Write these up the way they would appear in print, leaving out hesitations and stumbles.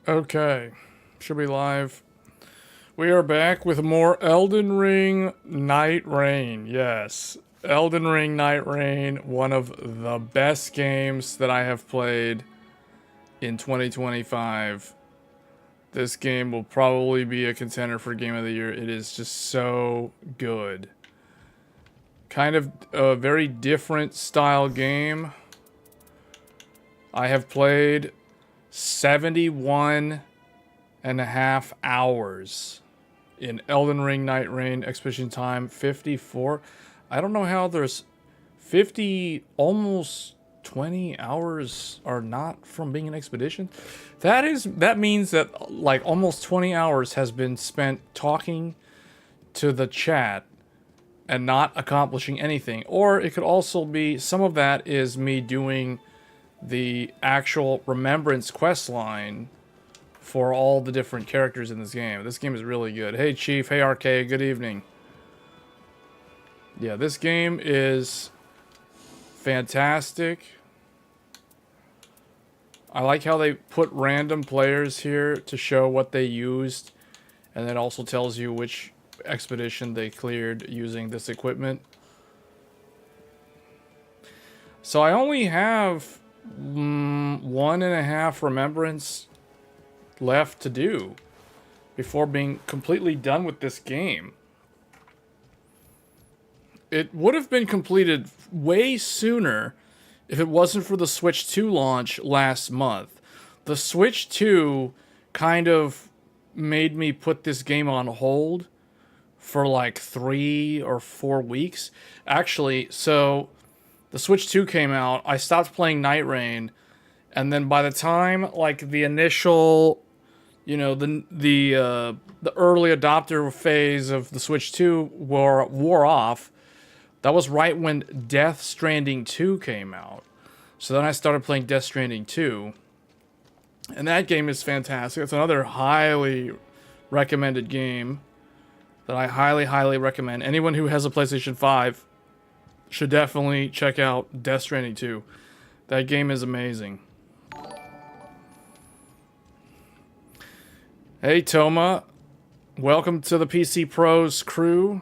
Okay, should be live. We are back with more Elden Ring Nightreign. Yes, Elden Ring Nightreign, one of the best games that I have played in 2025. This game will probably be a contender for Game of the Year. It is just so good. Kind of a very different style game. I have played 71.5 hours in Elden Ring Nightreign Expedition Time 54. I don't know how there's 50, almost 20 hours are not from being an expedition. That means that like almost 20 hours has been spent talking to the chat and not accomplishing anything. Or it could also be some of that is me doing the actual remembrance quest line for all the different characters in this game. This game is really good. Hey Chief, hey RK, good evening. Yeah, this game is fantastic. I like how they put random players here to show what they used, and it also tells you which expedition they cleared using this equipment. So I only have 1.5 remembrance left to do before being completely done with this game. It would have been completed way sooner if it wasn't for the Switch 2 launch last month. The Switch 2 kind of made me put this game on hold for like 3 or 4 weeks. Actually, so the Switch 2 came out, I stopped playing Nightreign, and then by the time like the initial, you know, the early adopter phase of the Switch 2 wore off, that was right when Death Stranding 2 came out. So then I started playing Death Stranding 2, and that game is fantastic. It's another highly recommended game that I highly, highly recommend. Anyone who has a PlayStation 5 should definitely check out Death Stranding 2. That game is amazing. Hey Toma, welcome to the PC Pros crew.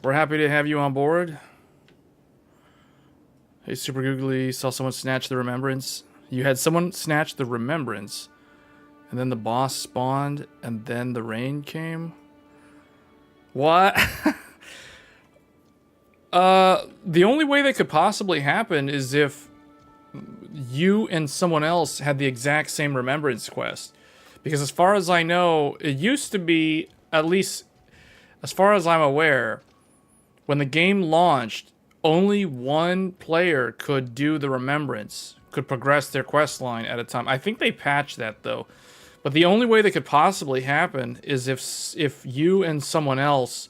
We're happy to have you on board. Hey Super Googly, saw someone snatch the remembrance. You had someone snatch the remembrance, and then the boss spawned, and then the rain came? What? The only way that could possibly happen is if you and someone else had the exact same remembrance quest. Because as far as I know, it used to be, at least as far as I'm aware, when the game launched, only one player could do the remembrance, could progress their quest line at a time. I think they patched that though. But the only way that could possibly happen is if you and someone else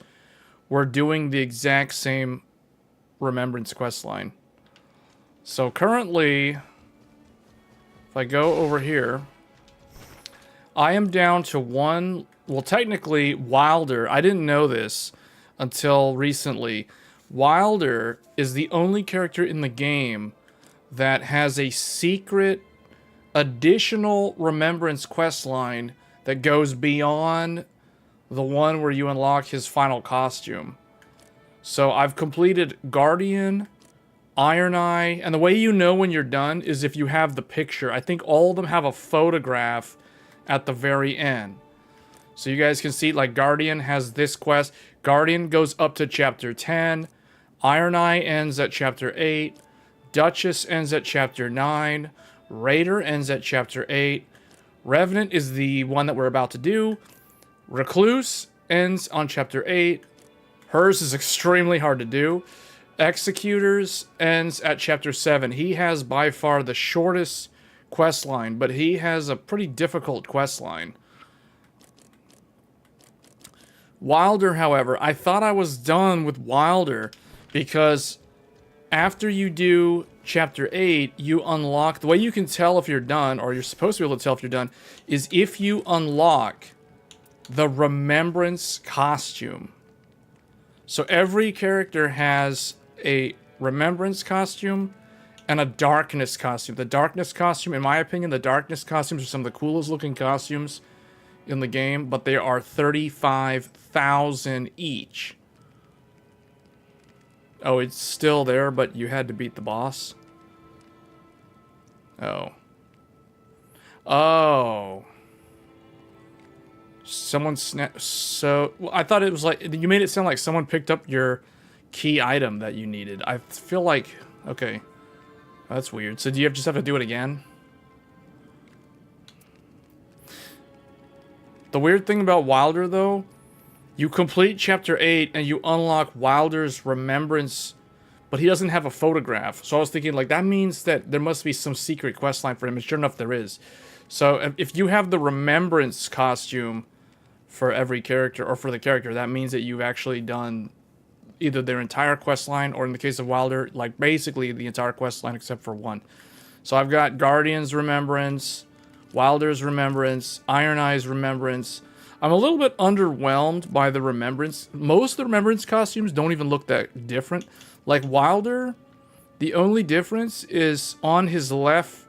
were doing the exact same remembrance quest line. So currently, if I go over here, I am down to one. Well, technically, Wilder, I didn't know this until recently. Wilder is the only character in the game that has a secret additional remembrance quest line that goes beyond the one where you unlock his final costume. So I've completed Guardian, Iron Eye, and the way you know when you're done is if you have the picture. I think all of them have a photograph at the very end. So you guys can see, like, Guardian has this quest. Guardian goes up to chapter 10. Iron Eye ends at chapter 8. Duchess ends at chapter 9. Raider ends at chapter 8. Revenant is the one that we're about to do. Recluse ends on chapter 8. Hers is extremely hard to do. Executors ends at chapter 7. He has by far the shortest quest line, but he has a pretty difficult quest line. Wilder, however, I thought I was done with Wilder because after you do chapter 8, you unlock, the way you can tell if you're done, or you're supposed to be able to tell if you're done, is if you unlock the remembrance costume. So every character has a remembrance costume and a darkness costume. The darkness costume, in my opinion, the darkness costumes are some of the coolest looking costumes in the game, but they are 35,000 each. Oh, it's still there, but you had to beat the boss. Oh. Oh. Someone snapped. So, well, I thought it was like, you made it sound like someone picked up your key item that you needed. I feel like, okay. That's weird. So do you just have to do it again? The weird thing about Wilder, though, you complete Chapter 8 and you unlock Wilder's remembrance, but he doesn't have a photograph. So I was thinking, like, that means that there must be some secret questline for him, and sure enough, there is. So if you have the remembrance costume for every character, or for the character, that means that you've actually done either their entire questline, or in the case of Wilder, like basically the entire questline except for one. So I've got Guardian's Remembrance, Wilder's Remembrance, Iron Eye's Remembrance. I'm a little bit underwhelmed by the Remembrance. Most of the Remembrance costumes don't even look that different. Like Wilder, the only difference is on his left,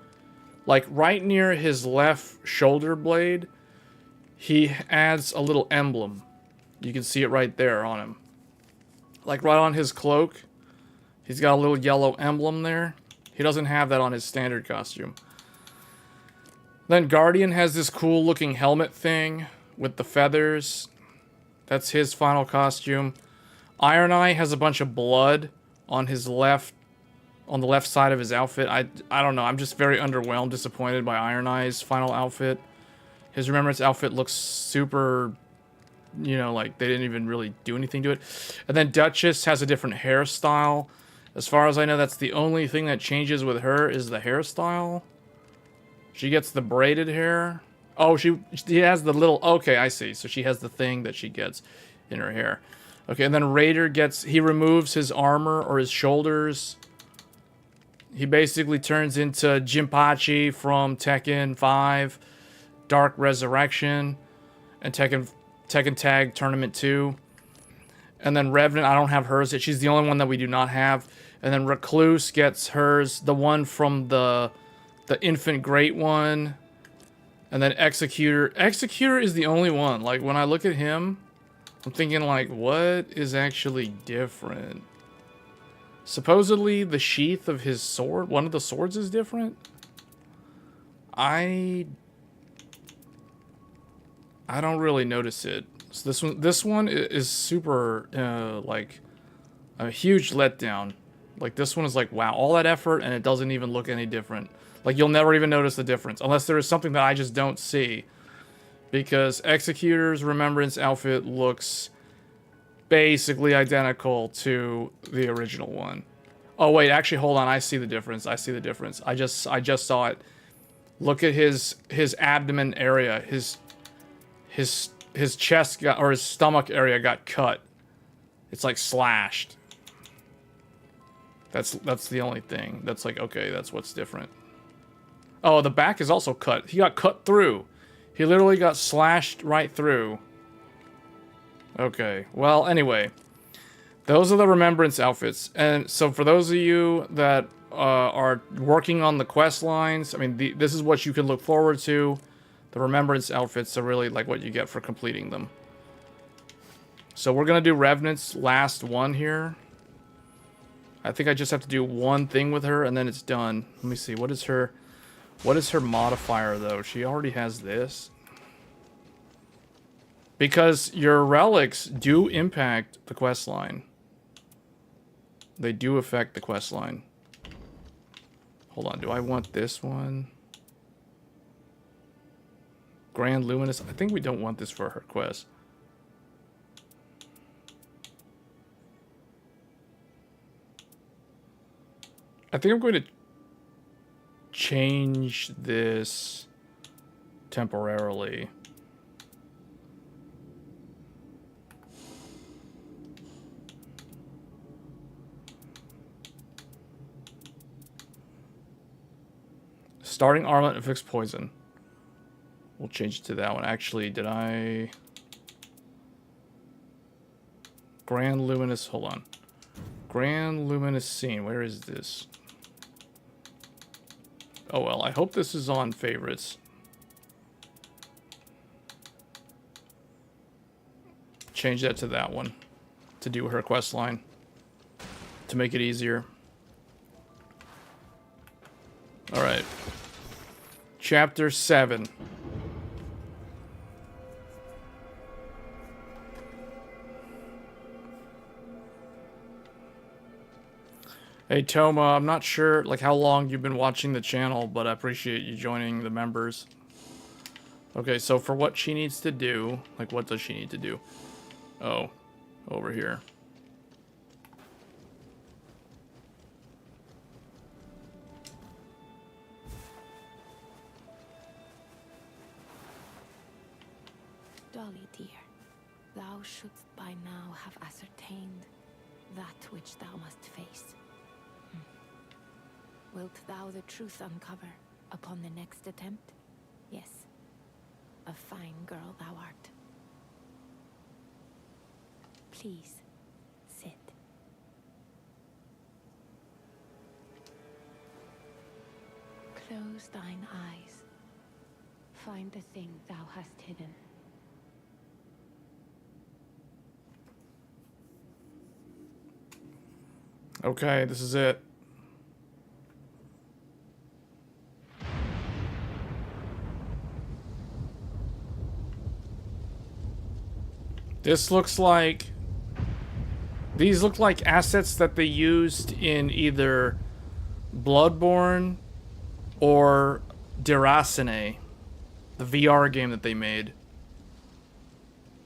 like right near his left shoulder blade, he adds a little emblem. You can see it right there on him. Like right on his cloak, he's got a little yellow emblem there. He doesn't have that on his standard costume. Then Guardian has this cool looking helmet thing with the feathers. That's his final costume. Iron Eye has a bunch of blood on his left, on the left side of his outfit. I don't know. I'm just very underwhelmed, disappointed by Iron Eye's final outfit. His Remembrance outfit looks super, you know, like they didn't even really do anything to it. And then Duchess has a different hairstyle. As far as I know, that's the only thing that changes with her is the hairstyle. She gets the braided hair. Oh, she has the little... Okay, I see. So she has the thing that she gets in her hair. Okay, and then Raider gets... He removes his armor or his shoulders. He basically turns into Jinpachi from Tekken 5, Dark Resurrection, and Tekken Tag Tournament 2. And then Revenant, I don't have hers yet. She's the only one that we do not have. And then Recluse gets hers, the one from the Infant Great one. And then Executor. Executor is the only one. Like, when I look at him, I'm thinking, like, what is actually different? Supposedly, the sheath of his sword, one of the swords is different? I don't really notice it. So this one is super, like, a huge letdown. Like, this one is like, wow, all that effort, and it doesn't even look any different. Like, you'll never even notice the difference, unless there is something that I just don't see. Because Executor's Remembrance outfit looks basically identical to the original one. Oh, wait, actually, hold on, I see the difference. I see the difference. I just saw it. Look at his abdomen area. His chest got, or his stomach area got cut. It's like slashed. That's the only thing. That's like, okay, that's what's different. Oh, the back is also cut. He got cut through. He literally got slashed right through. Okay, well, anyway. Those are the Remembrance outfits. And so for those of you that are working on the quest lines, I mean, this is what you can look forward to. The Remembrance outfits are really like what you get for completing them. So we're going to do Revenant's last one here. I think I just have to do one thing with her and then it's done. Let me see. What is her modifier, though? She already has this. Because your relics do impact the quest line. They do affect the quest line. Hold on. Do I want this one? Grand Luminous. I think we don't want this for her quest. I think I'm going to change this temporarily. Starting armament and fixed poison. We'll change it to that one. Actually, did I... Grand Luminous, hold on. Grand Luminous Scene, where is this? Oh well, I hope this is on favorites. Change that to that one to do her quest line to make it easier. All right. Chapter 7. Hey Toma, I'm not sure like how long you've been watching the channel, but I appreciate you joining the members. Okay, so for what she needs to do, like what does she need to do? Oh, over here. Dolly, dear, thou shouldst by now have ascertained that which thou must face. Wilt thou the truth uncover upon the next attempt? Yes. A fine girl thou art. Please, sit. Close thine eyes. Find the thing thou hast hidden. Okay, this is it. This looks like... These look like assets that they used in either Bloodborne or Deracine, the VR game that they made.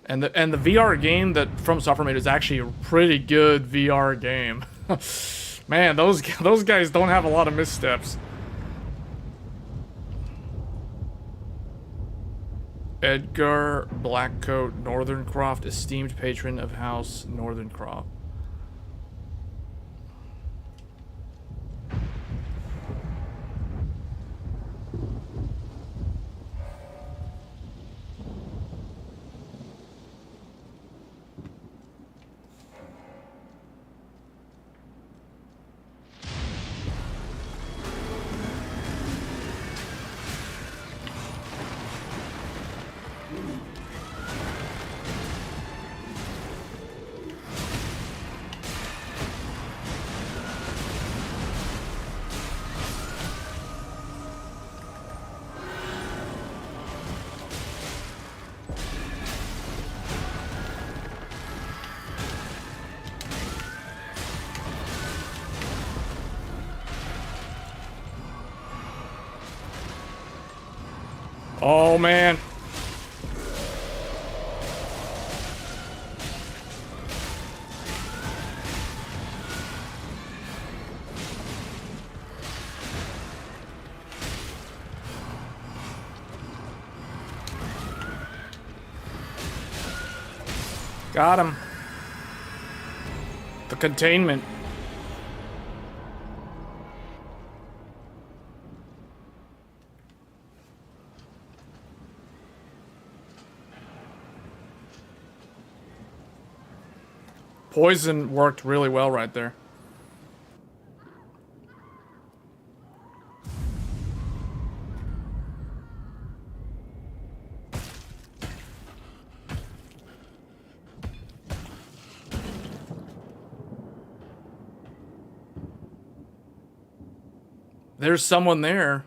And the VR game that From Software made is actually a pretty good VR game. Man, those guys don't have a lot of missteps. Edgar Blackcoat Northerncroft, esteemed patron of House Northerncroft. Oh, man. Got him. The containment. Poison worked really well right there. There's someone there.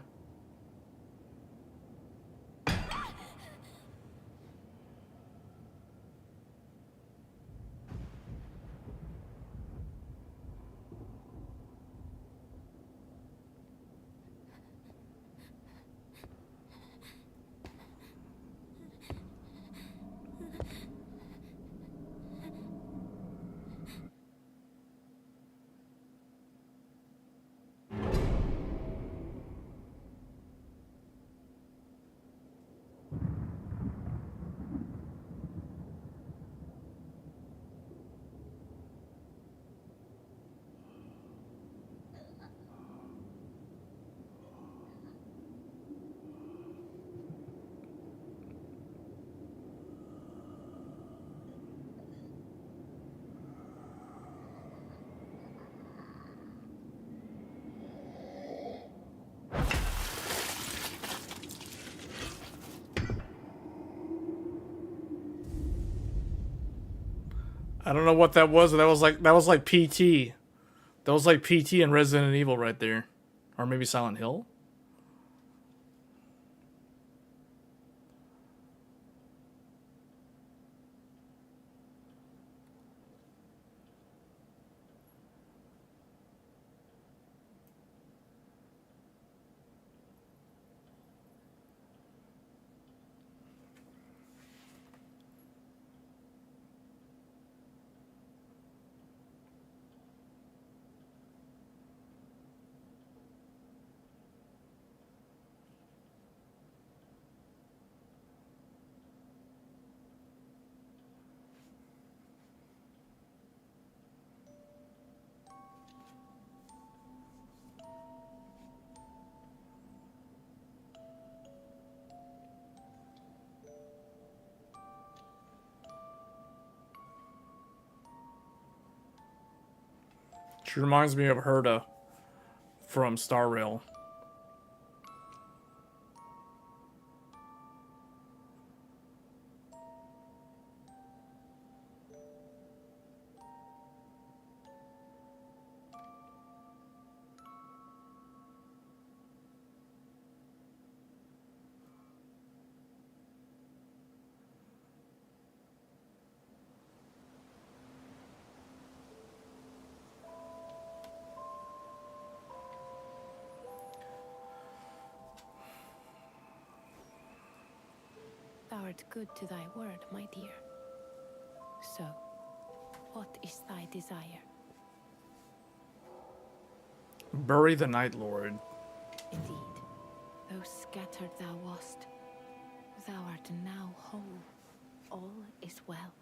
I don't know what that was, but that was like PT. That was like PT and Resident Evil right there. Or maybe Silent Hill? She reminds me of Herta from Star Rail. Thou art good to thy word, my dear. So, what is thy desire? Bury the Night Lord. Indeed, though scattered thou wast, thou art now whole. All is well.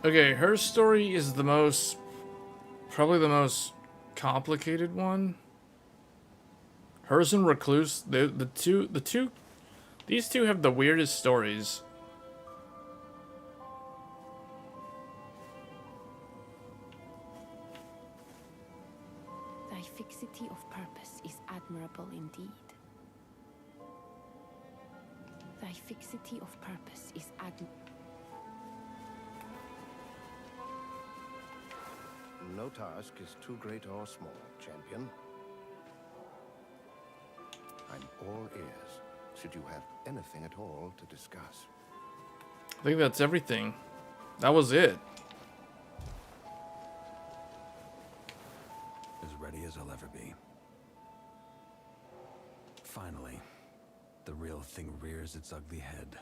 Okay, her story is the most, probably the most complicated one. Hers and Recluse, these two have the weirdest stories. Thy fixity of purpose is admirable indeed. Thy fixity of purpose is No task is too great or small, champion. I'm all ears, should you have anything at all to discuss. I think that's everything. That was it. As ready as I'll ever be. Finally, the real thing rears its ugly head.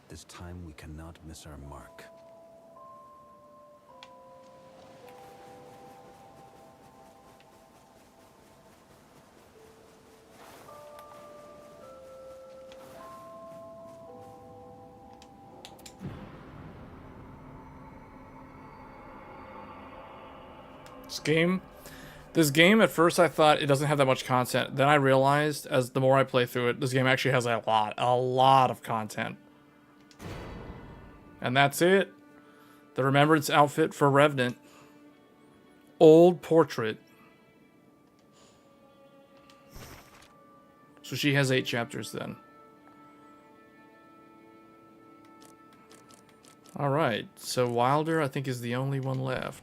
This time we cannot miss our mark. This game, at first I thought it doesn't have that much content. Then I realized, as the more I play through it, this game actually has a lot of content. And that's it. The Remembrance outfit for Revenant. Old portrait. So she has 8 chapters then. Alright, so Wilder I think is the only one left.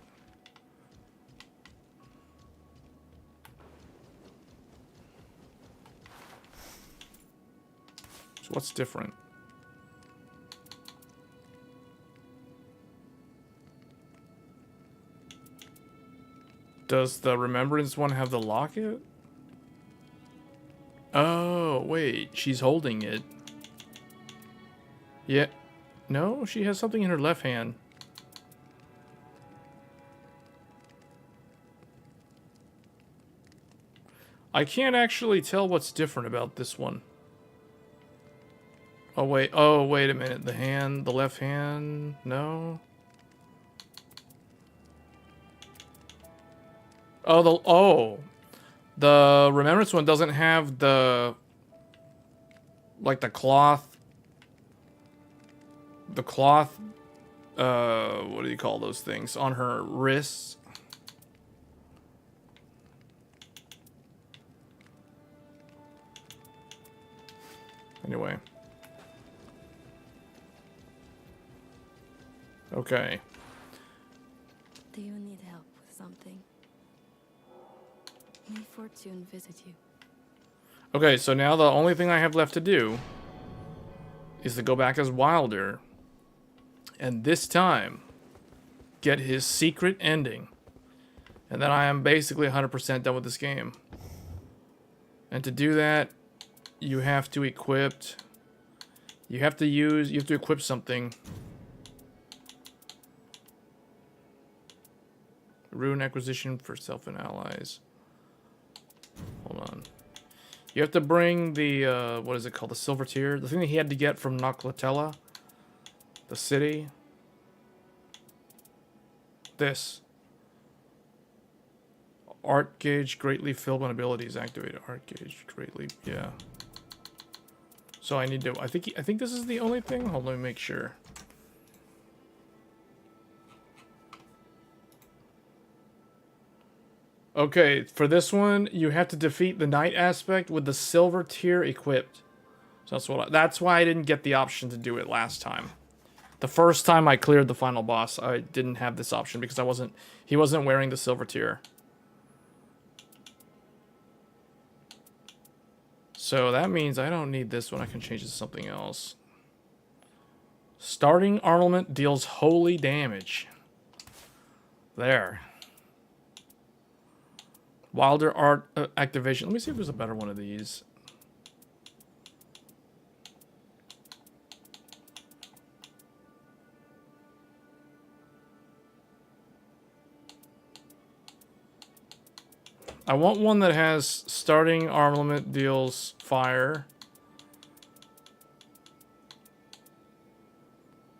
So what's different? Does the Remembrance one have the locket? Oh, wait. She's holding it. Yeah. No, she has something in her left hand. I can't actually tell what's different about this one. Oh, wait. Oh, wait a minute. The left hand. No. Oh, the Remembrance one doesn't have the, like, the cloth, what do you call those things, on her wrists. Anyway. Okay. Do you need help with something? May fortune visit you. Okay, so now the only thing I have left to do is to go back as Wilder, and this time get his secret ending, and then I am basically 100% done with this game. And to do that, you have to equip something. Rune acquisition for self and allies. Hold on. You have to bring the, what is it called? The silver tier? The thing that he had to get from Noclatella. The city. This. Art gauge greatly filled when abilities activated. Art gauge greatly, yeah. So I need to, I think this is the only thing? Hold on, let me make sure. Okay, for this one, you have to defeat the night aspect with the silver tier equipped. So that's why I didn't get the option to do it last time. The first time I cleared the final boss, I didn't have this option because he wasn't wearing the silver tier. So that means I don't need this one. I can change it to something else. Starting armament deals holy damage. There. Wilder art activation. Let me see if there's a better one of these. I want one that has starting armament deals fire.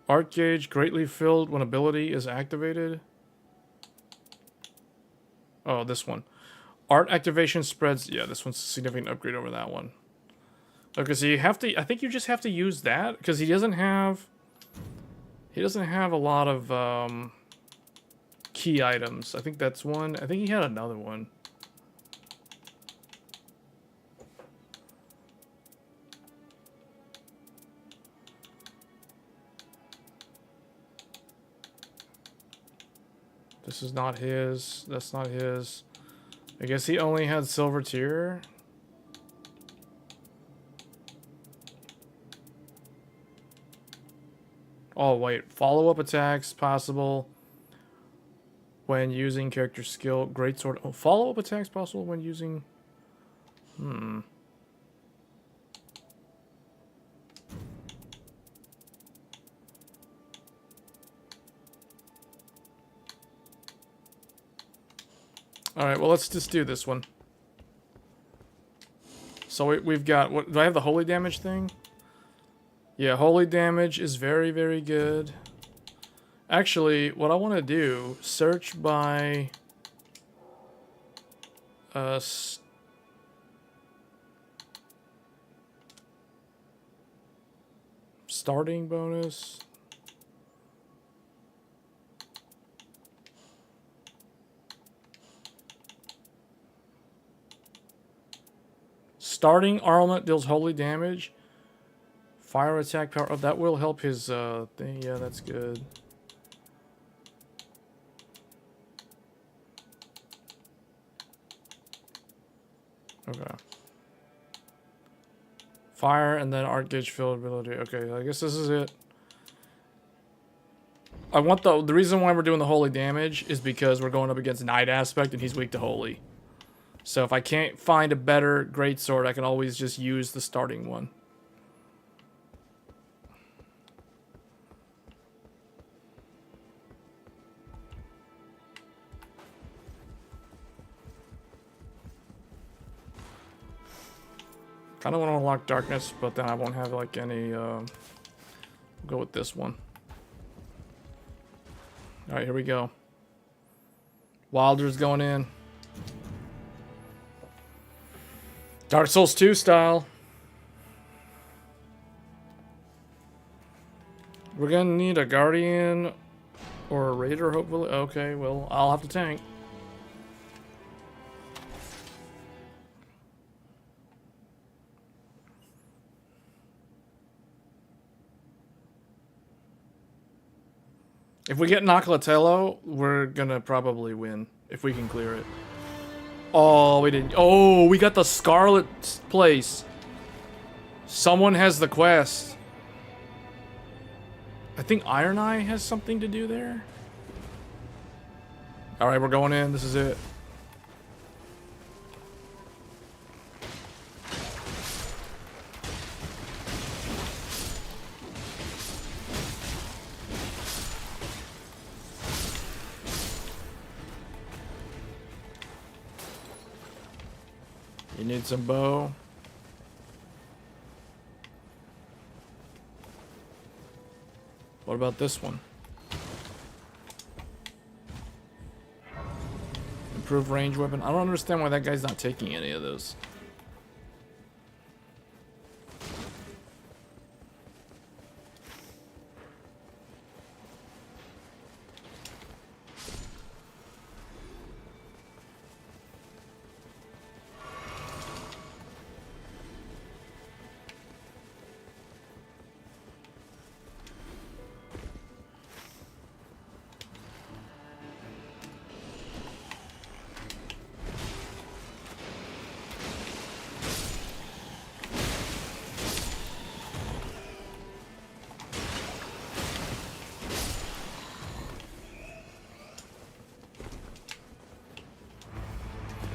Art gauge greatly filled when ability is activated. Oh, this one. Art activation spreads. Yeah, this one's a significant upgrade over that one. Okay, so you have to. I think you just have to use that because he doesn't have. He doesn't have a lot of key items. I think that's one. I think he had another one. This is not his. That's not his. I guess he only had silver tier. Oh, wait. Follow-up attacks possible when using character skill. Greatsword. Oh, follow-up attacks possible when using... Alright, well, let's just do this one. So we've got... What, do I have the holy damage thing? Yeah, holy damage is very, very good. Actually, what I want to do... Search by... starting bonus... Starting armament deals holy damage. Fire attack power. Oh, that will help his thing. Yeah, that's good. Okay. Fire and then art gauge field ability. Okay, I guess this is it. I want the reason why we're doing the holy damage is because we're going up against Night Aspect and he's weak to holy. So if I can't find a better greatsword, I can always just use the starting one. Kind of want to unlock darkness, but then I won't have like any. We'll go with this one. All right, here we go. Wilder's going in. Dark Souls 2 style. We're gonna need a Guardian or a Raider, hopefully. Okay, well, I'll have to tank. If we get Noclatello, we're gonna probably win. If we can clear it. Oh, we didn't. Oh, we got the Scarlet place. Someone has the quest. I think Iron Eye has something to do there. Alright, we're going in. This is it. You need some bow. What about this one? Improved range weapon. I don't understand why that guy's not taking any of those.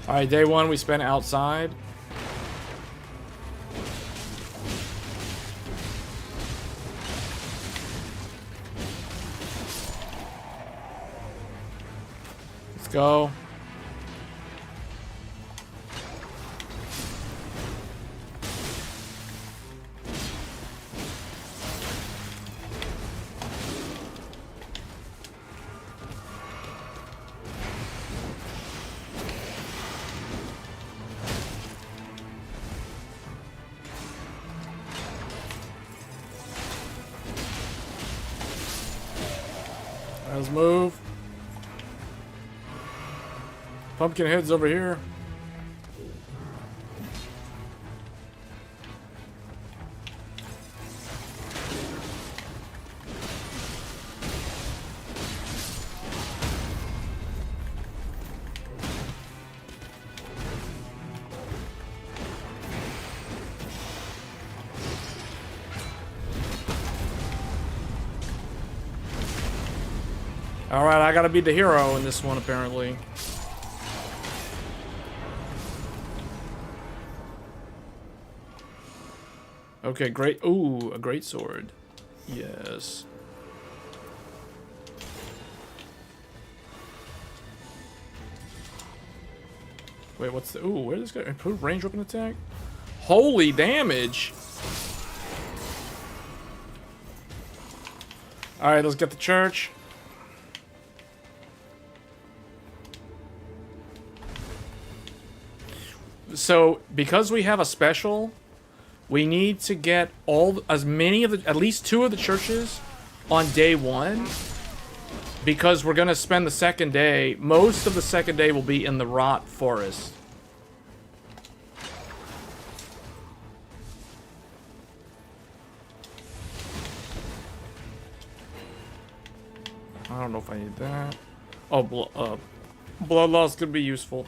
Alright, day one we spent outside. Let's go. Let's move. Pumpkinhead's over here. Alright, I gotta be the hero in this one, apparently. Okay, great. Ooh, a great sword. Yes. Wait, what's the... Ooh, where does this go? Improved range weapon attack? Holy damage! Alright, let's get the church. So, because we have a special, we need to get as many of the, at least 2 of the churches on day 1. Because we're gonna spend the second day, most of the second day will be in the Rot Forest. I don't know if I need that. Oh, blood loss could be useful.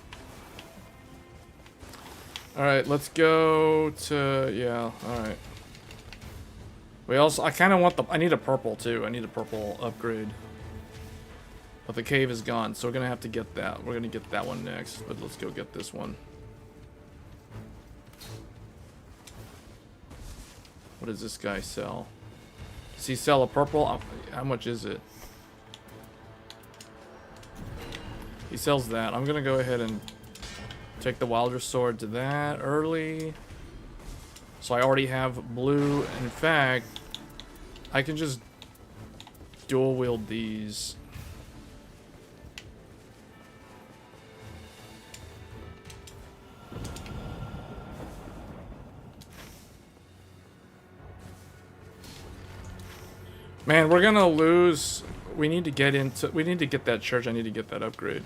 Alright, let's go to... Yeah, alright. We also... I kind of want the... I need a purple, too. I need a purple upgrade. But the cave is gone, so we're going to have to get that. We're going to get that one next. But let's go get this one. What does this guy sell? Does he sell a purple? How much is it? He sells that. I'm going to go ahead and... take the Wilder Sword to that early. So I already have blue. In fact, I can just dual wield these. Man, we're gonna lose. We need to get into... We need to get that church. I need to get that upgrade.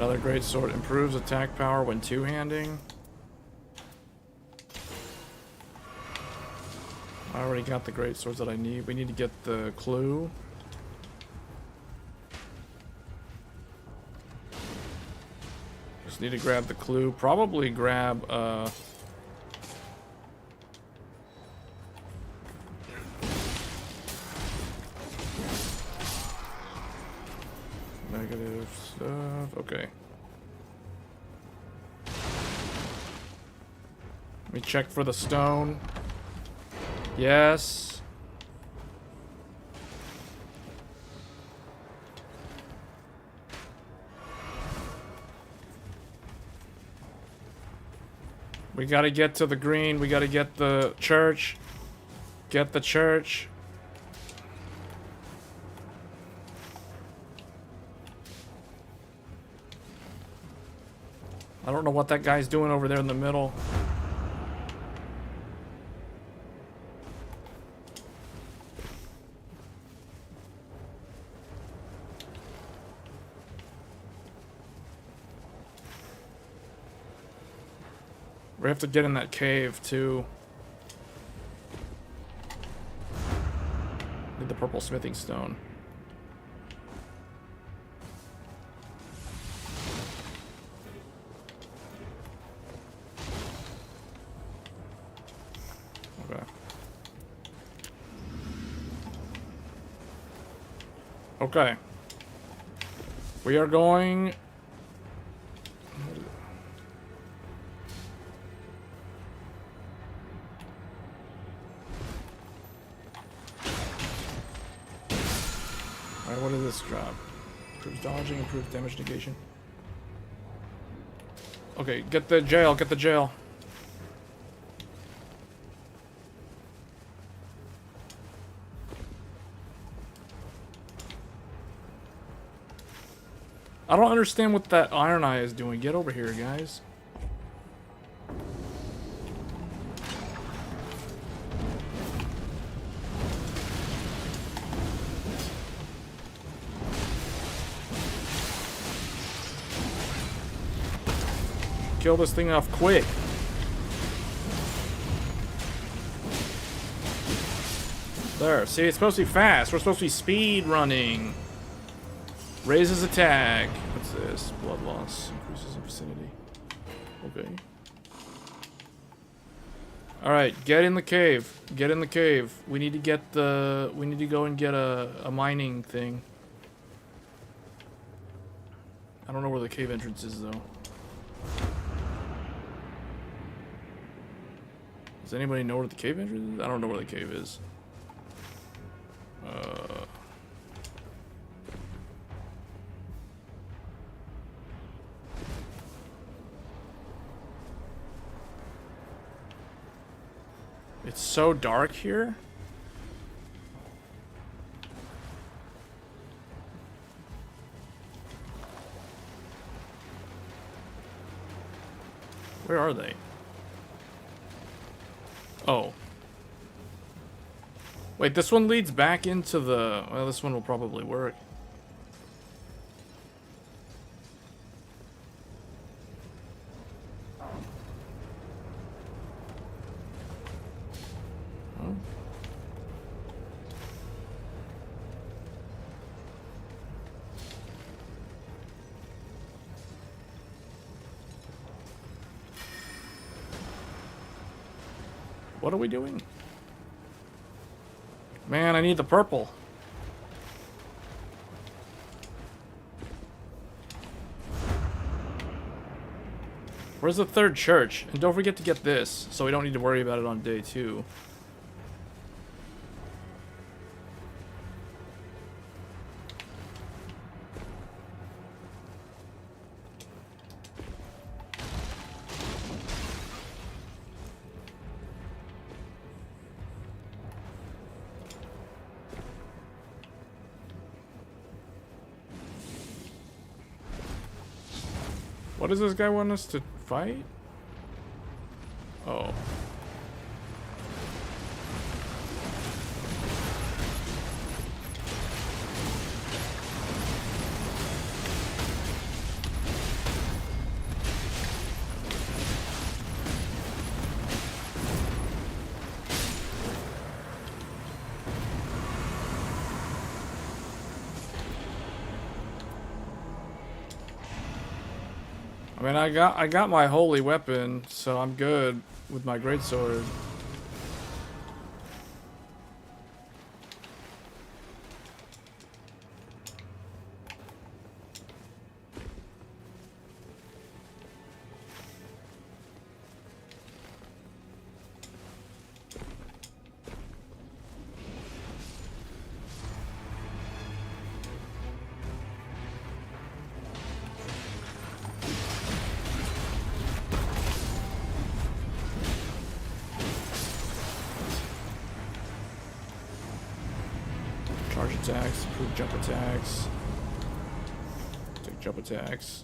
Another great sword. Improves attack power when two-handing. I already got the great swords that I need. We need to get the clue. Just need to grab the clue. Probably grab negative stuff. Okay. Let me check for the stone. Yes. We gotta get to the green. We gotta get the church. Get the church. I don't know what that guy's doing over there in the middle. We have to get in that cave too. Need the purple smithing stone. Okay. Okay. We are going. Alright, what does this drop? Improves dodging, improves damage negation. Okay, get the jail, get the jail. I don't understand what that iron eye is doing. Get over here, guys. Kill this thing off quick. There, see, it's supposed to be fast. We're supposed to be speed running. Raises attack. What's this? Blood loss. Increases in vicinity. Okay. Alright, get in the cave. Get in the cave. We need to get the... We need to go and get a mining thing. I don't know where the cave entrance is, though. Does anybody know where the cave entrance is? I don't know where the cave is. It's so dark here. Where are they? Oh. Wait, this one leads back into the... Well, this one will probably work. Oh. What are we doing? Man, I need the purple. Where's the third church? And don't forget to get this, so we don't need to worry about it on day 2. What does this guy want us to fight? Oh. I mean, I got my holy weapon, so I'm good with my greatsword. Charge attacks, improve jump attacks. Take jump attacks.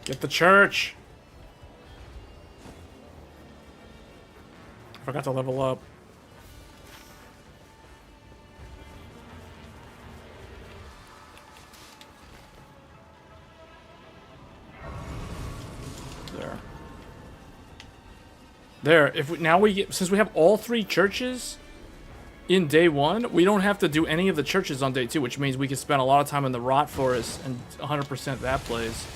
Get the church! Forgot to level up. There, if we, now we get, since we have all 3 churches in day 1, we don't have to do any of the churches on day 2, which means we can spend a lot of time in the rot forest and 100% that place.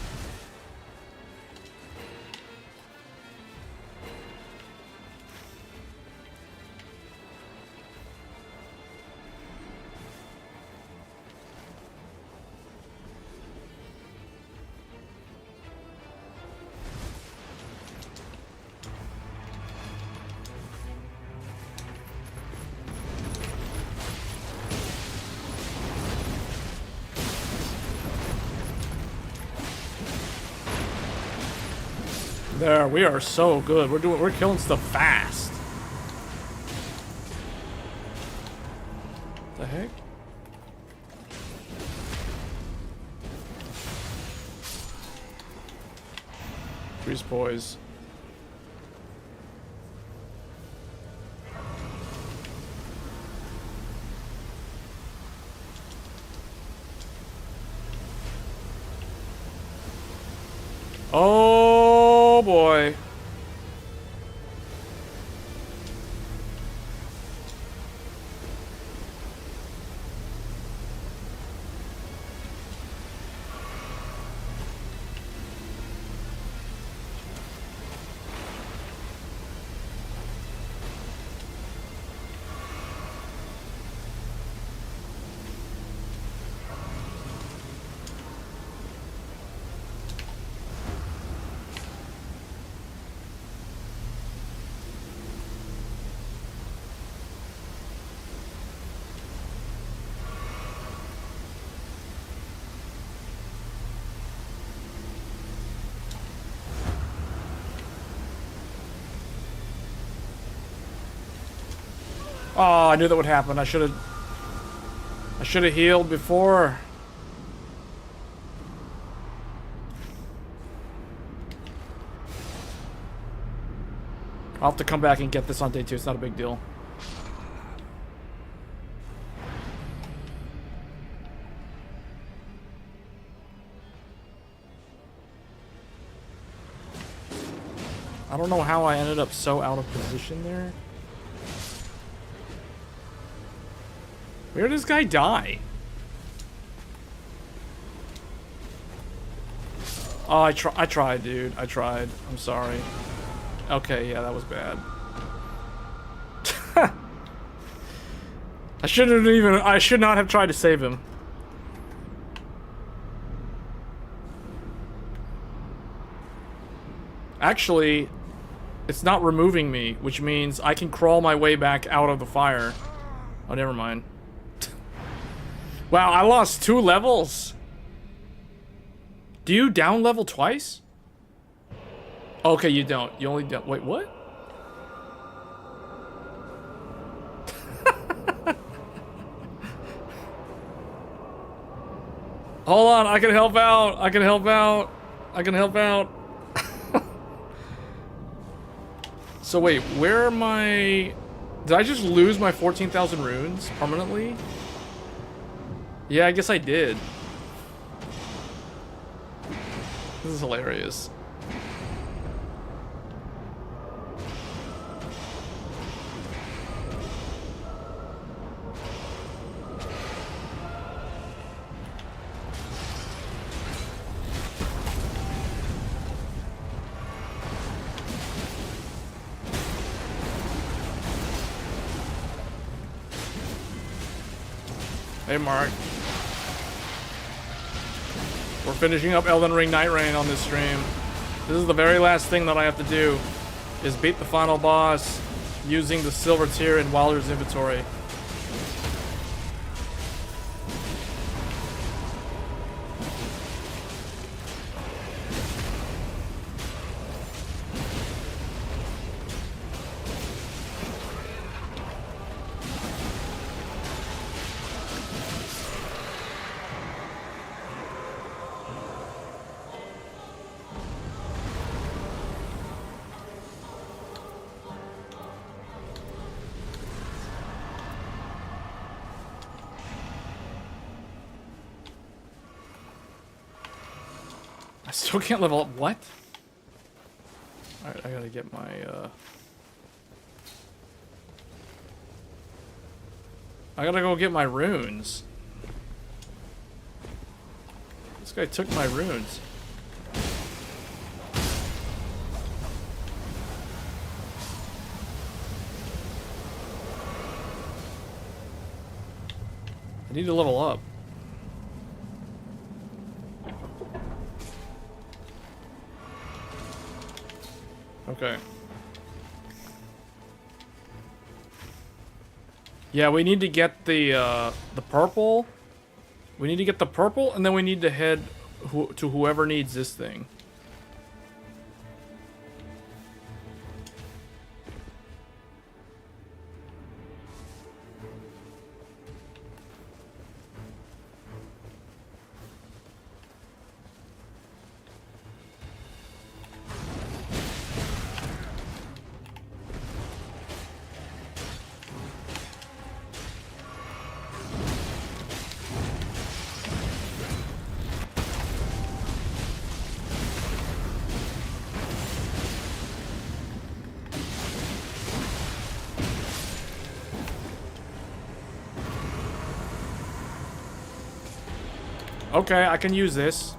There, we are so good. We're killing stuff fast. The heck? Freeze poise. Oh boy. Oh, I knew that would happen. I should have healed before. I'll have to come back and get this on day 2. It's not a big deal. I don't know how I ended up so out of position there. Where did this guy die? Oh, I tried, dude. I tried. I'm sorry. Okay, yeah, that was bad. I should not have tried to save him. Actually, it's not removing me, which means I can crawl my way back out of the fire. Oh, never mind. Wow, I lost 2 levels. Do you down level twice? Okay, you don't. You only don't. Wait, what? Hold on, I can help out. I can help out. I can help out. So wait, where am I? Did I just lose my 14,000 runes permanently? Yeah, I guess I did. This is hilarious. Hey, Mark. We're finishing up Elden Ring Nightreign on this stream. This is the very last thing that I have to do, is beat the final boss using the silver tier in Wilder's inventory. I still can't level up. What? Alright, I gotta get my, I gotta go get my runes. This guy took my runes. I need to level up. Okay. Yeah, we need to get the purple. We need to get the purple, and then we need to head to whoever needs this thing. Okay, I can use this.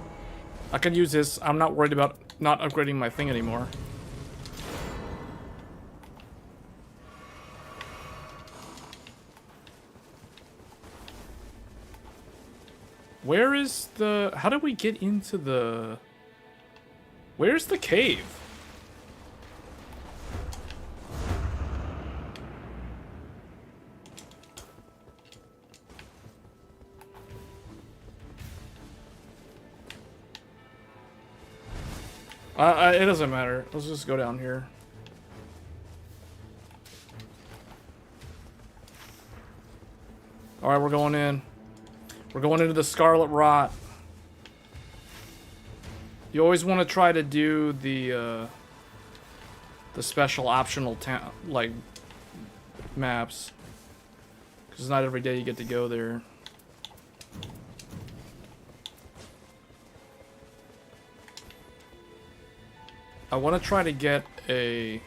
I can use this. I'm not worried about not upgrading my thing anymore. Where is the... How do we get into the... Where's the cave? It doesn't matter. Let's just go down here. Alright, we're going in. We're going into the Scarlet Rot. You always want to try to do the special optional like maps, because not every day you get to go there. I want to try to get a...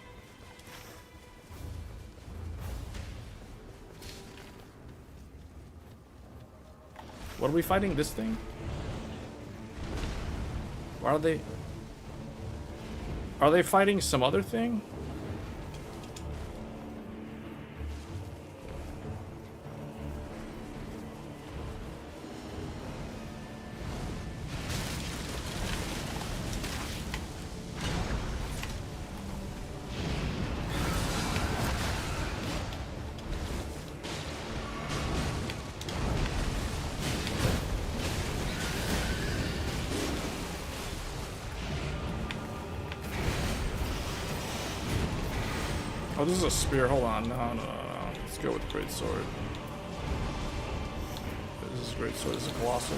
What are we fighting? This thing? Why are they... Are they fighting some other thing? Oh, this is a spear. Hold on. No. Let's go with great sword. This is great sword. This is a colossal.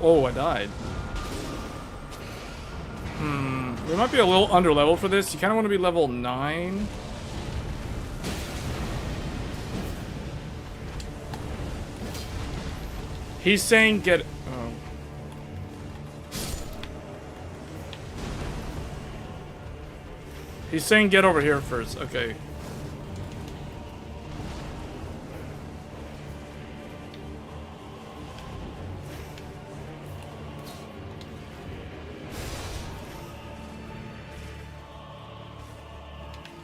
Oh, I died. We might be a little under level for this. You kind of want to be level 9. He's saying get... Oh. He's saying get over here first. Okay.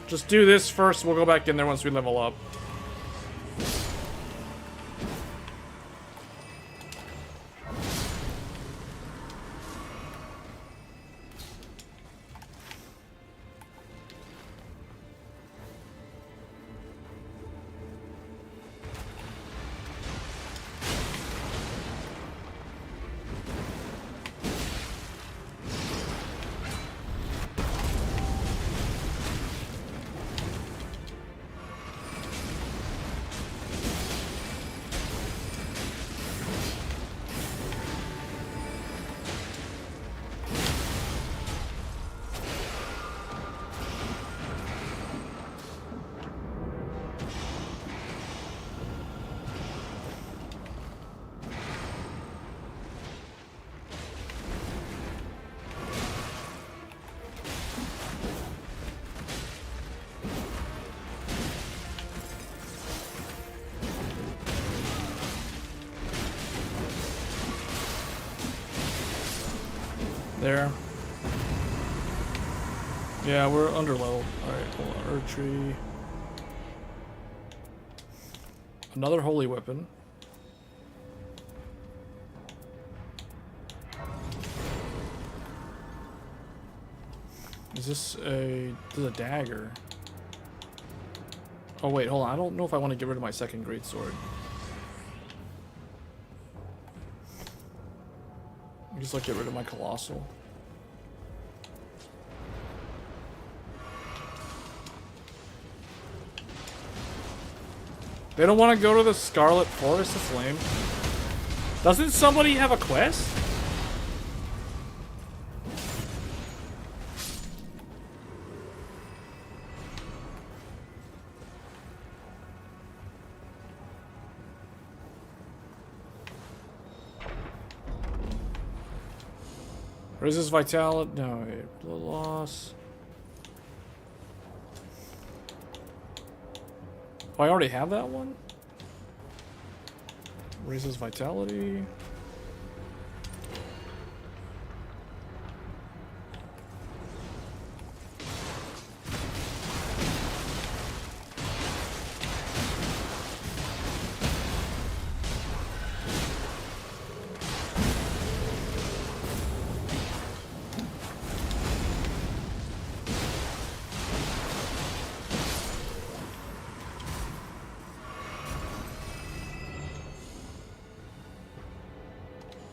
Just do this first. We'll go back in there once we level up. There. Yeah, we're under level. Alright, hold on. Erdtree. Another holy weapon. Is this a... This is a dagger. Oh wait, hold on. I don't know if I want to get rid of my second greatsword. Just like get rid of my colossal. They don't want to go to the Scarlet Forest? That's lame. Doesn't somebody have a quest? Raises vitality. No, wait. Blood loss. Oh, I already have that one? Raises vitality.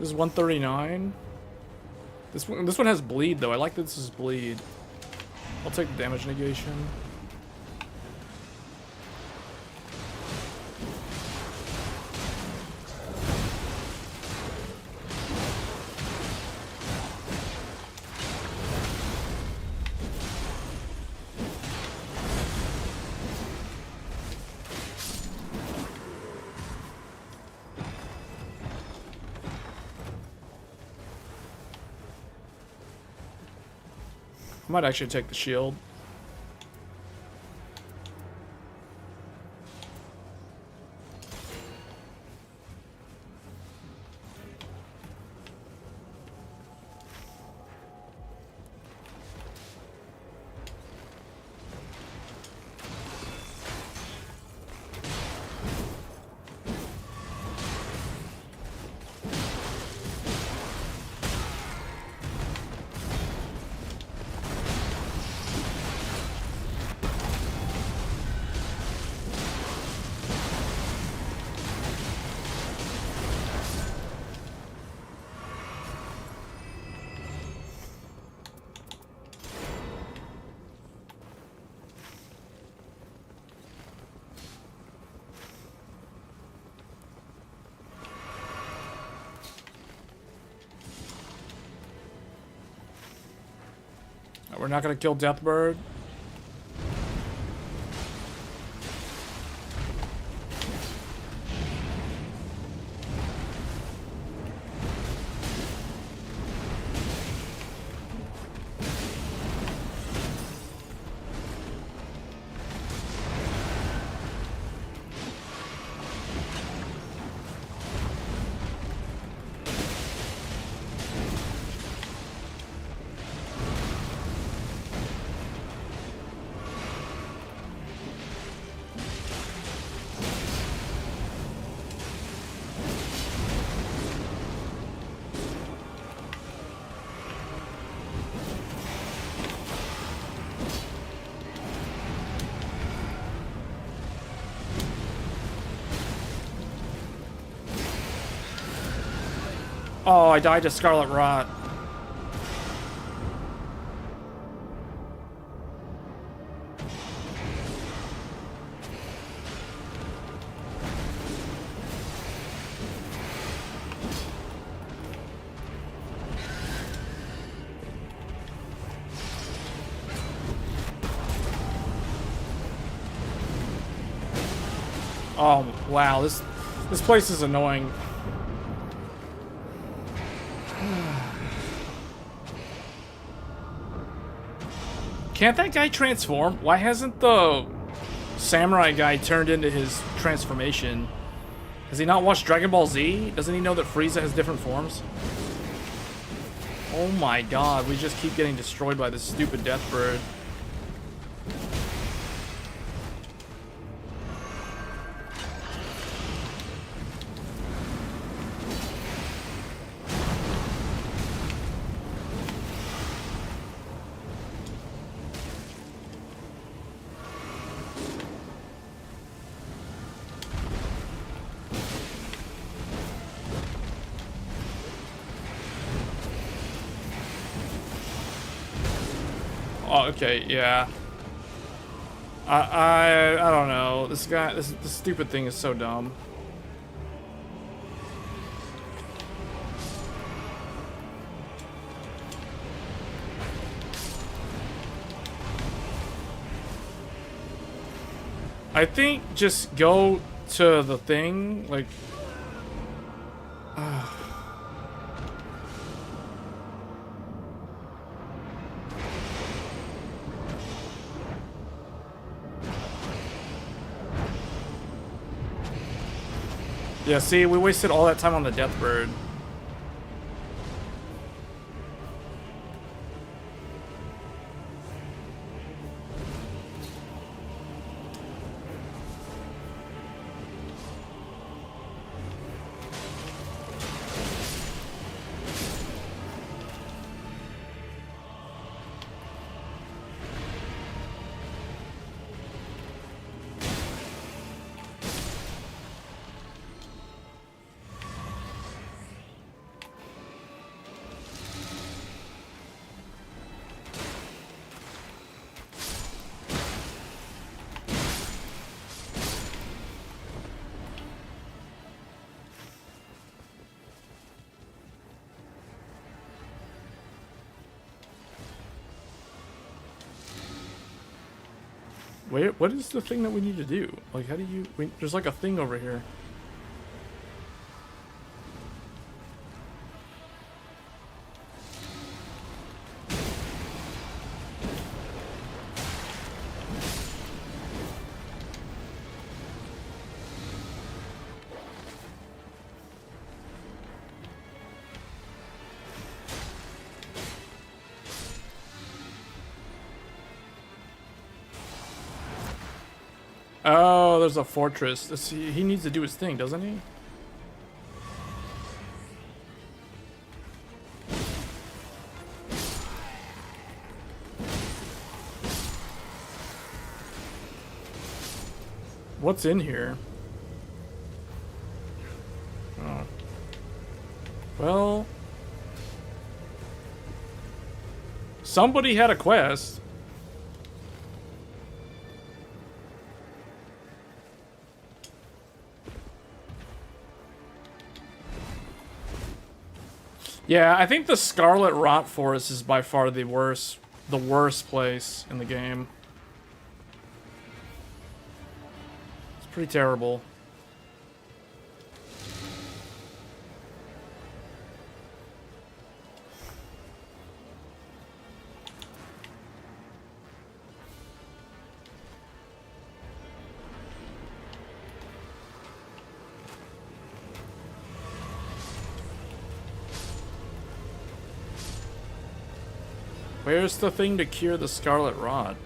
This is 139. This one has bleed though. I like that this is bleed. I'll take the damage negation. I might actually take the shield. We're not gonna kill Deathbird. Oh, I died to Scarlet Rot. Oh, wow, this place is annoying. Can't that guy transform? Why hasn't the samurai guy turned into his transformation? Has he not watched Dragon Ball Z? Doesn't he know that Frieza has different forms? Oh my god, we just keep getting destroyed by this stupid death bird. Oh, okay, yeah. I don't know. This guy, this stupid thing is so dumb. I think just go to the thing, like... Yeah, see, we wasted all that time on the death bird. Wait, what is the thing that we need to do? Like, how do you... there's like a thing over here. Oh, there's a fortress. He needs to do his thing, doesn't he? What's in here? Oh. Well... somebody had a quest. Yeah, I think the Scarlet Rot Forest is by far the worst place in the game. It's pretty terrible. Where's the thing to cure the Scarlet Rot?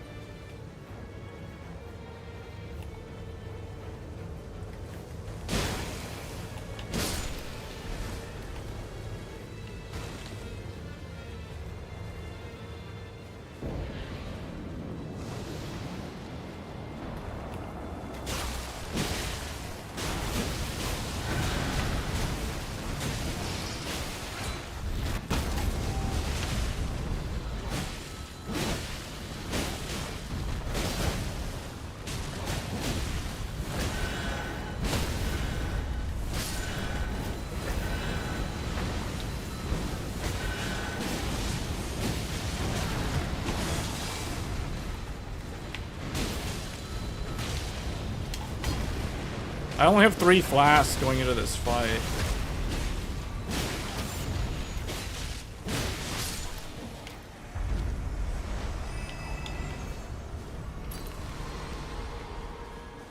I only have 3 flasks going into this fight.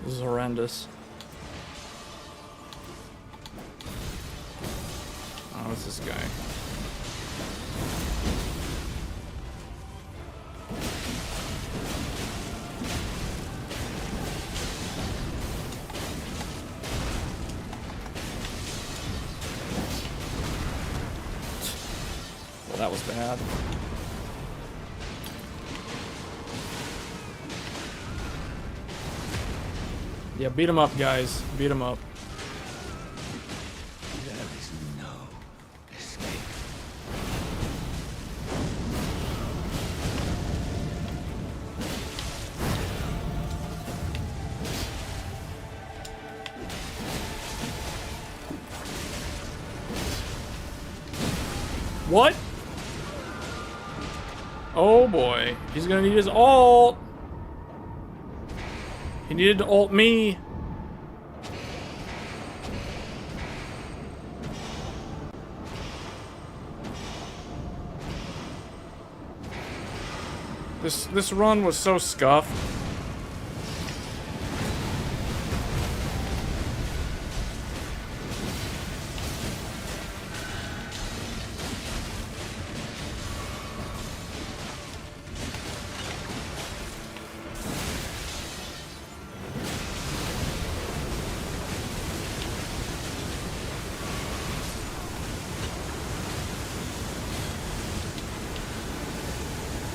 This is horrendous. Oh, what's this guy? Well, that was bad. Yeah, beat him up, guys. Beat him up. There is no escape. What? Oh boy. He's gonna need his ult. He needed to ult me. This run was so scuffed.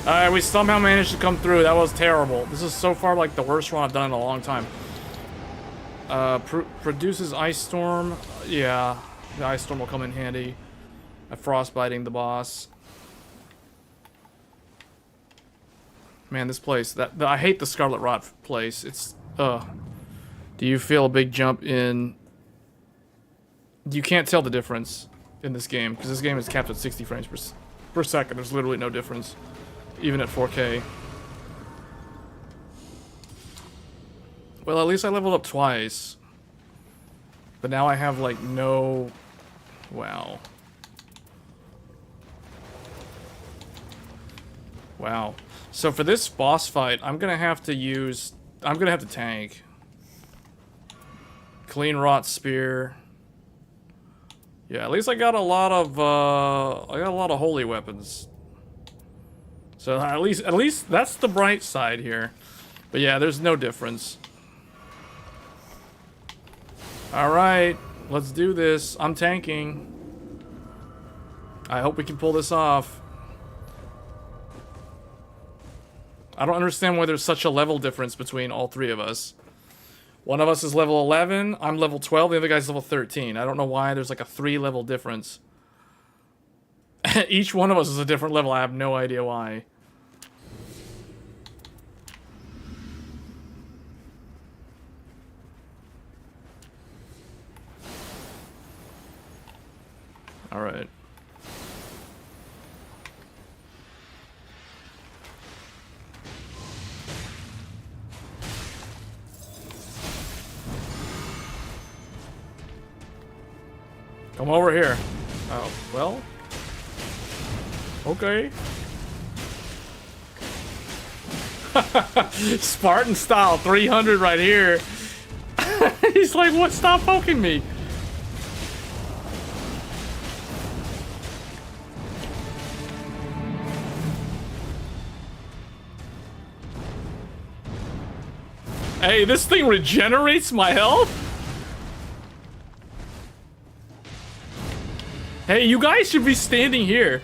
Alright, we somehow managed to come through. That was terrible. This is so far like the worst run I've done in a long time. Produces Ice Storm. Yeah, the Ice Storm will come in handy at frostbiting the boss. Man, this place. I hate the Scarlet Rot place. It's do you feel a big jump in? You can't tell the difference in this game because this game is capped at 60 frames per second. There's literally no difference. Even at 4K. Well, at least I leveled up twice. But now I have, like, no... Wow. Wow. So for this boss fight, I'm gonna have to use... I'm gonna have to tank. Clean Rot Spear. Yeah, at least I got a lot of, holy weapons. So at least that's the bright side here. But yeah, there's no difference. Alright, let's do this. I'm tanking. I hope we can pull this off. I don't understand why there's such a level difference between all 3 of us. One of us is level 11, I'm level 12, the other guy's level 13. I don't know why there's like a 3-level difference. Each one of us is a different level, I have no idea why. Alright. Come over here. Oh, well. Okay. Spartan style, 300 right here. He's like, what? Stop poking me. Hey, this thing regenerates my health? Hey, you guys should be standing here.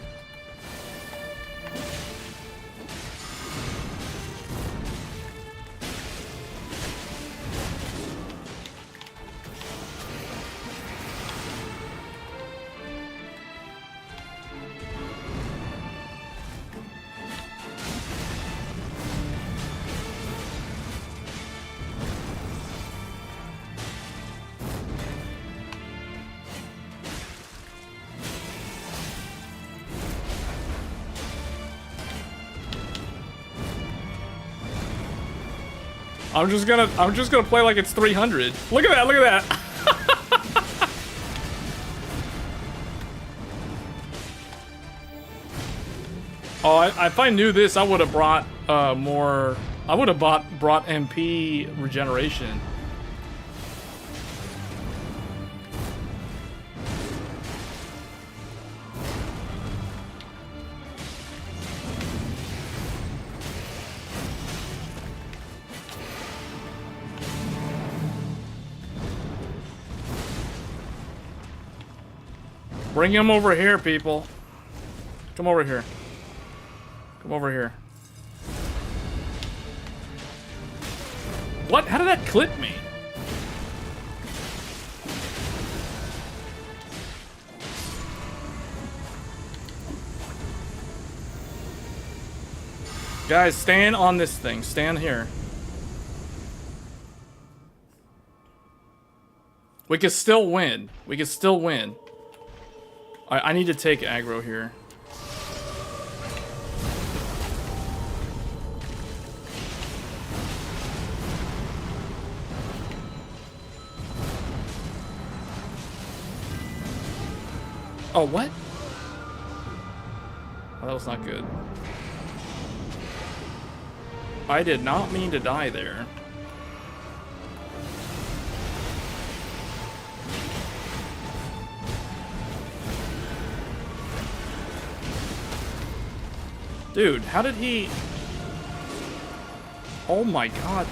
I'm just gonna play like it's 300. Look at that, look at that. Oh, if I knew this, I would have brought more. I would have brought MP regeneration. Bring him over here, people. Come over here. Come over here. What? How did that clip me? Guys, stand on this thing. Stand here. We can still win. We can still win. I need to take aggro here. Oh, what? Oh, that was not good. I did not mean to die there. Dude, how did he... Oh my god.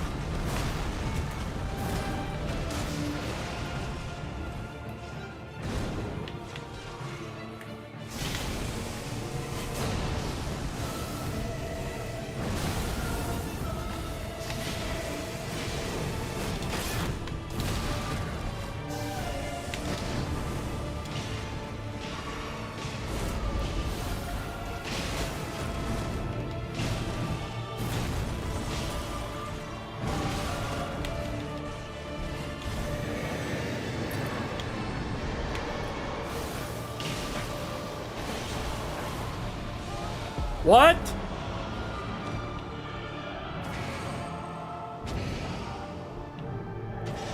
What?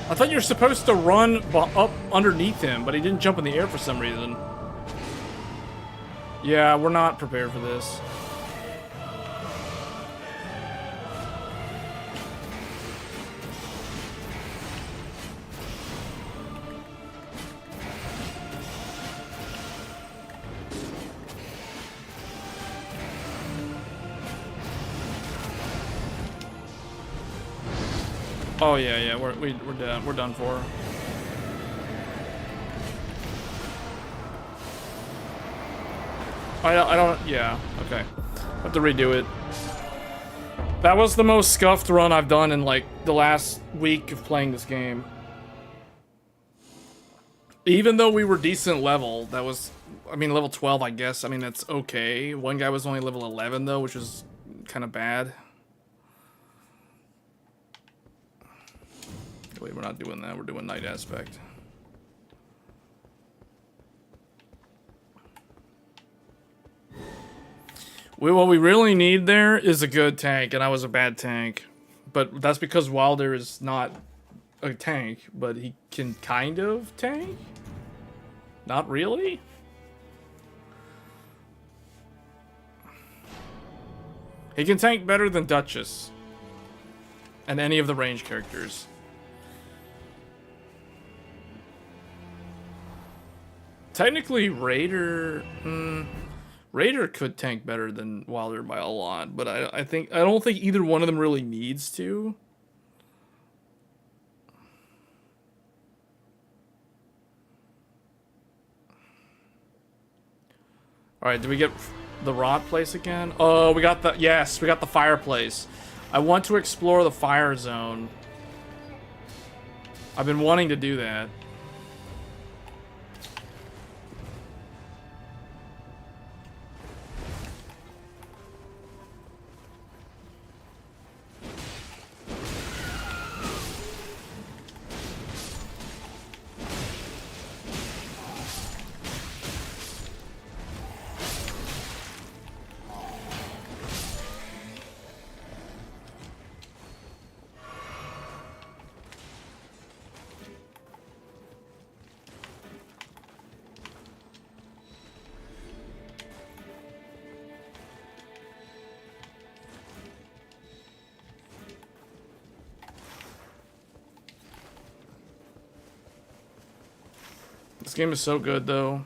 I thought you were supposed to run up underneath him, but he didn't jump in the air for some reason. Yeah, we're not prepared for this. Oh yeah, we're done. We're done for. I don't. Yeah. Okay. Have to redo it. That was the most scuffed run I've done in like the last week of playing this game. Even though we were decent level, that was, I mean, level 12, I guess. I mean, that's okay. One guy was only level 11 though, which was kind of bad. Wait, we're not doing that. We're doing night aspect. What we really need there is a good tank, and I was a bad tank. But that's because Wilder is not a tank, but he can kind of tank? Not really? He can tank better than Duchess. And any of the range characters. Technically, Raider... Raider could tank better than Wilder by a lot, but I don't think either one of them really needs to. Alright, did we get the rod place again? Oh, we got the... Yes, we got the fireplace. I want to explore the fire zone. I've been wanting to do that. This game is so good, though.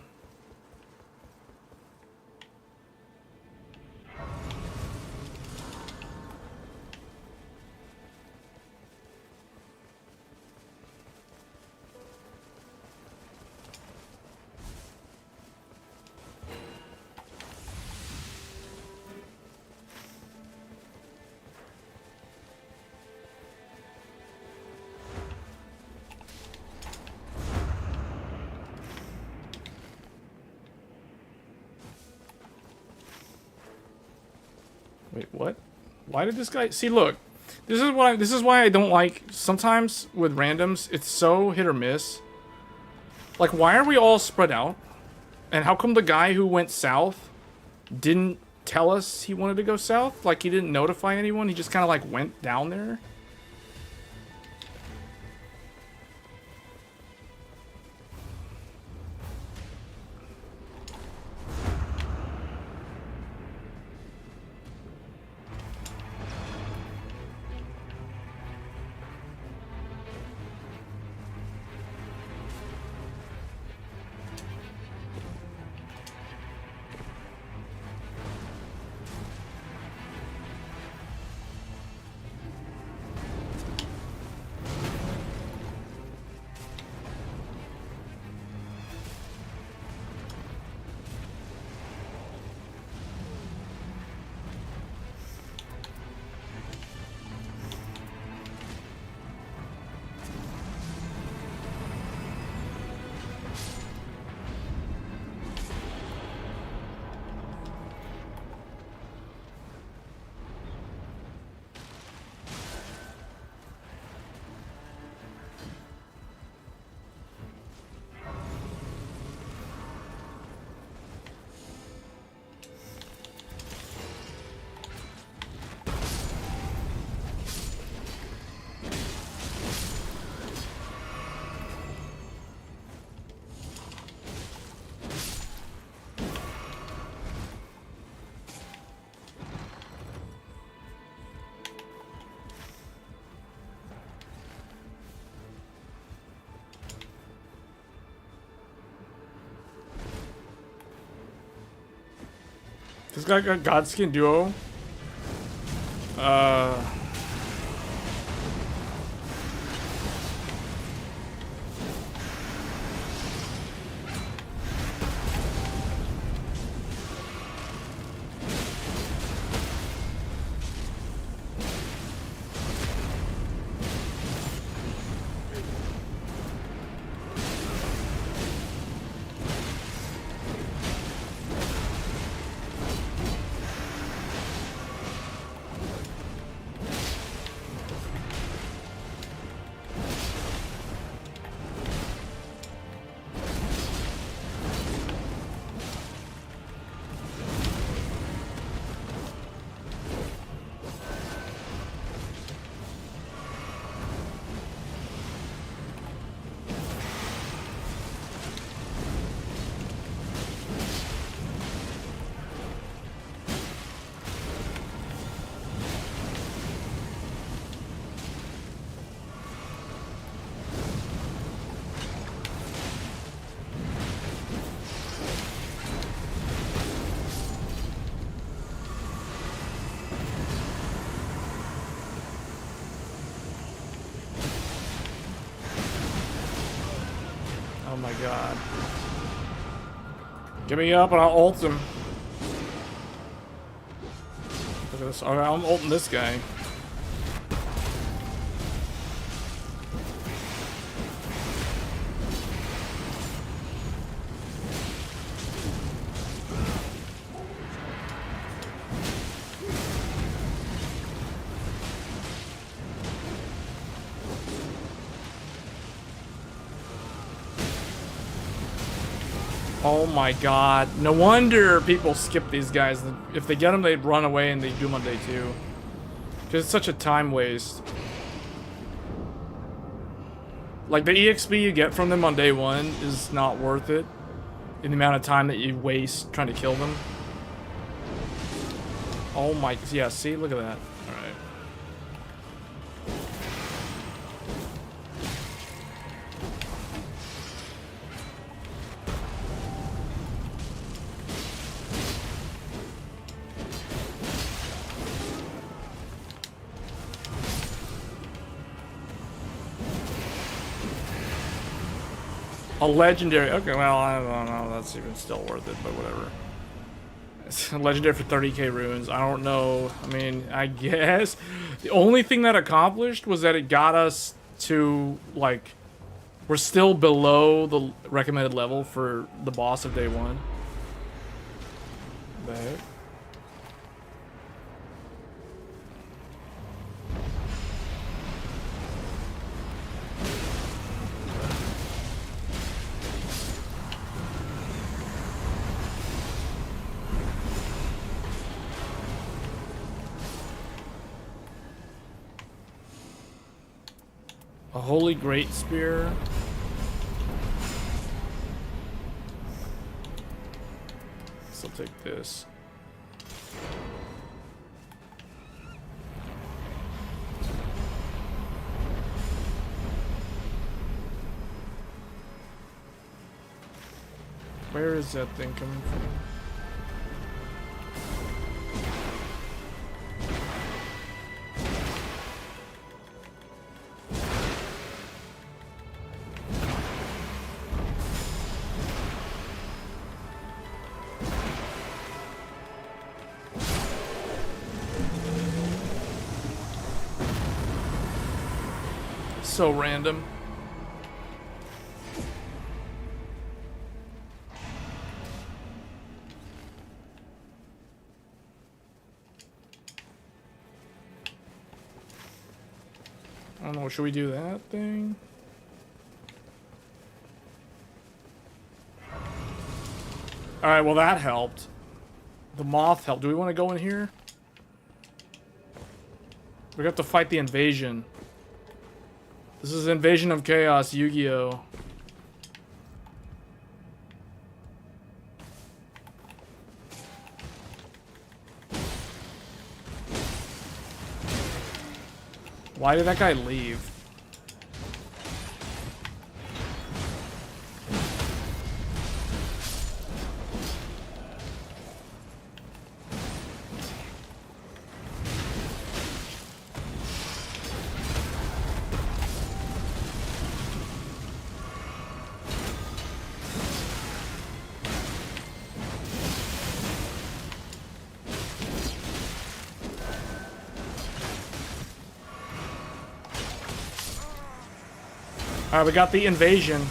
Wait, what? Why did this guy... See, look. This is why I don't like... Sometimes with randoms, it's so hit or miss. Like, why are we all spread out? And how come the guy who went south didn't tell us he wanted to go south? Like, he didn't notify anyone? He just kind of, like, went down there? This guy got Godskin Duo. Oh my god. Get me up and I'll ult him. Look at this. Alright, I'm ulting this guy. Oh my god. No wonder people skip these guys. If they get them, they'd run away and they do them on day 2. Because it's such a time waste. Like, the EXP you get from them on day 1 is not worth it. In the amount of time that you waste trying to kill them. Oh my... Yeah, see? Look at that. Alright. A legendary. Okay, well, I don't know. That's even still worth it, but whatever. It's a legendary for 30k runes. I don't know. I mean, I guess. The only thing that accomplished was that it got us to, like, we're still below the recommended level for the boss of day 1. The heck? A holy great spear. So I'll take this. Where is that thing coming from? So random. I don't know, should we do that thing? Alright, well that helped. The moth helped. Do we want to go in here? We have to fight the invasion. This is Invasion of Chaos, Yu-Gi-Oh! Why did that guy leave? Alright, we got the invasion.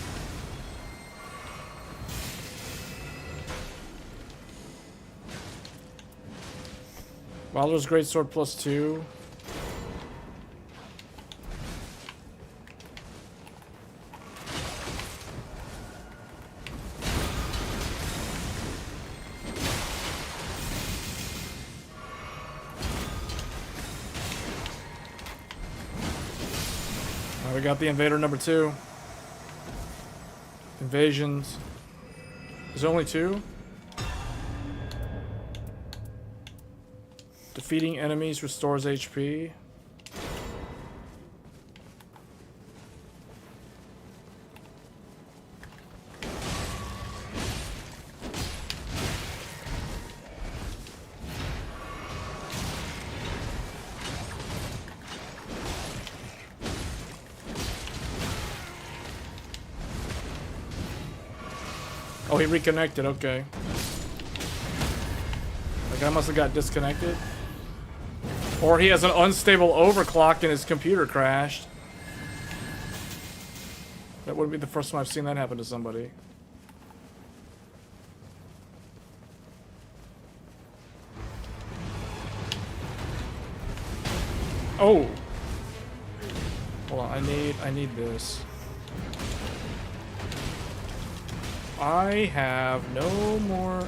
Wilder's Greatsword +2. We got the invader number 2. Invasions. There's only 2. Defeating enemies restores HP. Oh, he reconnected, okay. Like, I must have got disconnected. Or he has an unstable overclock and his computer crashed. That wouldn't be the first time I've seen that happen to somebody. Oh! Hold on, I need this. I have no more.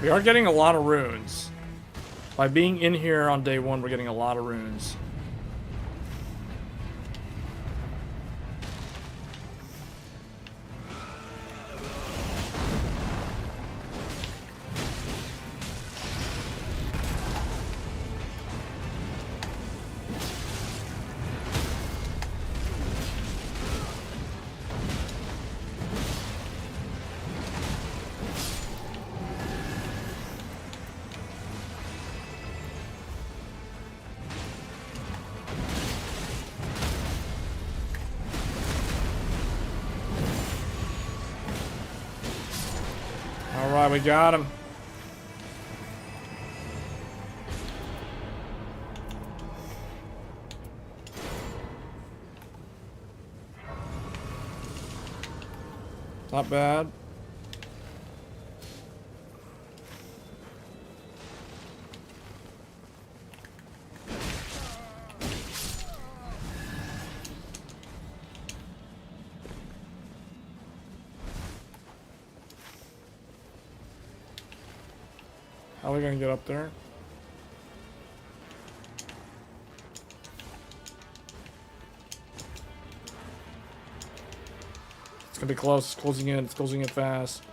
We are getting a lot of runes. By being in here on day 1, we're getting a lot of runes. Alright, we got him. Not bad. How are we gonna get up there? It's gonna be close. It's closing in. It's closing in fast.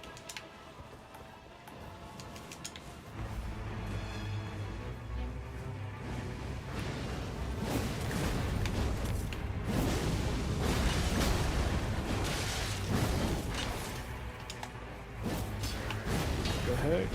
Go ahead.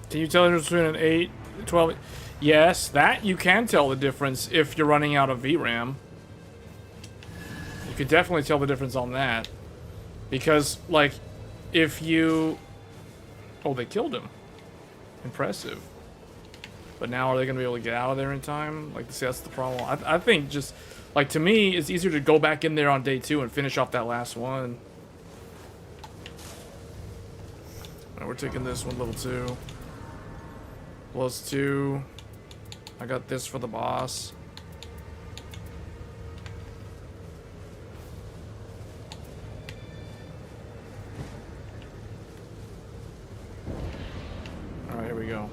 Can you tell the difference between an 8, 12? Yes, that you can tell the difference if you're running out of VRAM. You could definitely tell the difference on that. Because, like, if you... Oh, they killed him. Impressive. But now are they going to be able to get out of there in time? Like, see, that's the problem. I think just... Like, to me, it's easier to go back in there on day 2 and finish off that last one. Alright, we're taking this one, level 2. +2. I got this for the boss. Alright, here we go.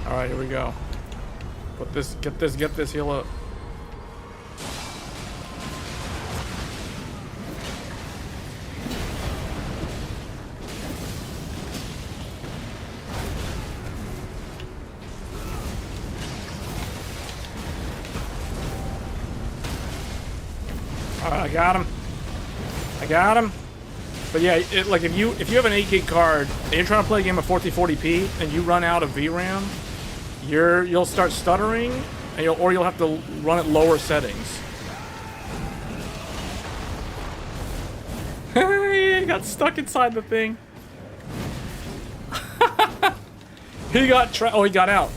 Alright, here we go. Put this, get this heal up. Alright, I got him. I got him. But yeah, like if you have an 8 gig card and you're trying to play a game of 1440p and you run out of VRAM, you'll start stuttering, and you'll have to run at lower settings. He got stuck inside the thing. He got he got out.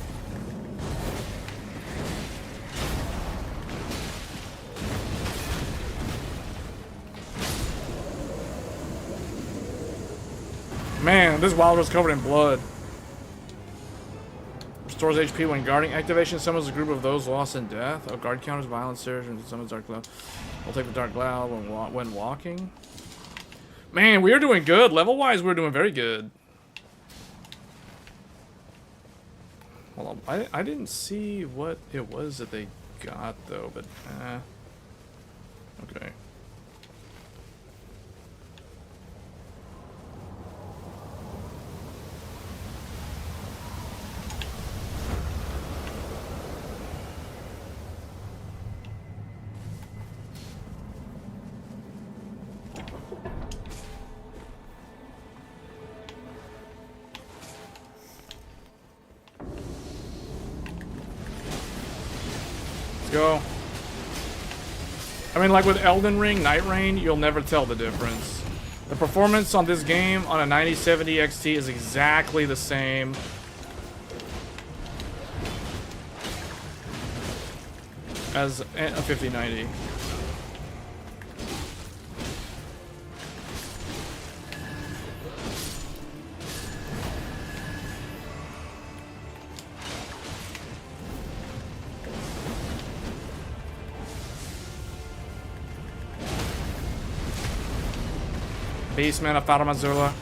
Man, this wild was covered in blood. Restores HP when guarding. Activation summons a group of those lost in death. Oh, guard counters violence surge and summons dark cloud. I'll take the dark cloud when walking. Man, we are doing good. Level wise, we're doing very good. Hold on, I didn't see what it was that they got though, but okay. Go. I mean, like with Elden Ring, Nightreign, you'll never tell the difference. The performance on this game on a 9070 XT is exactly the same. as a 5090. Basement of Faramazula.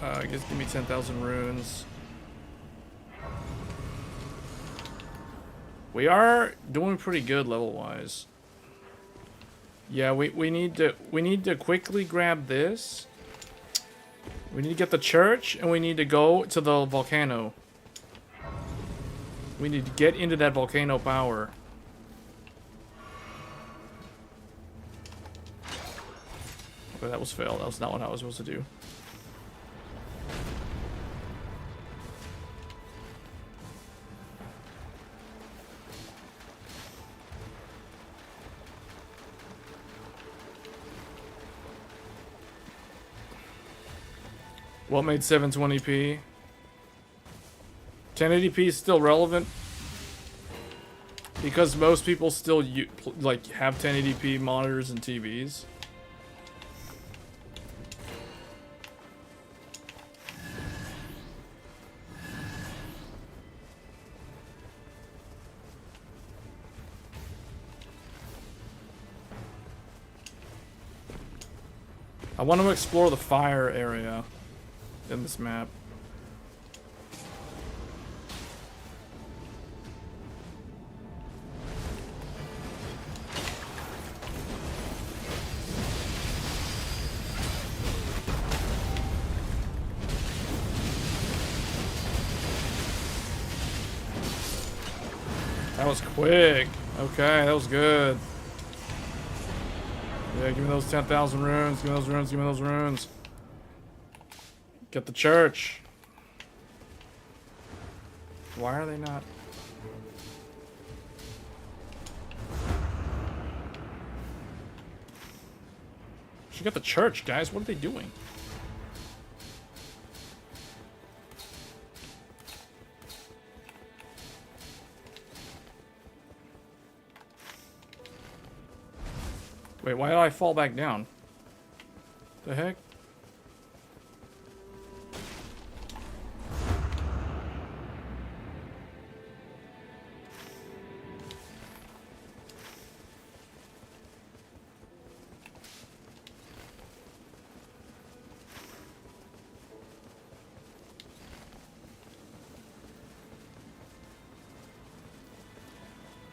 I guess give me 10,000 runes. We are doing pretty good level-wise. Yeah, we need to quickly grab this. We need to get the church, and we need to go to the volcano. We need to get into that volcano power. Okay, that was failed. That was not what I was supposed to do. What made 720p? 1080p is still relevant because most people still like have 1080p monitors and TVs. I want to explore the fire area in this map. That was quick. Okay, that was good. Yeah, give me those 10,000 runes. Give me those runes. Give me those runes. Get the church. Why are they not? Should get the church, guys. What are they doing? Wait, why did I fall back down? The heck?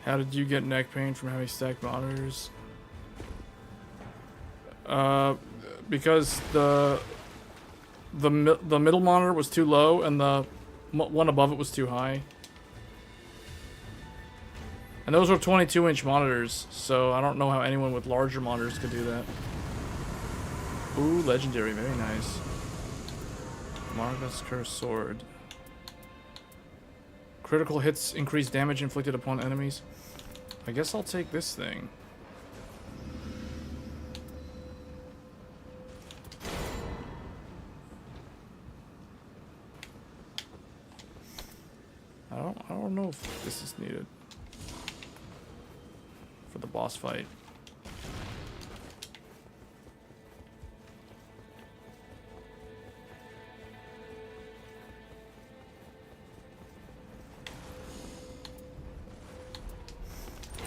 How did you get neck pain from having stacked monitors? Because the middle monitor was too low and the one above it was too high. And those were 22-inch monitors, so I don't know how anyone with larger monitors could do that. Ooh, legendary, very nice. Margaret's Cursed Sword. Critical hits increase damage inflicted upon enemies. I guess I'll take this thing. I don't know if this is needed for the boss fight.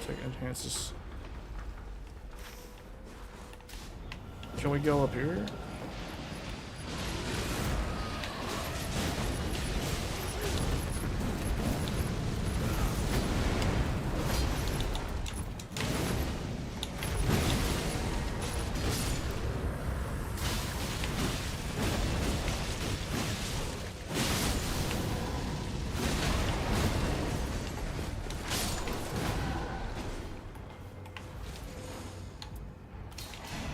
Take enhances. Can we go up here?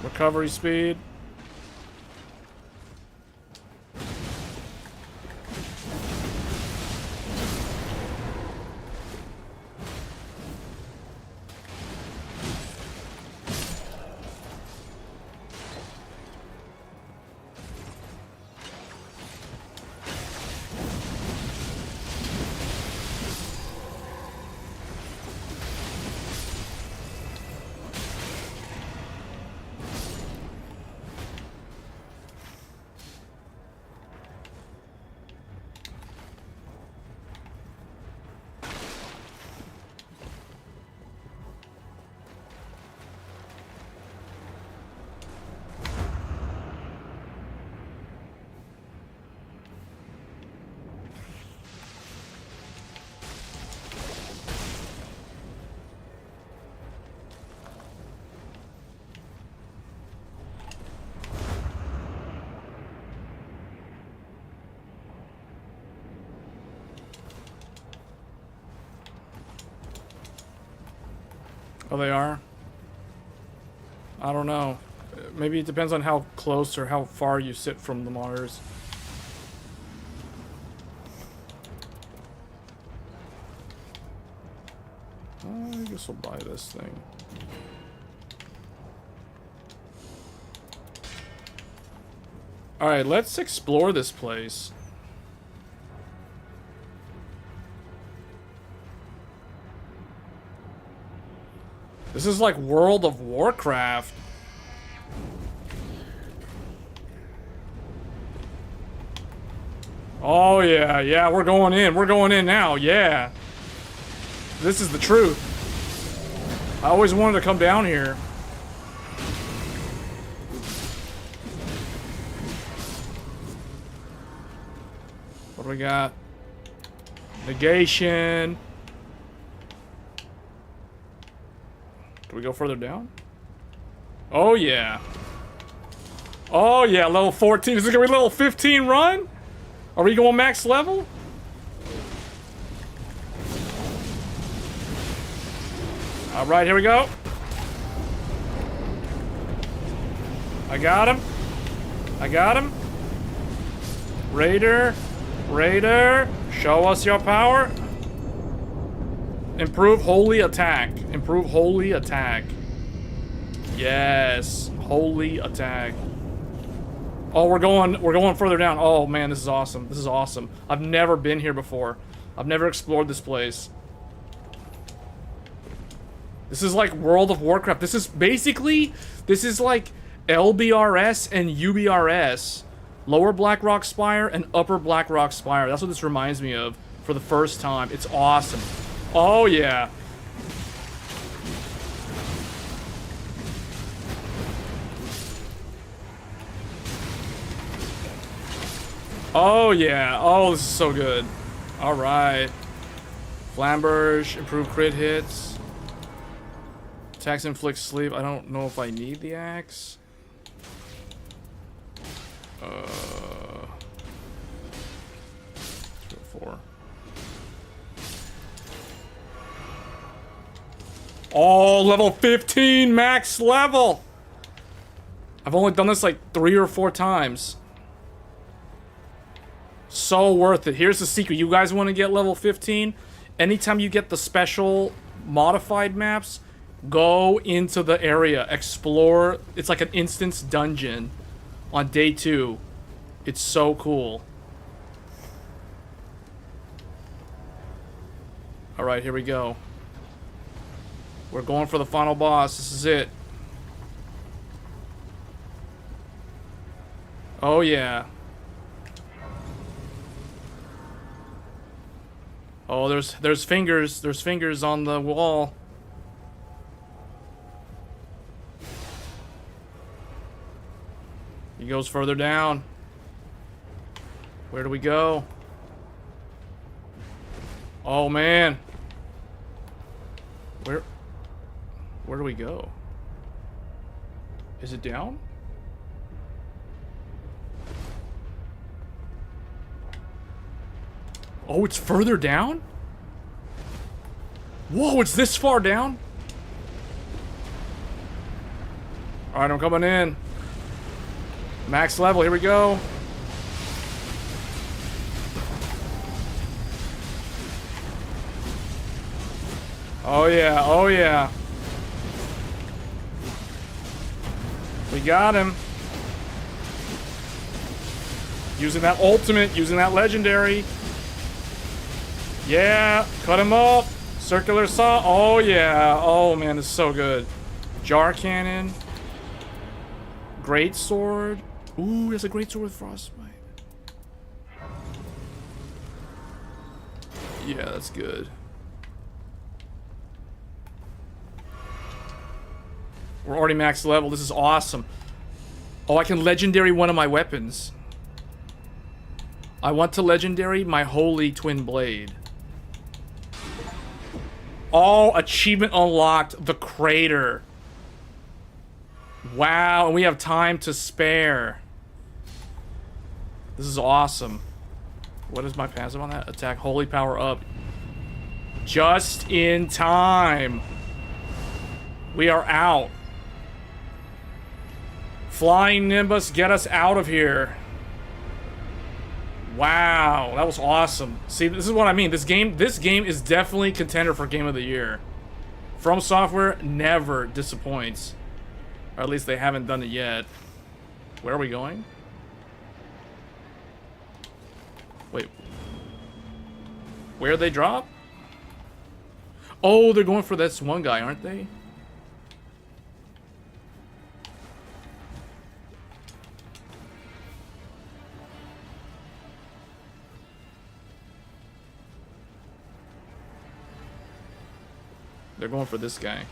Recovery speed. Oh, they are? I don't know. Maybe it depends on how close or how far you sit from the monitors. I guess I'll buy this thing. Alright, let's explore this place. This is like World of Warcraft. Oh yeah, yeah, we're going in. We're going in now, yeah. This is the truth. I always wanted to come down here. What do we got? Negation. Do we go further down? Oh yeah. Oh yeah, level 14. Is it gonna be level 15 run? Are we going max level? Alright, here we go. I got him. I got him. Raider. Raider. Show us your power. Improve holy attack. Improve holy attack. Yes. Holy attack. Oh, we're going further down. Oh man, this is awesome. This is awesome. I've never been here before. I've never explored this place. This is like World of Warcraft. This is basically, this is like LBRS and UBRS. Lower Blackrock Spire and Upper Blackrock Spire. That's what this reminds me of for the first time. It's awesome. Oh yeah. Oh yeah. Oh, this is so good. All right. Flamberge, improve crit hits. Attacks inflict sleep. I don't know if I need the axe. 4. Oh, level 15 max level. I've only done this like 3 or 4 times. So worth it. Here's the secret. You guys want to get level 15? Anytime you get the special modified maps, go into the area. Explore. It's like an instance dungeon on day 2. It's so cool. Alright, here we go. We're going for the final boss. This is it. Oh yeah. Oh, there's fingers. There's fingers on the wall. He goes further down. Where do we go? Oh man. Where do we go? Is it down? Oh, it's further down? Whoa, it's this far down? Alright, I'm coming in. Max level, here we go. Oh yeah, oh yeah. We got him. Using that ultimate, using that legendary. Yeah, cut him up. Circular saw. Oh yeah. Oh man, this is so good. Jar cannon. Great sword. Ooh, there's a great sword with frostbite. Yeah, that's good. We're already max level. This is awesome. Oh, I can legendary one of my weapons. I want to legendary my holy twin blade. Oh, achievement unlocked. The crater. Wow, and we have time to spare. This is awesome. What is my passive on that? Attack holy power up. Just in time. We are out. Flying Nimbus, get us out of here. Wow, that was awesome. See, this is what I mean. This game is definitely contender for Game of the Year. From Software never disappoints. Or at least they haven't done it yet. Where are we going? Wait. Where they drop? Oh, they're going for this one guy, aren't they? They're going for this guy.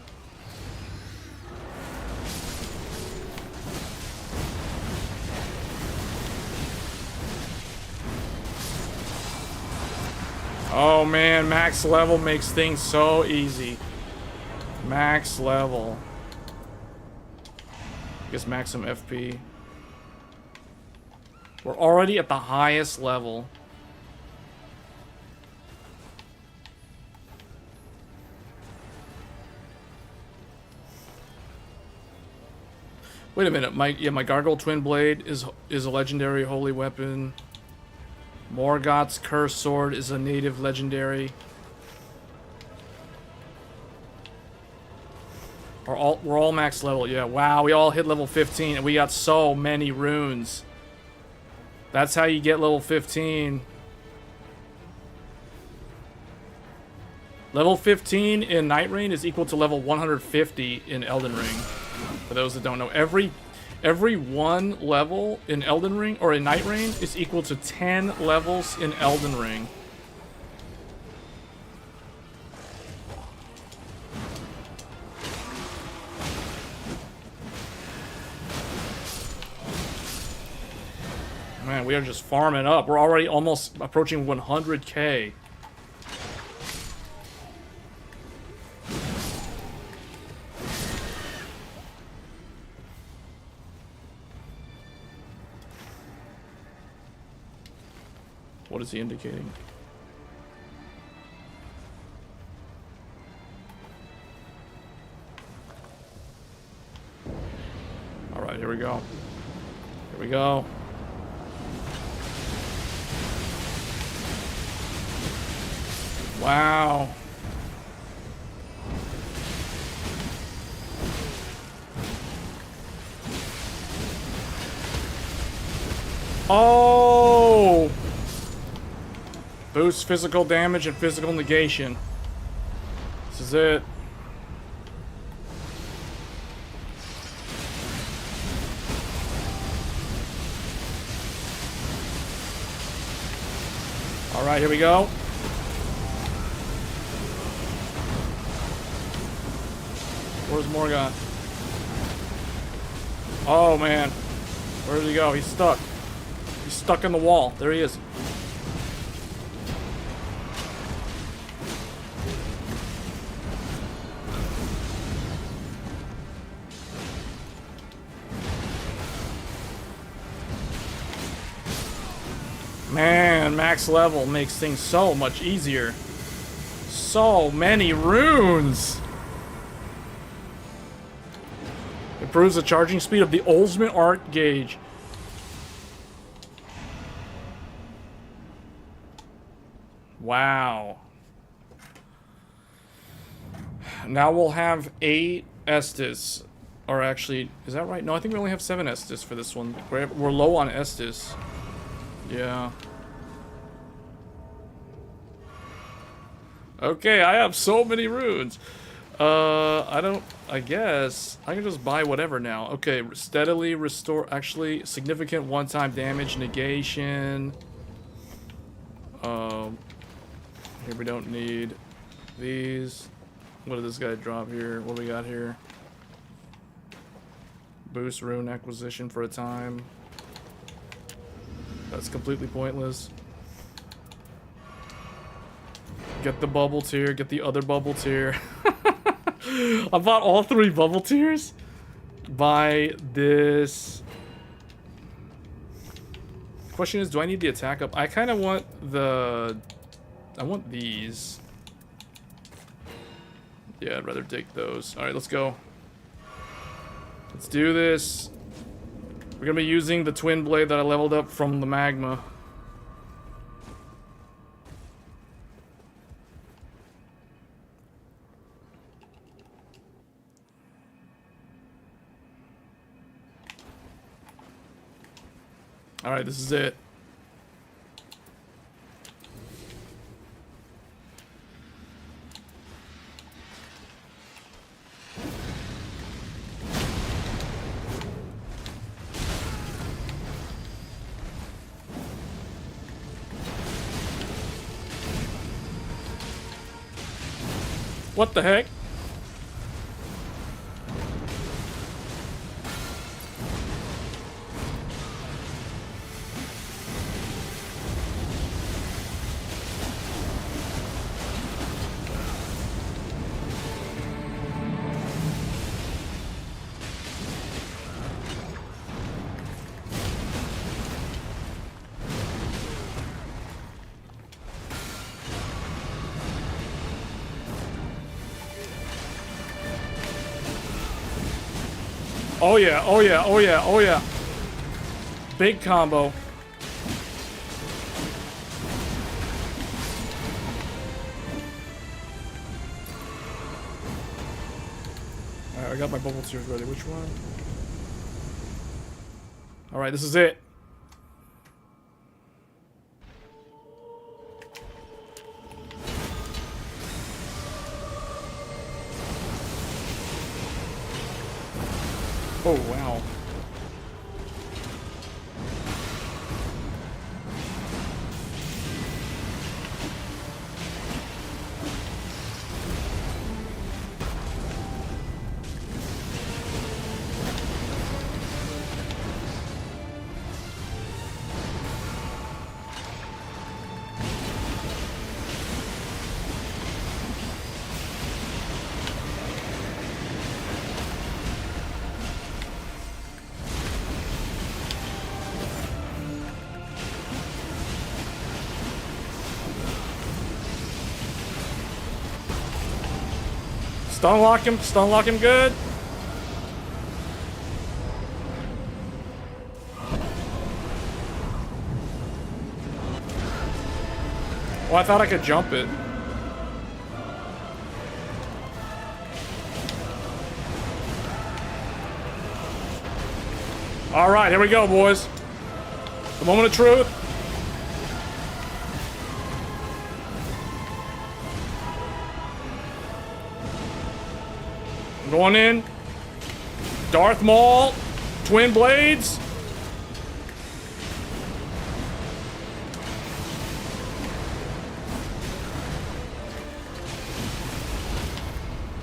Oh man, max level makes things so easy. Max level. I guess maximum FP. We're already at the highest level. Wait a minute, my Gargoyle Twin Blade is a legendary holy weapon. Morgoth's Cursed Sword is a native legendary. We're all max level, yeah. Wow, we all hit level 15 and we got so many runes. That's how you get level 15. Level 15 in Nightreign is equal to level 150 in Elden Ring. For those that don't know, every one level in Elden Ring or in Nightreign is equal to 10 levels in Elden Ring. Man, we are just farming up. We're already almost approaching 100k. What is he indicating? All right, here we go. Here we go. Wow. Oh! Boost physical damage and physical negation. This is it. All right, here we go. Where's Morgoth? Oh man, where did he go? He's stuck. He's stuck in the wall. There he is. Man, max level makes things so much easier. So many runes. Improves the charging speed of the ultimate art gauge. Wow. Now we'll have 8 Estus. Or actually, is that right? No, I think we only have 7 Estus for this one. We're low on Estus. Yeah. Okay, I have so many runes. I guess I can just buy whatever now. Okay, steadily restore, actually, significant one-time damage negation. Here we don't need these. What did this guy drop here? What do we got here? Boost rune acquisition for a time. That's completely pointless. Get the bubble tier, get the other bubble tier. I bought all 3 bubble tiers. Buy this. Question is, do I need the attack up? I kind of want the... I want these. Yeah, I'd rather take those. Alright, let's go. Let's do this. We're gonna be using the twin blade that I leveled up from the magma. Alright, this is it. What the heck? Oh yeah, oh yeah, oh yeah, oh yeah. Big combo. Alright, I got my bubble tears ready. Which one? Alright, this is it. Oh, wow. Stun lock him good. Oh, I thought I could jump it. All right, here we go, boys. The moment of truth. Going in. Darth Maul. Twin blades.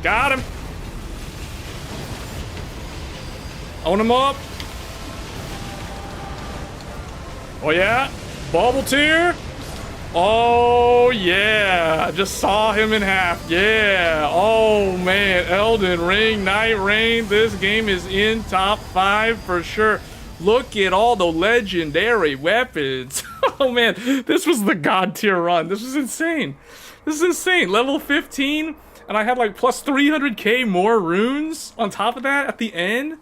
Got him. Own him up. Oh yeah. Bubble tier. Oh yeah, I just saw him in half. Yeah. Oh man, Elden Ring, Nightreign. This game is in top 5 for sure. Look at all the legendary weapons. Oh man, this was the god tier run. This was insane. This is insane. Level 15, and I had like plus 300k more runes on top of that at the end.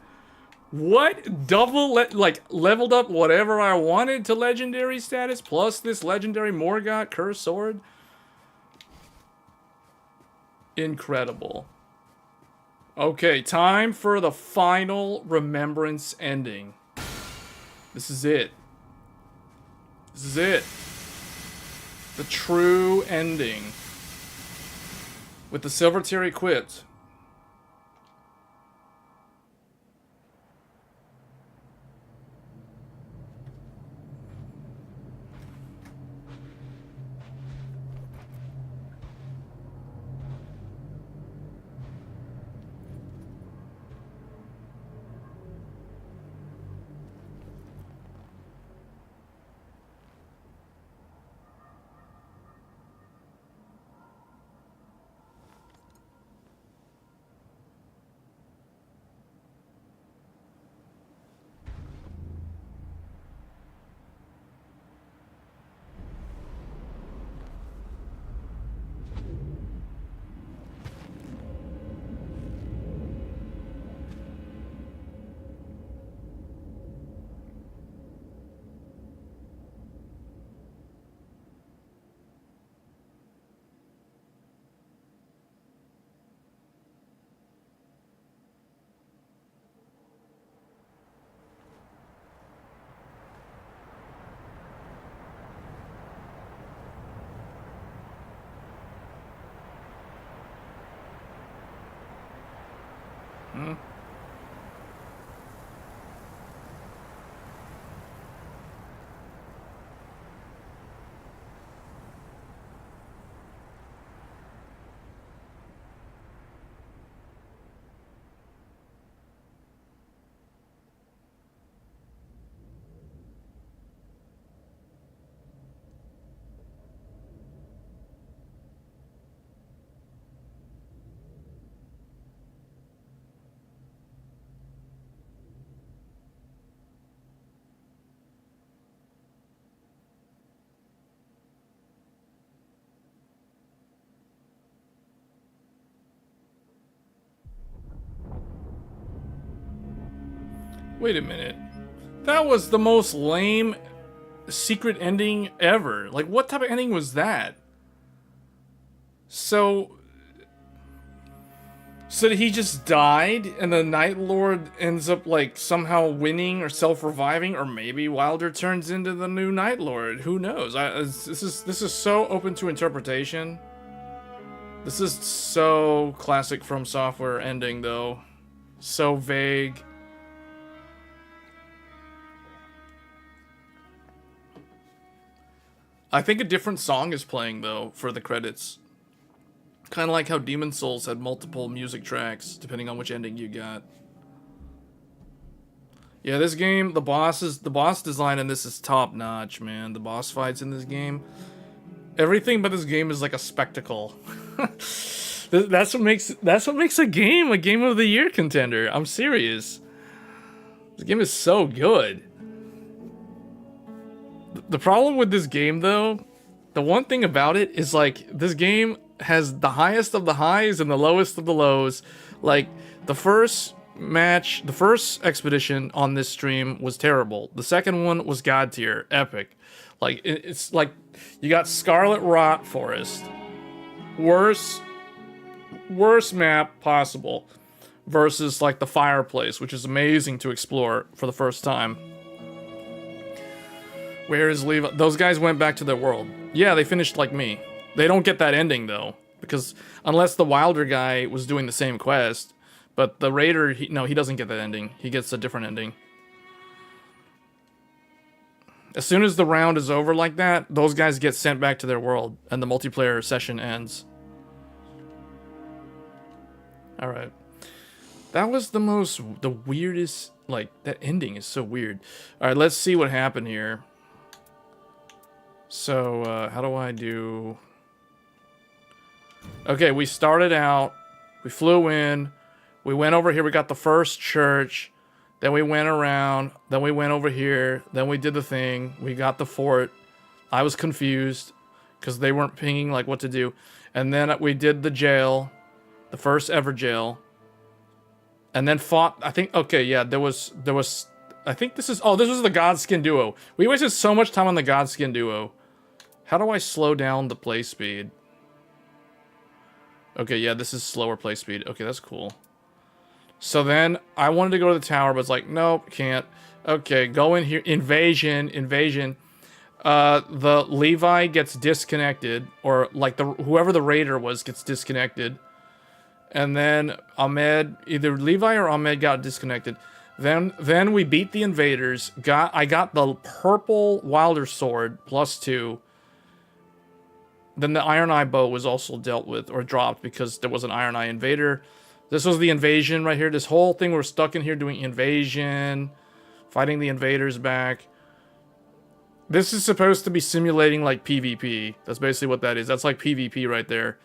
What? Double, leveled up whatever I wanted to legendary status, plus this legendary Morgott Curse Sword. Incredible. Okay, time for the final remembrance ending. This is it. This is it. The true ending. With the silver tier equipped. Wait a minute. That was the most lame secret ending ever. Like, what type of ending was that? So he just died, and the Night Lord ends up, like, somehow winning or self-reviving, or maybe Wilder turns into the new Night Lord. Who knows? This is so open to interpretation. This is so classic From Software ending, though. So vague. I think a different song is playing, though, for the credits. Kind of like how Demon Souls had multiple music tracks, depending on which ending you got. Yeah, this game, the boss design in this is top-notch, man. The boss fights in this game. Everything but this game is like a spectacle. That's what makes a game of the year contender. I'm serious. This game is so good. The problem with this game, though, the one thing about it is, like, this game has the highest of the highs and the lowest of the lows. Like, the first expedition on this stream was terrible. The second one was god tier, epic. Like, it's like you got Scarlet Rot Forest, worst map possible, versus like the Fireplace, which is amazing to explore for the first time. Where is Levi? Those guys went back to their world. Yeah, they finished like me. They don't get that ending, though, because unless the Wilder guy was doing the same quest, but the Raider, he doesn't get that ending. He gets a different ending. As soon as the round is over like that, those guys get sent back to their world, and the multiplayer session ends. Alright. That was the weirdest, like, that ending is so weird. Alright, let's see what happened here. So, how do I do... Okay, we started out, we flew in, we went over here, we got the first church, then we went around, then we went over here, then we did the thing, we got the fort. I was confused, because they weren't pinging, like, what to do. And then we did the jail, the first ever jail. And then fought, I think, okay, yeah, there was, I think this was the Godskin Duo. We wasted so much time on the Godskin Duo. How do I slow down the play speed? Okay, yeah, this is slower play speed. Okay, that's cool. So then, I wanted to go to the tower, but it's like, nope, can't. Okay, go in here. Invasion. The Levi gets disconnected, or like whoever the Raider was gets disconnected. And then Ahmed, either Levi or Ahmed got disconnected. Then we beat the invaders. I got the purple Wilder sword, +2. Then the Iron Eye bow was also dealt with, or dropped, because there was an Iron Eye invader. This was the invasion right here. This whole thing, we're stuck in here doing invasion, fighting the invaders back. This is supposed to be simulating, like, PvP. That's basically what that is. That's like PvP right there.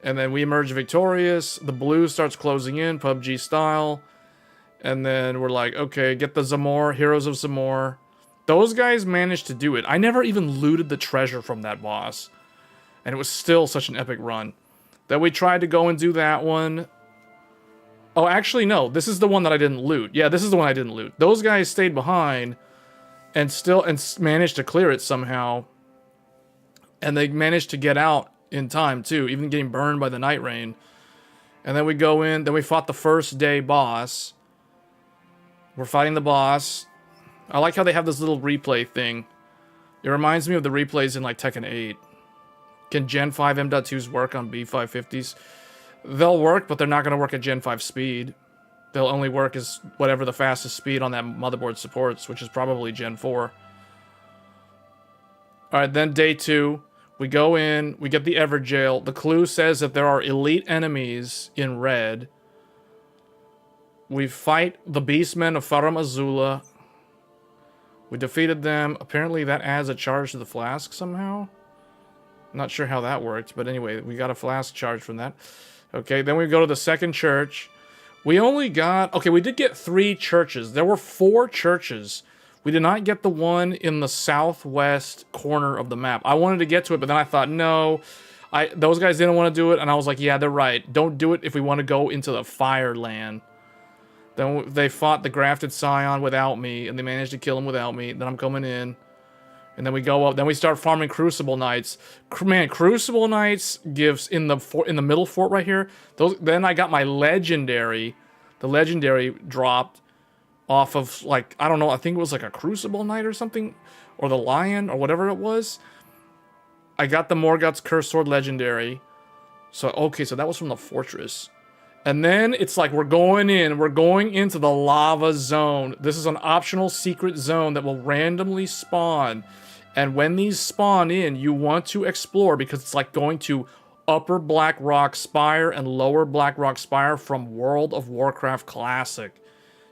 And then we emerge victorious. The blue starts closing in, PUBG style. And then we're like, okay, get the Zamor, Heroes of Zamor. Those guys managed to do it. I never even looted the treasure from that boss. And it was still such an epic run. Then we tried to go and do that one. Oh, actually, no. This is the one that I didn't loot. Yeah, this is the one I didn't loot. Those guys stayed behind and managed to clear it somehow. And they managed to get out in time, too, even getting burned by the Nightreign. And then we go in. Then we fought the first day boss. We're fighting the boss. I like how they have this little replay thing. It reminds me of the replays in, like, Tekken 8. Can Gen 5 M.2s work on B550s? They'll work, but they're not going to work at Gen 5 speed. They'll only work as whatever the fastest speed on that motherboard supports, which is probably Gen 4. Alright, then day 2. We go in, we get the Everjail. The clue says that there are elite enemies in red. We fight the Beastmen of Farum Azula. We defeated them. Apparently that adds a charge to the flask somehow. Not sure how that worked, but anyway, we got a flask charge from that. Okay, then we go to the second church. We only got... Okay, we did get 3 churches. There were 4 churches. We did not get the one in the southwest corner of the map. I wanted to get to it, but then I thought, no. Those guys didn't want to do it, and I was like, yeah, they're right. Don't do it if we want to go into the Fire Land. Then they fought the grafted scion without me, and they managed to kill him without me. Then I'm coming in. And then we go up. Then we start farming Crucible Knights. Man, Crucible Knights gives in the middle fort right here. Then I got my legendary. The legendary dropped off of, like, I don't know. I think it was like a Crucible Knight or something, or the Lion or whatever it was. I got the Morgoth's Curse Sword legendary. So okay, so that was from the fortress. And then it's like we're going into the lava zone. This is an optional secret zone that will randomly spawn. And when these spawn in, you want to explore because it's like going to Upper Blackrock Spire and Lower Blackrock Spire from World of Warcraft Classic.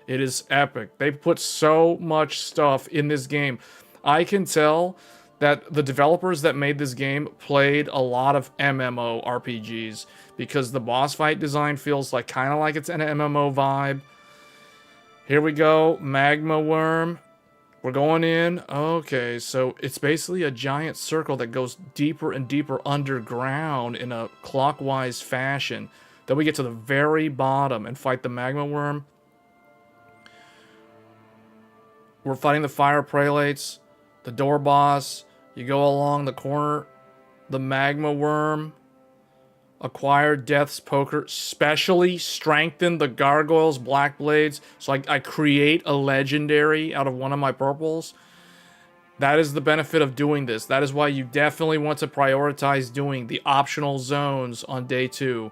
It is epic. They put so much stuff in this game. I can tell that the developers that made this game played a lot of MMO RPGs because the boss fight design feels like kind of like it's an MMO vibe. Here we go, Magma Worm. We're going in. Okay, so it's basically a giant circle that goes deeper and deeper underground in a clockwise fashion. Then we get to the very bottom and fight the Magma Worm. We're fighting the Fire Prelates, the door boss. You go along the corner, the Magma Worm, acquired Death's Poker, specially strengthened the Gargoyle's Black Blades, so I create a legendary out of one of my purples. That is the benefit of doing this. That is why you definitely want to prioritize doing the optional zones on day 2.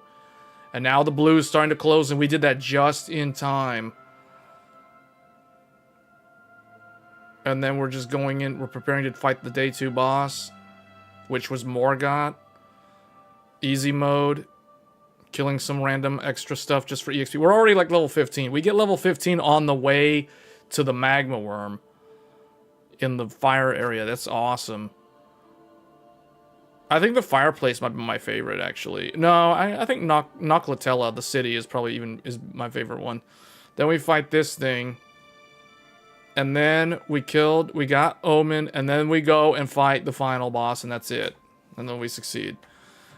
And now the blue is starting to close, and we did that just in time. And then we're just going in, we're preparing to fight the day 2 boss, which was Morgoth. Easy mode. Killing some random extra stuff just for EXP. We're already like level 15. We get level 15 on the way to the Magma Worm in the fire area. That's awesome. I think the fireplace might be my favorite, actually. No, I think Noklatella, the city, is probably is my favorite one. Then we fight this thing. And then we got Omen, and then we go and fight the final boss, and that's it. And then we succeed.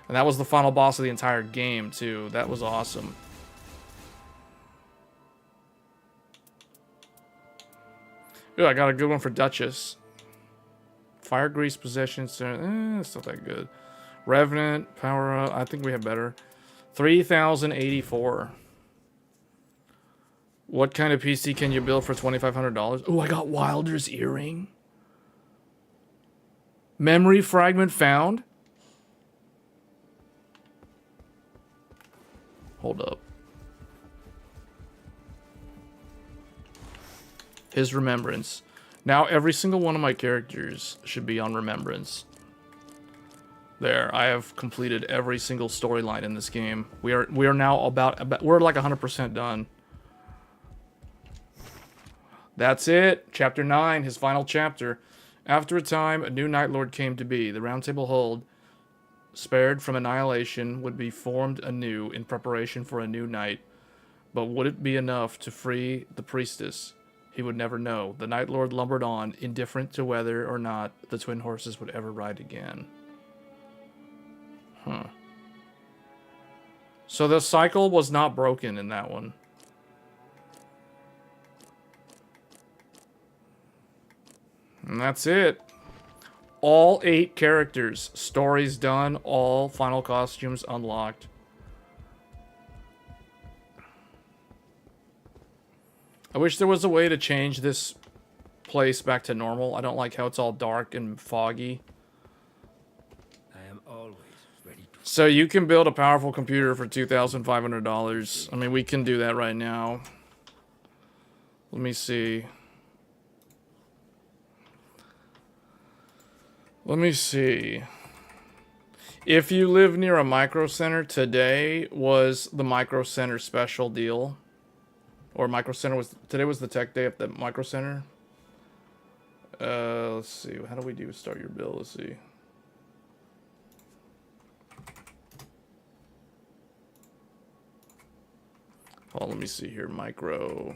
And that was the final boss of the entire game, too. That was awesome. Ooh, I got a good one for Duchess. Fire Grease Possession. It's not that good. Revenant, Power Up. I think we have better. 3,084. What kind of PC can you build for $2,500? Oh, I got Wilder's Earring. Memory fragment found. Hold up. His remembrance. Now every single one of my characters should be on remembrance. There, I have completed every single storyline in this game. We are now about we're like 100% done. That's it. Chapter 9, his final chapter. After a time, a new Night Lord came to be. The Round Table Hold, spared from annihilation, would be formed anew in preparation for a new night. But would it be enough to free the priestess? He would never know. The Night Lord lumbered on, indifferent to whether or not the twin horses would ever ride again. Huh. So the cycle was not broken in that one. And that's it. All 8 characters. Stories done. All final costumes unlocked. I wish there was a way to change this place back to normal. I don't like how it's all dark and foggy. I am always ready to... So you can build a powerful computer for $2,500. I mean, we can do that right now. Let me see. Let me see. If you live near a Micro Center, today was the Micro Center special deal. Or Micro Center was... Today was the tech day at the Micro Center. Let's see. How do we do start your bill? Let's see. Hold on, let me see here. Micro...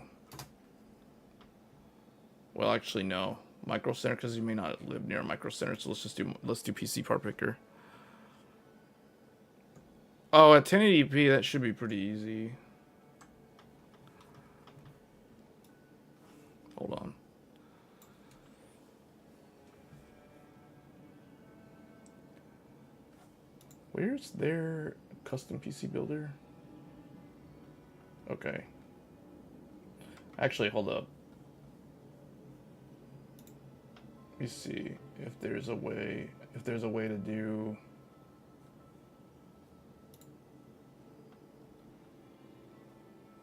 Well, actually, no. Micro Center, because you may not live near a Micro Center, so let's do PC Part Picker. Oh, at 1080p, that should be pretty easy. Where's their custom PC builder? Okay. Actually, hold up. Let me see if there's a way to do.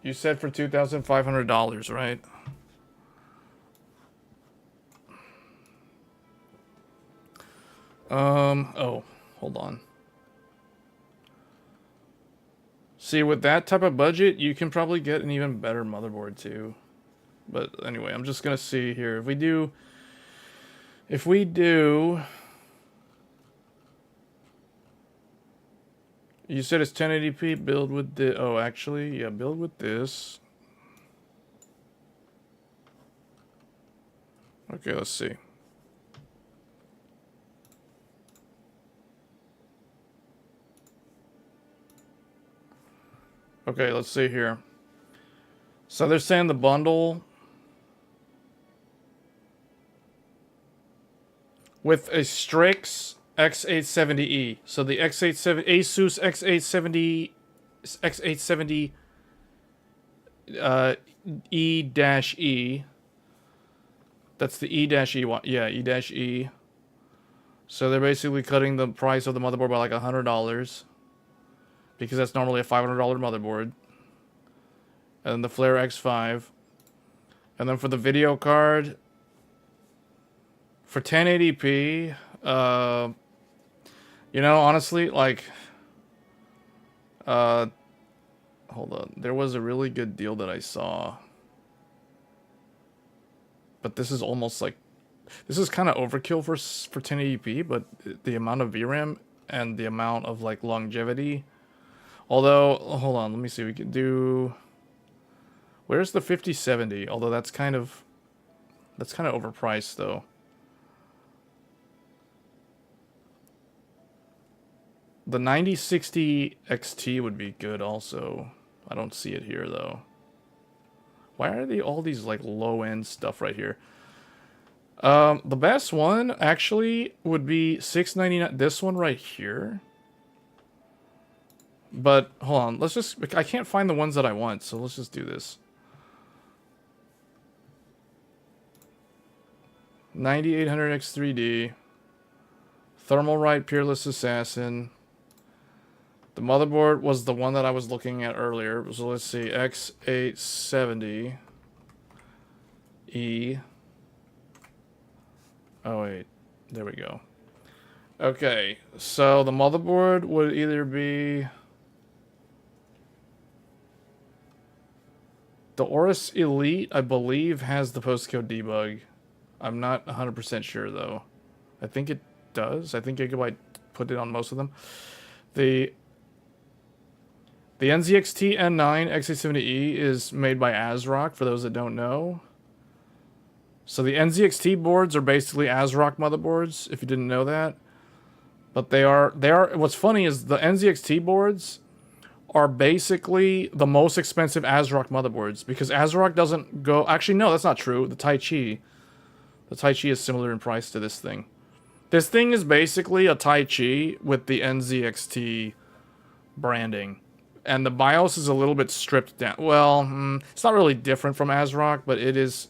You said for $2,500, right? Oh, hold on. See, with that type of budget, you can probably get an even better motherboard too. But anyway, I'm just gonna see here. If we do, you said it's 1080p, build with the, oh, actually, yeah, build with this. Okay, let's see. Okay, let's see here. So they're saying the bundle with a Strix X870E. So the X870 Asus X870 E-E. That's the E-E one. Yeah, E-E. So they're basically cutting the price of the motherboard by like $100 because that's normally a $500 motherboard. And then the Flare X5. And then for the video card, for 1080p, you know, honestly, like, hold on. There was a really good deal that I saw. But this is almost like, this is kind of overkill for 1080p, but the amount of VRAM and the amount of, like, longevity. Although, hold on, let me see, we can do, where's the 5070? Although that's kind of overpriced, though. The 9060 XT would be good also. I don't see it here, though. Why are they all these, like, low-end stuff right here? The best one, actually, would be $699. This one right here. But, hold on. Let's just... I can't find the ones that I want, so let's just do this. 9800 X3D. Thermalright Peerless Assassin. The motherboard was the one that I was looking at earlier. So let's see. X870. E. Oh, wait. There we go. Okay. So the motherboard would either be... The Aorus Elite, I believe, has the postcode debug. I'm not 100% sure, though. I think it does. I think Gigabyte put it on most of them. The NZXT N9 X870E is made by ASRock, for those that don't know. So the NZXT boards are basically ASRock motherboards, if you didn't know that. But they are, what's funny is the NZXT boards are basically the most expensive ASRock motherboards, because ASRock doesn't go, actually no, that's not true. The Tai Chi is similar in price to this thing. This thing is basically a Tai Chi with the NZXT branding. And the BIOS is a little bit stripped down. Well, it's not really different from ASRock, but it is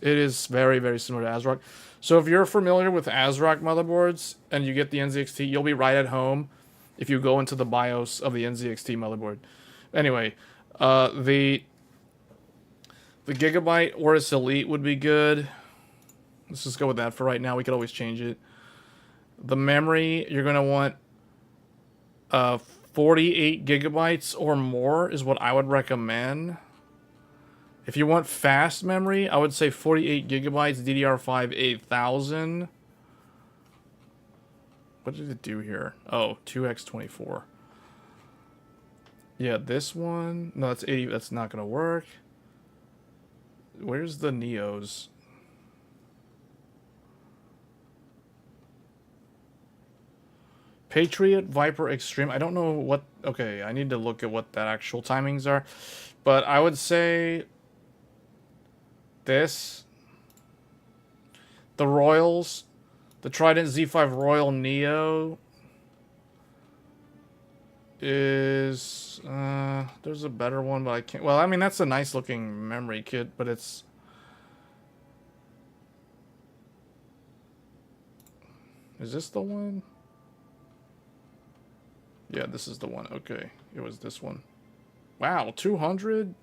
very, very similar to ASRock. So if you're familiar with ASRock motherboards and you get the NZXT, you'll be right at home if you go into the BIOS of the NZXT motherboard. Anyway, the Gigabyte Aorus Elite would be good. Let's just go with that for right now. We could always change it. The memory, you're going to want 48 gigabytes or more is what I would recommend. If you want fast memory, I would say 48 gigabytes, DDR5 8000. What did it do here? Oh, 2x24. Yeah, this one. No, that's 80. That's not going to work. Where's the Neos? Patriot Viper Extreme. I don't know what... Okay, I need to look at what that actual timings are. But I would say... This. The Royals. The Trident Z5 Royal Neo. is there's a better one, but I can't. Well, I mean that's a nice looking memory kit, but it's is this the one? Yeah, this is the one. Okay, it was this one. Wow, 200.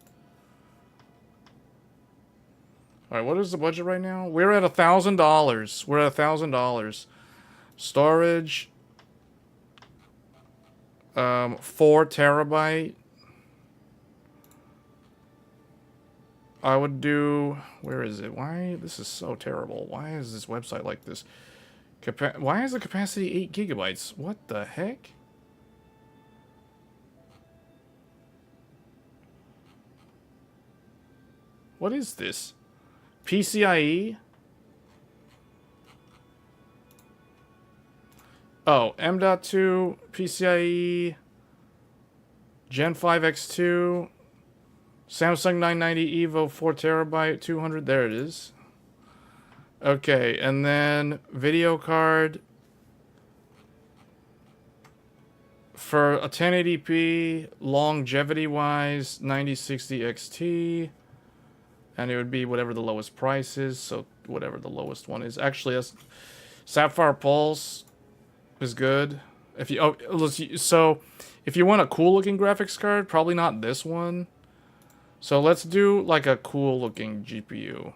All right, what is the budget right now? We're at $1,000. We're at $1,000. Storage. 4 terabyte. I would do. Where is it? Why? This is so terrible. Why is this website like this? Why is the capacity 8 gigabytes? What the heck? What is this? PCIe? Oh, M.2, PCIe, Gen 5 X2, Samsung 990 EVO 4 terabyte, 200. There it is. Okay, and then video card for a 1080p, longevity-wise, 9060 XT. And it would be whatever the lowest price is, so whatever the lowest one is. Actually, that's Sapphire Pulse is good. If you so if you want a cool looking graphics card, probably not this one. So let's do like a cool looking GPU.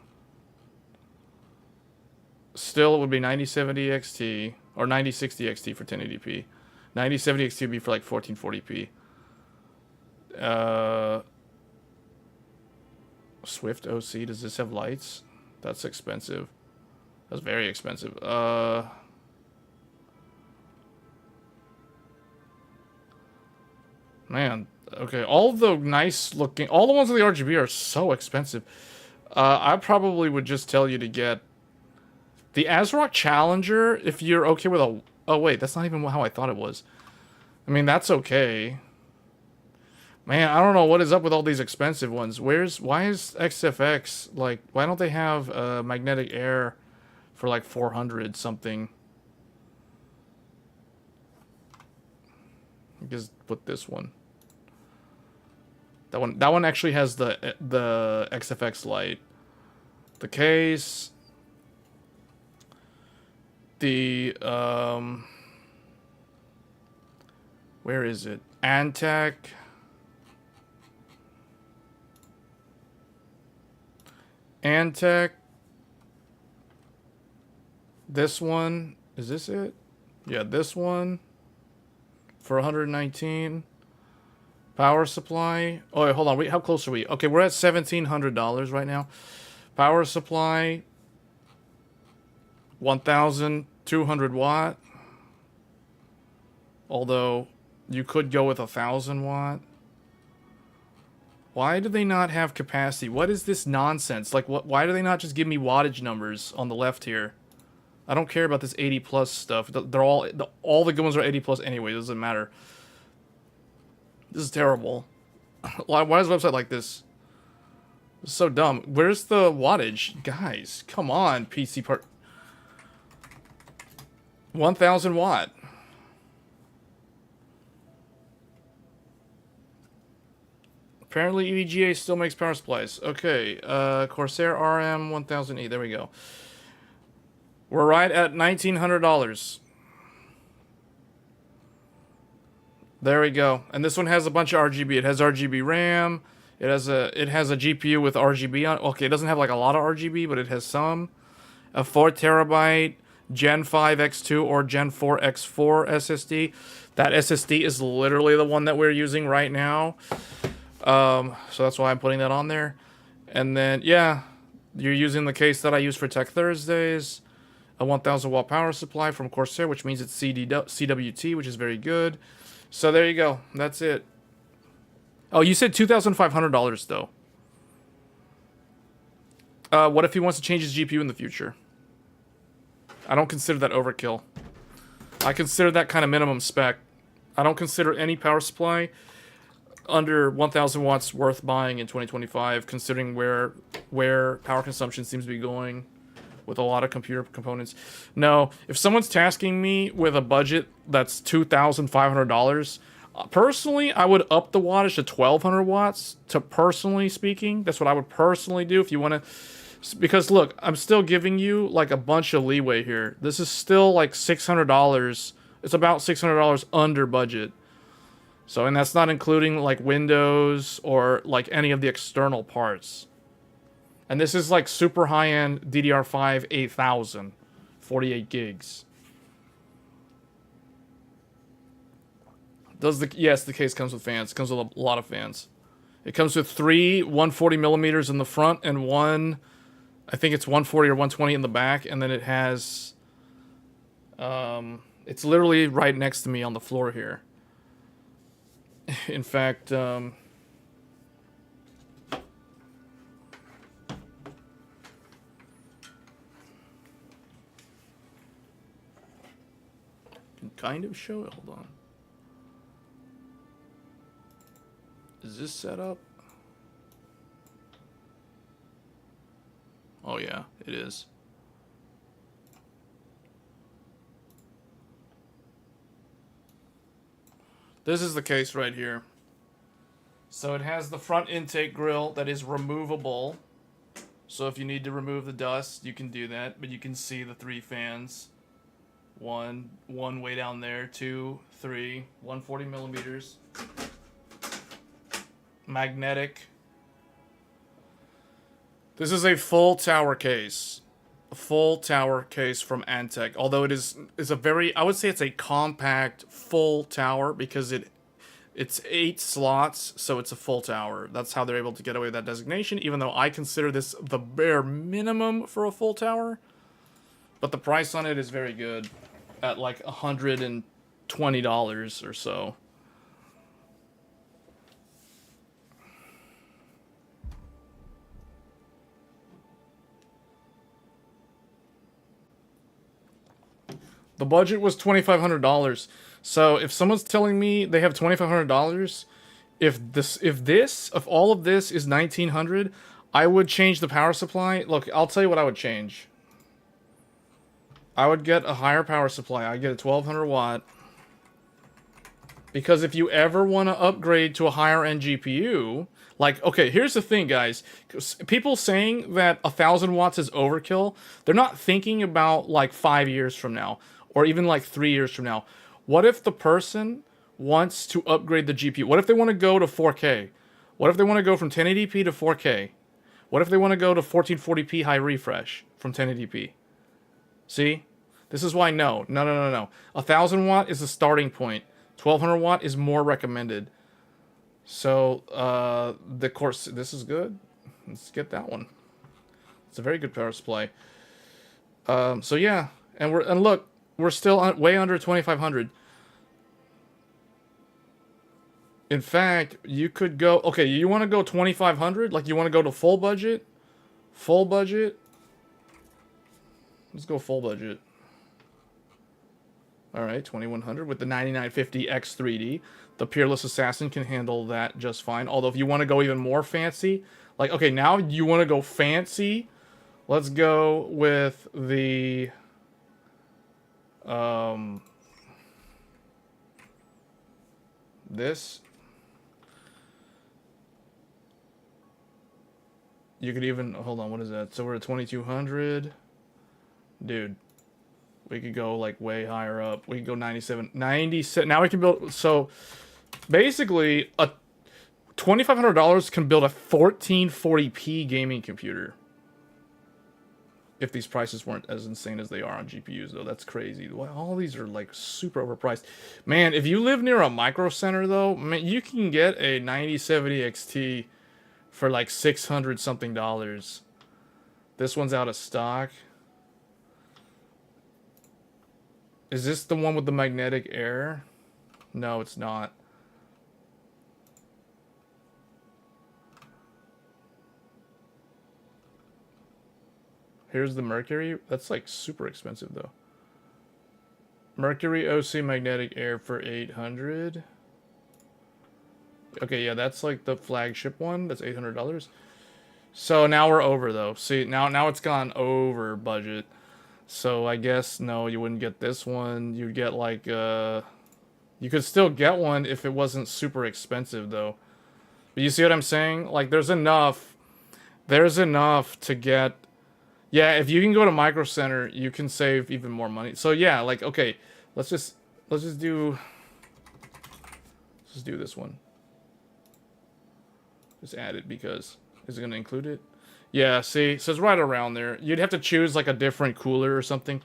Still, it would be 9070 XT or 9060 XT for 1080p. 9070 XT would be for like 1440p. Swift OC, does this have lights? That's expensive. That's very expensive. Man, okay. All the nice looking, all the ones with the RGB are so expensive. I probably would just tell you to get the ASRock Challenger if you're okay with a. Oh wait, that's not even how I thought it was. I mean, that's okay. Man, I don't know what is up with all these expensive ones. Why is XFX, like, why don't they have magnetic air for like 400 something? Just put this one. That one actually has the XFX light. The case. The where is it? Antec. Antec. This one. Is this it? Yeah, this one. For 119. Power supply. Oh, wait, hold on. Wait, how close are we? Okay, we're at $1,700 right now. Power supply. 1,200 watt. Although, you could go with 1,000 watt. Why do they not have capacity? What is this nonsense? Like, why do they not just give me wattage numbers on the left here? I don't care about this 80 plus stuff. They're all the good ones are 80 plus anyway. It doesn't matter. This is terrible. Why is the website like this? It's so dumb. Where's the wattage? Guys, come on, PC part. 1,000 watt. Apparently EVGA still makes power supplies. Okay, Corsair RM 1000E. There we go. We're right at $1,900. There we go. And this one has a bunch of RGB. It has RGB RAM. It has a GPU with RGB on it. Okay, it doesn't have like a lot of RGB, but it has some. A 4 terabyte Gen 5 X2 or Gen 4 X4 SSD. That SSD is literally the one that we're using right now. So that's why I'm putting that on there. And then, yeah, you're using the case that I use for Tech Thursdays. A 1,000 watt power supply from Corsair, which means it's CWT, which is very good. So there you go. That's it. Oh, you said $2,500 though. What if he wants to change his GPU in the future? I don't consider that overkill. I consider that kind of minimum spec. I don't consider any power supply under 1,000 watts worth buying in 2025, considering where power consumption seems to be going with a lot of computer components. No, if someone's tasking me with a budget that's $2,500, Personally, I would up the wattage to 1200 watts. To personally speaking, that's what I would personally do if you want to. Because look, I'm still giving you like a bunch of leeway here. This is still like $600. It's about $600 under budget. So, and that's not including like Windows or like any of the external parts. And this is like super high-end DDR5 8000, 48 gigs. Yes, the case comes with fans. It comes with a lot of fans. It comes with 3 140 millimeters in the front and one, I think it's 140 or 120 in the back, and then it has, it's literally right next to me on the floor here. In fact, kind of show it. Hold on. Is this set up? Oh yeah, it is. This is the case right here. So it has the front intake grill that is removable. So if you need to remove the dust, you can do that. But you can see the 3 fans. One way down there, 2, 3, 140 millimeters. Magnetic. This is a full tower case. A full tower case from Antec. Although it is a very, I would say it's a compact full tower because it's 8 slots, so it's a full tower. That's how they're able to get away with that designation, even though I consider this the bare minimum for a full tower. But the price on it is very good at like $120 or so. The budget was $2,500. So if someone's telling me they have $2,500, if all of this is $1,900, I would change the power supply. Look, I'll tell you what I would change. I would get a higher power supply. I'd get a 1200 watt. Because if you ever want to upgrade to a higher end GPU, like, okay, here's the thing, guys. People saying that 1000 watts is overkill, they're not thinking about like 5 years from now, or even like 3 years from now. What if the person wants to upgrade the GPU? What if they want to go to 4K? What if they want to go from 1080p to 4K? What if they want to go to 1440p high refresh from 1080p? See? This is why no. 1000 watt is the starting point. 1200 watt is more recommended. So, the course, this is good. Let's get that one. It's a very good power supply. So yeah, and look, we're still way under 2500. In fact, you could go, okay, you want to go 2500? Like you want to go to full budget? Full budget? Let's go full budget. All right, 2100 with the 9950 X3D. The Peerless Assassin can handle that just fine. Although if you want to go even more fancy, like, okay, now you want to go fancy, let's go with the this. You could even, hold on, what is that? So we're at 2200. Dude, we could go like way higher up. We could go 97. Now we can build, so basically a $2,500 can build a 1440p gaming computer. If these prices weren't as insane as they are on GPUs, though. That's crazy. All these are like super overpriced. Man, if you live near a micro center though, man, you can get a 9070 XT for like $600 something. This one's out of stock. Is this the one with the magnetic air? No, it's not. Here's the Mercury. That's like super expensive though. Mercury OC magnetic air for 800. Okay, yeah, that's like the flagship one. That's $800. So now we're over though. See, now it's gone over budget. So I guess no, you wouldn't get this one. You'd get like You could still get one if it wasn't super expensive, though. But you see what I'm saying? Like, there's enough to get... Yeah, if you can go to Micro Center, you can save even more money. So yeah, like, okay, let's just do this one. Just add it because is it gonna include it? Yeah, see, so it's right around there. You'd have to choose like a different cooler or something.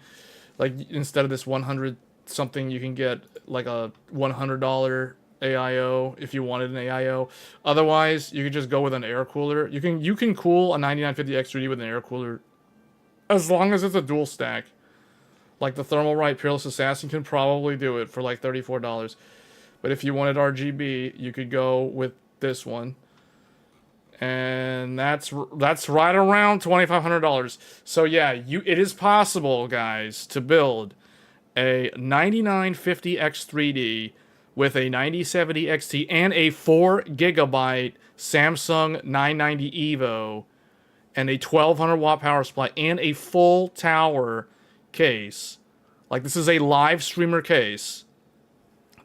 Like instead of this 100 something, you can get like a $100 AIO if you wanted an AIO. Otherwise, you could just go with an air cooler. You can cool a 9950X3D with an air cooler. As long as it's a dual stack. Like the Thermalright Peerless Assassin can probably do it for like $34. But if you wanted RGB, you could go with this one. And that's right around $2,500. So yeah, it is possible, guys, to build a 9950X3D with a 9070 XT and a 4GB Samsung 990 EVO and a 1200 watt power supply and a full tower case. Like, this is a live streamer case.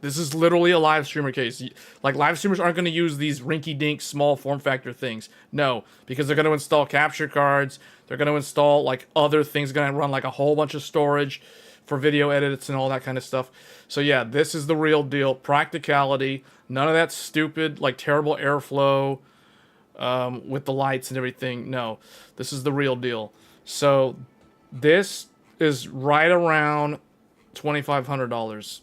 This is literally a live streamer case. Like, live streamers aren't going to use these rinky-dink small form factor things. No, because they're going to install capture cards. They're going to install, like, other things. Going to run, like, a whole bunch of storage for video edits and all that kind of stuff. So, yeah, this is the real deal. Practicality. None of that stupid, like, terrible airflow with the lights and everything. No, this is the real deal. So, this is right around $2,500.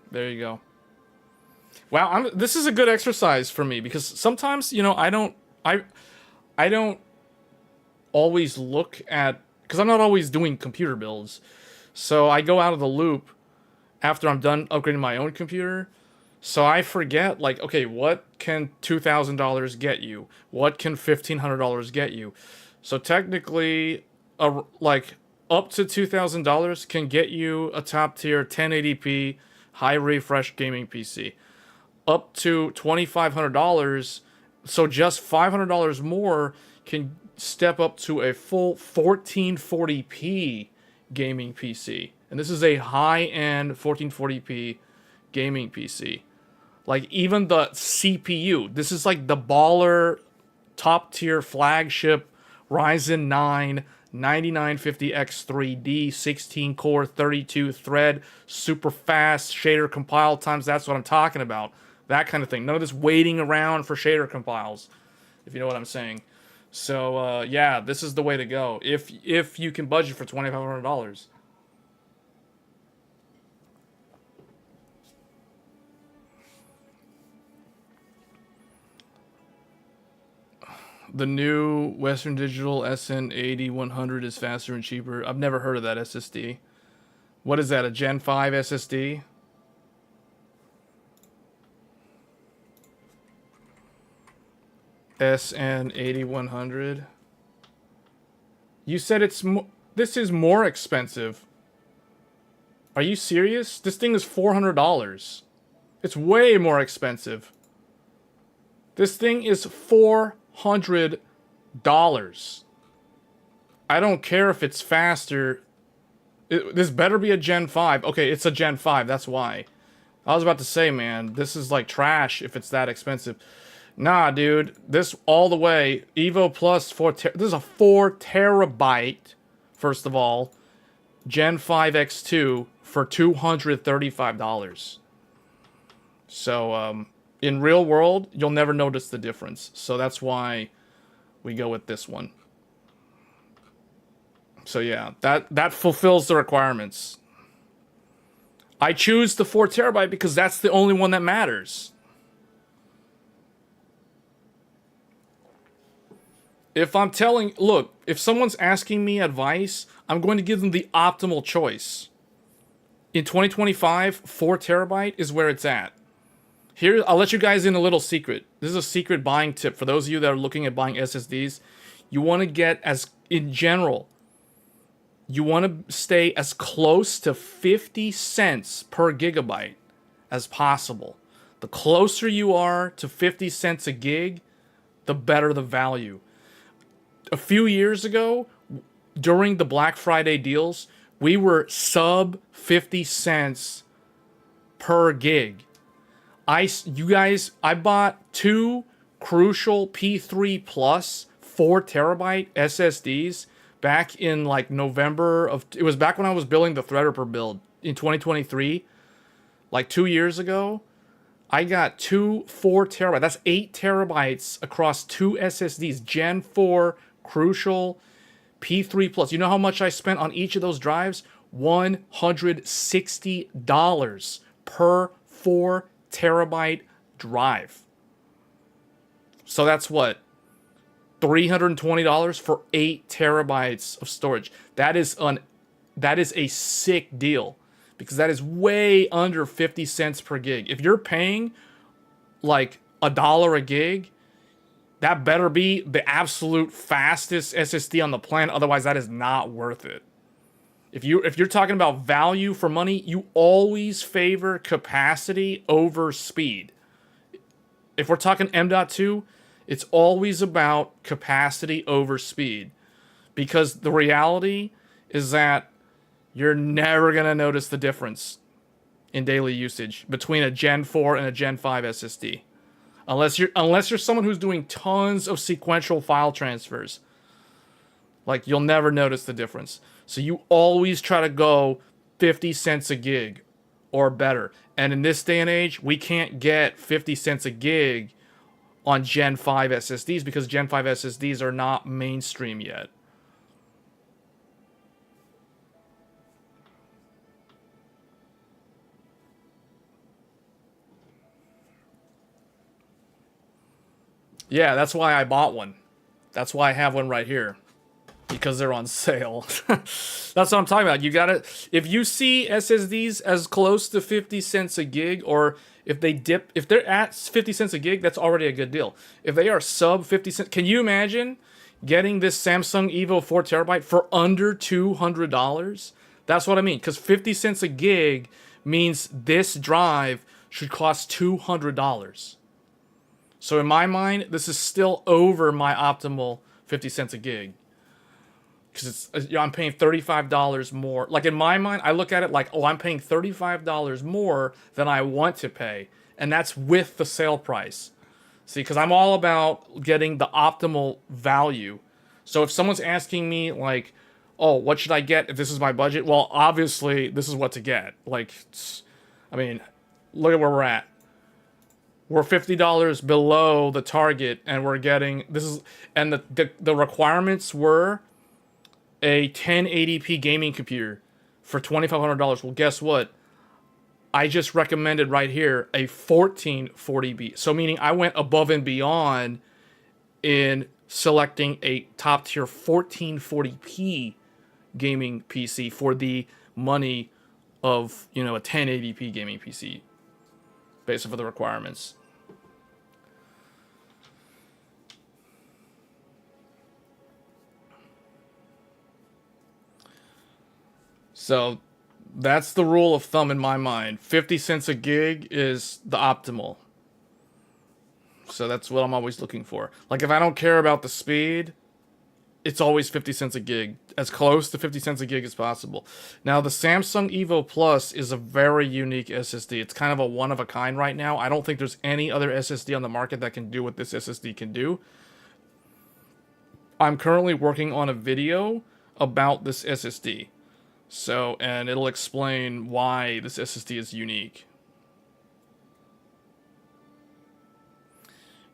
There you go. Wow, this is a good exercise for me because sometimes, you know, I don't always look at, because I'm not always doing computer builds. So I go out of the loop after I'm done upgrading my own computer. So I forget, like, okay, what can $2,000 get you? What can $1,500 get you? So technically, like, up to $2,000 can get you a top tier 1080p high refresh gaming PC. Up to $2,500, so just $500 more can step up to a full 1440p gaming PC. And this is a high-end 1440p gaming PC. Like, even the CPU, this is like the baller top tier flagship Ryzen 9 9950X3D 16 core 32 thread super fast shader compile times. That's what I'm talking about. That kind of thing. None of this waiting around for shader compiles, if you know what I'm saying. So yeah, this is the way to go if you can budget for $2,500. The new Western Digital SN80-100 is faster and cheaper. I've never heard of that SSD. What is that, a Gen 5 SSD? SN80-100. You said this is more expensive. Are you serious? This thing is $400. It's way more expensive. This thing is $400. I don't care if it's faster. This better be a Gen 5. Okay, it's a Gen 5, that's why. I was about to say, man, this is like trash if it's that expensive. Nah, dude, this all the way. EVO Plus this is a 4 terabyte, first of all, Gen 5 X2 for $235. So, in real world, you'll never notice the difference. So that's why we go with this one. So yeah, that fulfills the requirements. I choose the 4 terabyte because that's the only one that matters. If I'm telling, look, if someone's asking me advice, I'm going to give them the optimal choice. In 2025, 4 terabyte is where it's at. Here, I'll let you guys in a little secret. This is a secret buying tip for those of you that are looking at buying SSDs. You want to get in general, you want to stay as close to 50 cents per gigabyte as possible. The closer you are to 50 cents a gig, the better the value. A few years ago, during the Black Friday deals, we were sub 50 cents per gig. I bought 2 Crucial P3 Plus 4 terabyte SSDs back in like November of, it was back when I was building the Threadripper build in 2023, like 2 years ago. I got 2 4 terabytes. That's 8 terabytes across 2 SSDs, Gen 4 Crucial P3 Plus. You know how much I spent on each of those drives? $160 per 4 terabyte drive. So that's what? $320 for 8 terabytes of storage. That is a sick deal, because that is way under 50 cents per gig. If you're paying like $1 a gig, that better be the absolute fastest SSD on the planet. Otherwise, that is not worth it. If you're talking about value for money, you always favor capacity over speed. If we're talking M.2, it's always about capacity over speed, because the reality is that you're never going to notice the difference in daily usage between a Gen 4 and a Gen 5 SSD. Unless you're someone who's doing tons of sequential file transfers. Like, you'll never notice the difference. So you always try to go 50 cents a gig or better. And in this day and age, we can't get 50 cents a gig on Gen 5 SSDs because Gen 5 SSDs are not mainstream yet. Yeah, that's why I bought one. That's why I have one right here. Because they're on sale. That's what I'm talking about. You gotta, if you see SSDs as close to 50 cents a gig, or if they're at 50 cents a gig, that's already a good deal. If they are sub 50 cents, can you imagine getting this Samsung EVO 4 terabyte for under $200? That's what I mean. Because 50 cents a gig means this drive should cost $200. So in my mind, this is still over my optimal 50 cents a gig. Because I'm paying $35 more. Like, in my mind, I look at it like, oh, I'm paying $35 more than I want to pay. And that's with the sale price. See, because I'm all about getting the optimal value. So if someone's asking me, like, oh, what should I get if this is my budget? Well, obviously, this is what to get. Like, I mean, look at where we're at. We're $50 below the target, and we're getting, this is, and the requirements were a 1080p gaming computer for $2,500. Well, guess what? I just recommended right here a 1440p. So meaning I went above and beyond in selecting a top tier 1440p gaming PC for the money of, a 1080p gaming PC, based off of the requirements. So that's the rule of thumb in my mind. 50 cents a gig is the optimal. So that's what I'm always looking for. Like, if I don't care about the speed, it's always 50 cents a gig. As close to 50 cents a gig as possible. Now, the Samsung EVO Plus is a very unique SSD. It's kind of a one-of-a-kind right now. I don't think there's any other SSD on the market that can do what this SSD can do. I'm currently working on a video about this SSD. So, and it'll explain why this SSD is unique.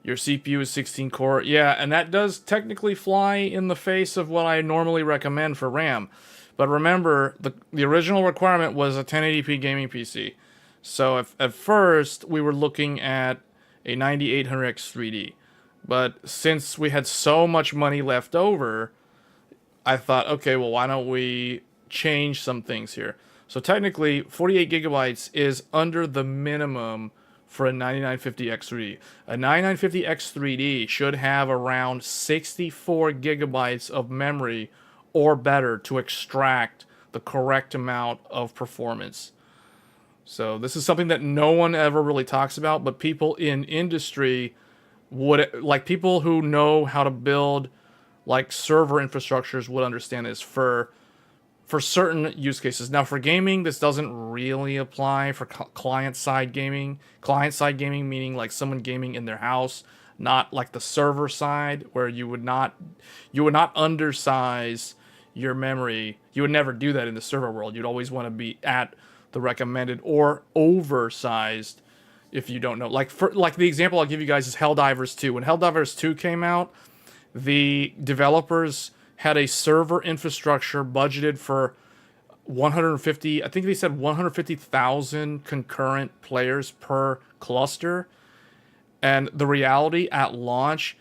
Your CPU is 16 core. Yeah, and that does technically fly in the face of what I normally recommend for RAM. But remember, the original requirement was a 1080p gaming PC. So at first, we were looking at a 9800X3D. But since we had so much money left over, I thought, okay, well, why don't we change some things here? So technically, 48 gigabytes is under the minimum for a 9950X3D. A 9950X3D should have around 64 gigabytes of memory or better to extract the correct amount of performance. So this is something that no one ever really talks about, but people in industry would, like people who know how to build like server infrastructures would understand this. For for certain use cases. Now, for gaming, this doesn't really apply for client-side gaming. Client-side gaming meaning like someone gaming in their house, not like the server side, where you would not undersize your memory. You would never do that in the server world. You'd always want to be at the recommended or oversized. If you don't know, like the example I'll give you guys is Helldivers 2. When Helldivers 2 came out, the developers had a server infrastructure budgeted for 150, I think they said 150,000 concurrent players per cluster. And the reality at launch,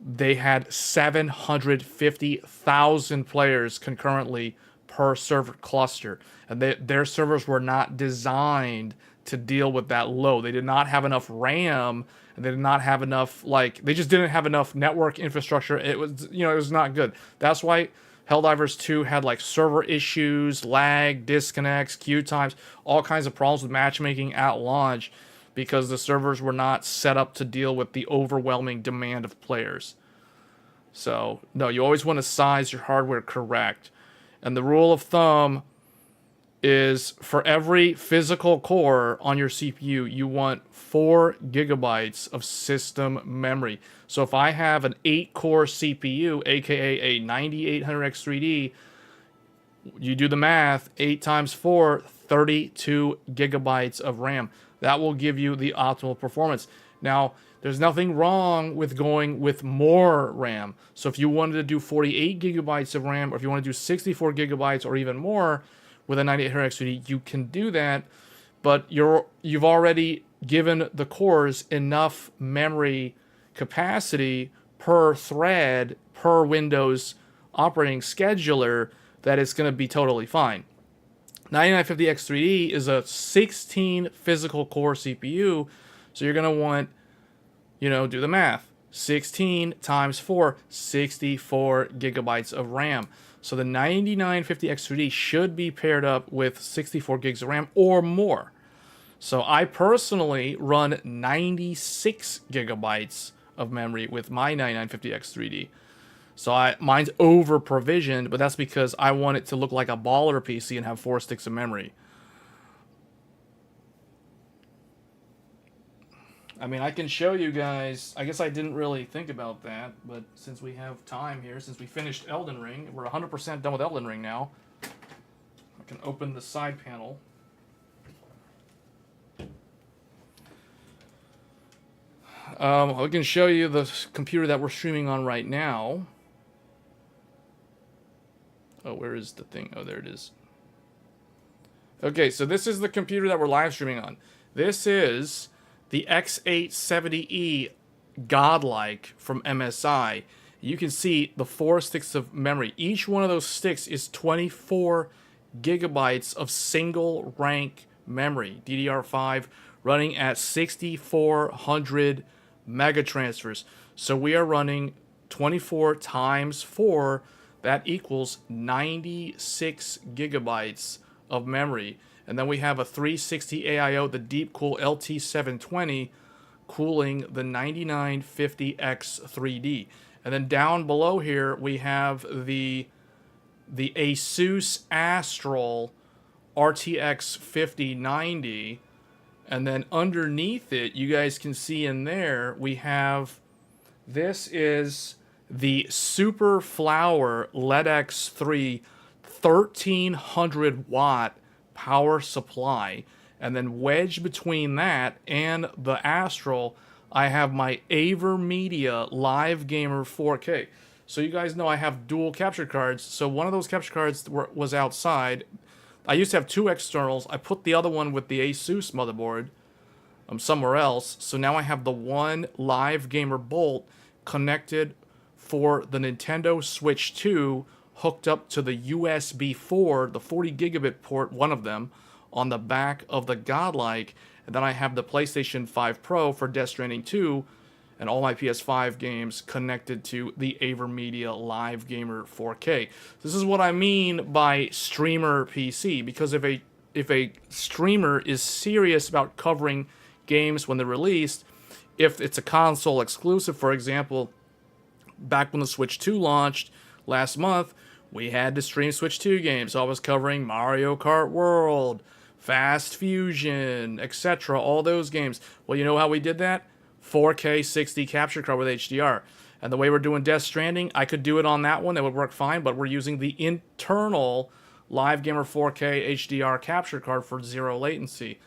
they had 750,000 players concurrently per server cluster. And their servers were not designed to deal with that load. They did not have enough RAM, and they did not have enough, they just didn't have enough network infrastructure. It was, it was not good. That's why Helldivers 2 had server issues, lag, disconnects, queue times, all kinds of problems with matchmaking at launch, because the servers were not set up to deal with the overwhelming demand of players. So, no, you always want to size your hardware correct. And the rule of thumb is for every physical core on your CPU, you want 4 gigabytes of system memory. So if I have an 8-core CPU, aka a 9800X3D, you do the math, 8 times 4, 32 gigabytes of RAM. That will give you the optimal performance. Now, there's nothing wrong with going with more RAM. So if you wanted to do 48 gigabytes of RAM, or if you want to do 64 gigabytes or even more with a 9800X3D, you can do that, but you've already given the cores enough memory capacity per thread, per Windows operating scheduler, that it's going to be totally fine. 9950X3D is a 16 physical core CPU, so you're going to want, do the math. 16 times 4, 64 gigabytes of RAM. So the 9950X3D should be paired up with 64 gigs of RAM or more. So I personally run 96 gigabytes of memory with my 9950X3D. So mine's over provisioned, but that's because I want it to look like a baller PC and have 4 sticks of memory. I mean, I can show you guys. I guess I didn't really think about that, but since we have time here, since we finished Elden Ring, we're 100% done with Elden Ring now. I can open the side panel. I can show you the computer that we're streaming on right now. Oh, where is the thing? Oh, there it is. Okay, so this is the computer that we're live streaming on. This is the X870E Godlike from MSI. You can see the 4 sticks of memory. Each one of those sticks is 24 gigabytes of single rank memory. DDR5 running at 6400 megatransfers. So we are running 24 times 4. That equals 96 gigabytes of memory. And then we have a 360 AIO, the Deepcool LT720, cooling the 9950X3D. And then down below here, we have the Asus Astral RTX 5090. And then underneath it, you guys can see in there, we have, this is the Super Flower LED-X3 1300 watt power supply, and then wedged between that and the Astral, I have my AverMedia Live Gamer 4K. So you guys know I have dual capture cards. So one of those capture cards was outside. I used to have 2 externals. I put the other one with the Asus motherboard somewhere else. So now I have the one Live Gamer bolt connected for the Nintendo Switch 2, hooked up to the USB 4, the 40 gigabit port, one of them, on the back of the Godlike. And then I have the PlayStation 5 Pro for Death Stranding 2, and all my PS5 games connected to the AverMedia Live Gamer 4K. This is what I mean by streamer PC, because if a streamer is serious about covering games when they're released, if it's a console exclusive, for example, back when the Switch 2 launched last month, we had to stream Switch 2 games. So I was covering Mario Kart World, Fast Fusion, etc. All those games. Well, you know how we did that? 4K 60 capture card with HDR. And the way we're doing Death Stranding, I could do it on that one. It would work fine, but we're using the internal Live Gamer 4K HDR capture card for 0 latency.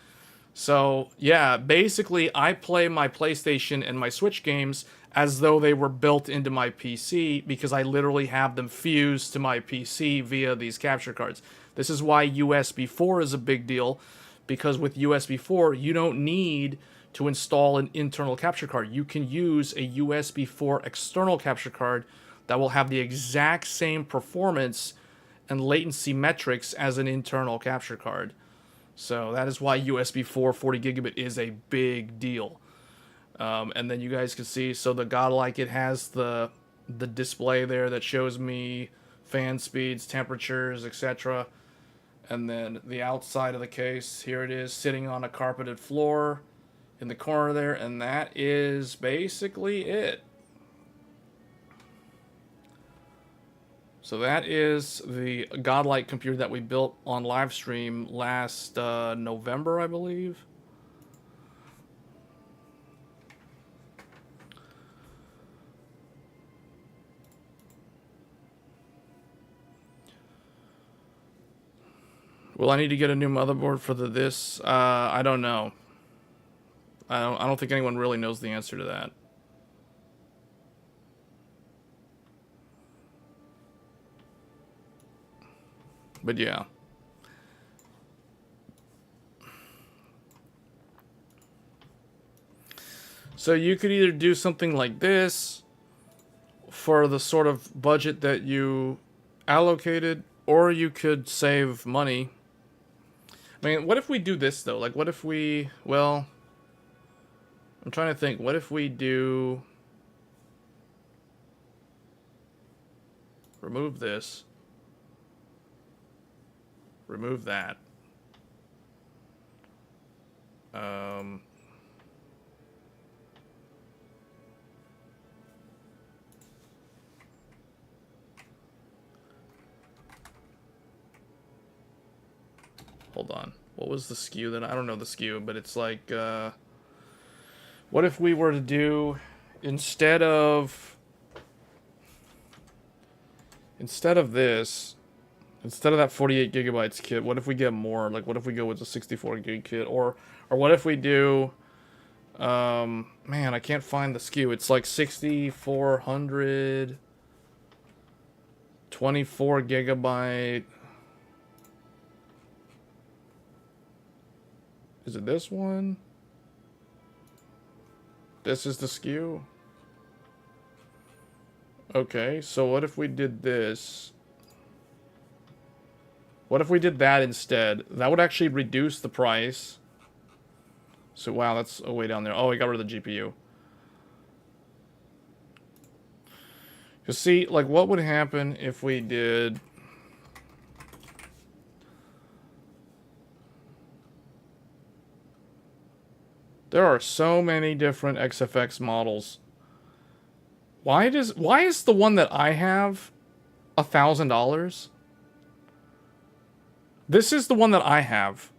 So, yeah, basically, I play my PlayStation and my Switch games as though they were built into my PC because I literally have them fused to my PC via these capture cards. This is why USB 4 is a big deal, because with USB 4, you don't need to install an internal capture card. You can use a USB 4 external capture card that will have the exact same performance and latency metrics as an internal capture card. So that is why USB 4 40 gigabit is a big deal. And then you guys can see, so the Godlike, it has the display there that shows me fan speeds, temperatures, etc. And then the outside of the case, here it is sitting on a carpeted floor in the corner there, and that is basically it. So that is the Godlike computer that we built on live stream last November, I believe. Will I need to get a new motherboard for this? I don't know. I don't think anyone really knows the answer to that. But yeah. So you could either do something like this for the sort of budget that you allocated, or you could save money. I mean, what if we do this though? Like, what if we, well, I'm trying to think, what if we do, remove this, remove that. Hold on. What was the skew that I don't know the skew, but it's like what if we were to do instead of this, instead of that 48 gigabytes kit, what if we get more? Like, what if we go with the 64 gig kit, or what if we do man, I can't find the skew. It's like 6400 24 gigabyte. Is it this one? This is the skew? Okay, so what if we did this? What if we did that instead? That would actually reduce the price. So, wow, that's way down there. Oh, we got rid of the GPU. You see, like, what would happen if we did... There are so many different XFX models. Why is the one that I have $1,000? This is the one that I have.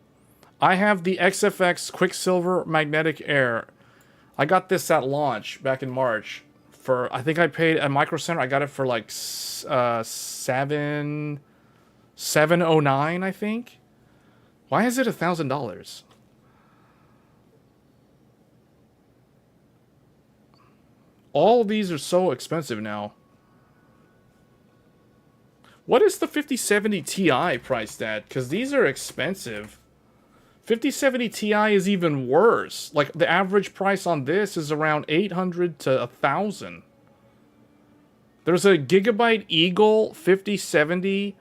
I have the XFX Quicksilver Magnetic Air. I got this at launch back in March for, I think I paid at Micro Center, I got it for like $709, I think. Why is it $1,000? All of these are so expensive now. What is the 5070 Ti priced at? Because these are expensive. 5070 Ti is even worse. Like, the average price on this is around $800 to $1,000. There's a Gigabyte Eagle 5070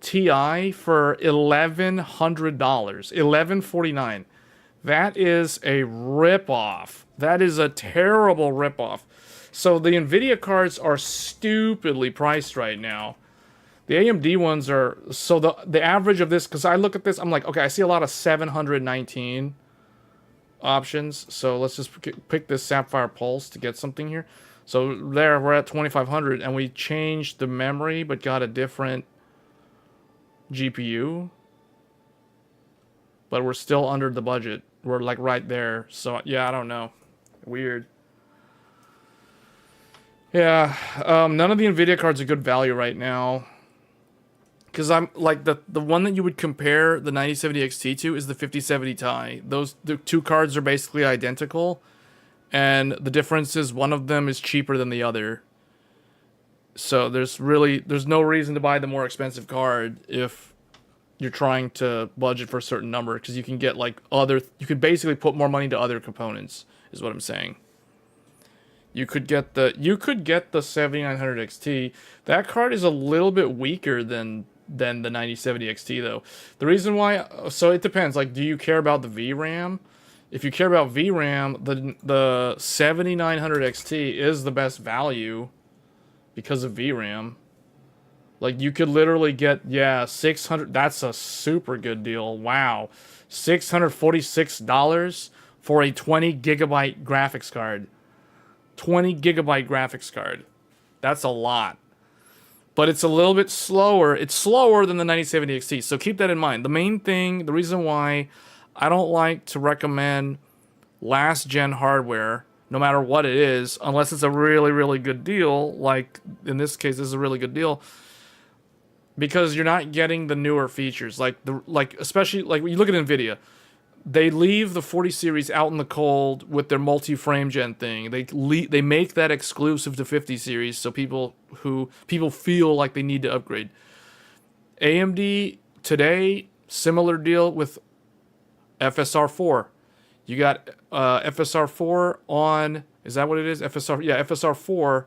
Ti for $1,100. $1,149. That is a ripoff. That is a terrible ripoff. So the NVIDIA cards are stupidly priced right now. The AMD ones are, so the average of this, because I look at this, I'm like, okay, I see a lot of 719 options. So let's just pick this Sapphire Pulse to get something here. So there, we're at 2500, and we changed the memory, but got a different GPU. But we're still under the budget. We're like right there. So yeah, I don't know. Weird. Yeah, none of the NVIDIA cards are good value right now. Because I'm like the one that you would compare the 9070 XT to is the 5070 Ti. The two cards are basically identical, and the difference is one of them is cheaper than the other. So there's no reason to buy the more expensive card if you're trying to budget for a certain number, because you can get like you could basically put more money to other components, is what I'm saying. You could get the 7900 XT. That card is a little bit weaker than the 9070 XT though. The reason why, so it depends. Like, do you care about the VRAM? If you care about VRAM, the 7900 XT is the best value because of VRAM. Like, you could literally get 600. That's a super good deal. Wow, $646 for a 20 gigabyte graphics card. 20 gigabyte graphics card. That's a lot. But it's a little bit slower. It's slower than the 9070 XT. So keep that in mind. The main thing, the reason why I don't like to recommend last gen hardware, no matter what it is, unless it's a really, really good deal, like in this case, this is a really good deal, because you're not getting the newer features. Especially like when you look at NVIDIA, they leave the 40 series out in the cold with their multi-frame gen thing. They make that exclusive to 50 series, so people feel like they need to upgrade. AMD today, similar deal with FSR4. You got FSR4 on, is that what it is? FSR4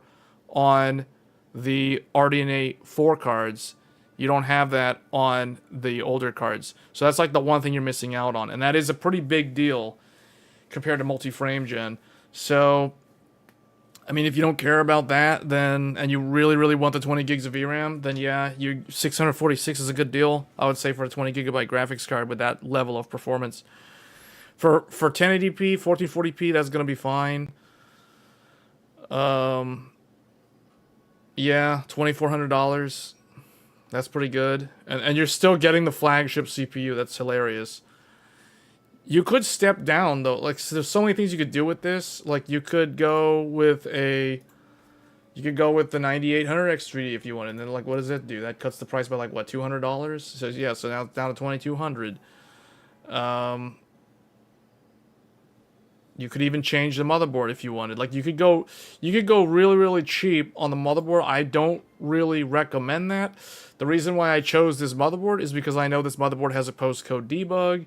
on the RDNA 4 cards. You don't have that on the older cards. So that's like the one thing you're missing out on. And that is a pretty big deal compared to multi-frame gen. So, I mean, if you don't care about that, then, and you really, really want the 20 gigs of VRAM, then yeah, 646 is a good deal, I would say, for a 20 gigabyte graphics card with that level of performance. For 1080p, 1440p, that's going to be fine. Yeah, $2,400. That's pretty good. And you're still getting the flagship CPU. That's hilarious. You could step down, though. Like, so there's so many things you could do with this. Like, you could go with the 9800 X3D if you want. And then, like, what does that do? That cuts the price by, like, what, $200? So, yeah, so now it's down to $2,200. You could even change the motherboard if you wanted. Like, you could go really, really cheap on the motherboard. I don't really recommend that. The reason why I chose this motherboard is because I know this motherboard has a postcode debug,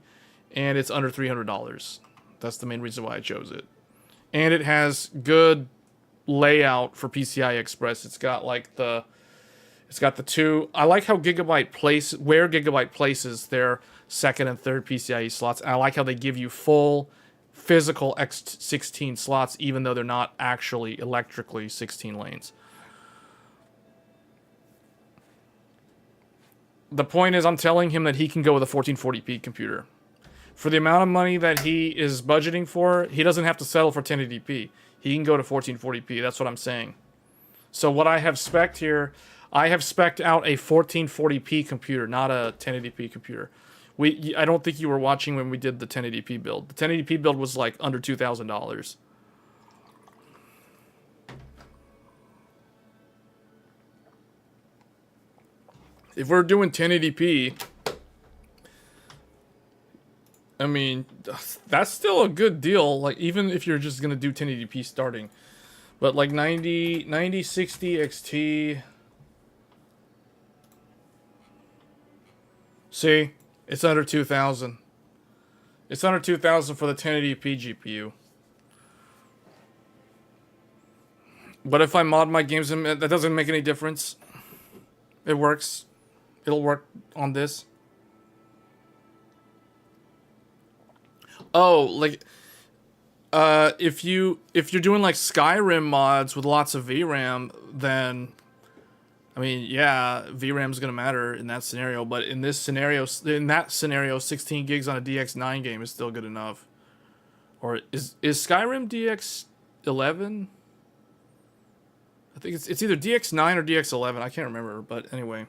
and it's under $300. That's the main reason why I chose it. And it has good layout for PCI Express. It's got the two. I like how Gigabyte places their second and third PCIe slots. I like how they give you full physical X16 slots, even though they're not actually electrically 16 lanes. The point is, I'm telling him that he can go with a 1440p computer. For the amount of money that he is budgeting for, he doesn't have to settle for 1080p. He can go to 1440p. That's what I'm saying. So what I have spec'd here, I have spec'd out a 1440p computer, not a 1080p computer. I don't think you were watching when we did the 1080p build. The 1080p build was like under $2,000. If we're doing 1080p, I mean, that's still a good deal. Like, even if you're just gonna do 1080p starting, but like 9060 XT. See, it's under 2,000. It's under 2,000 for the 1080p GPU. But if I mod my games, that doesn't make any difference. It works. It'll work on this. Oh, like, if you're doing like Skyrim mods with lots of VRAM, then, I mean, yeah, VRAM's gonna matter in that scenario. But in that scenario, 16 gigs on a DX9 game is still good enough. Or is Skyrim DX11? I think it's either DX9 or DX11. I can't remember, but anyway.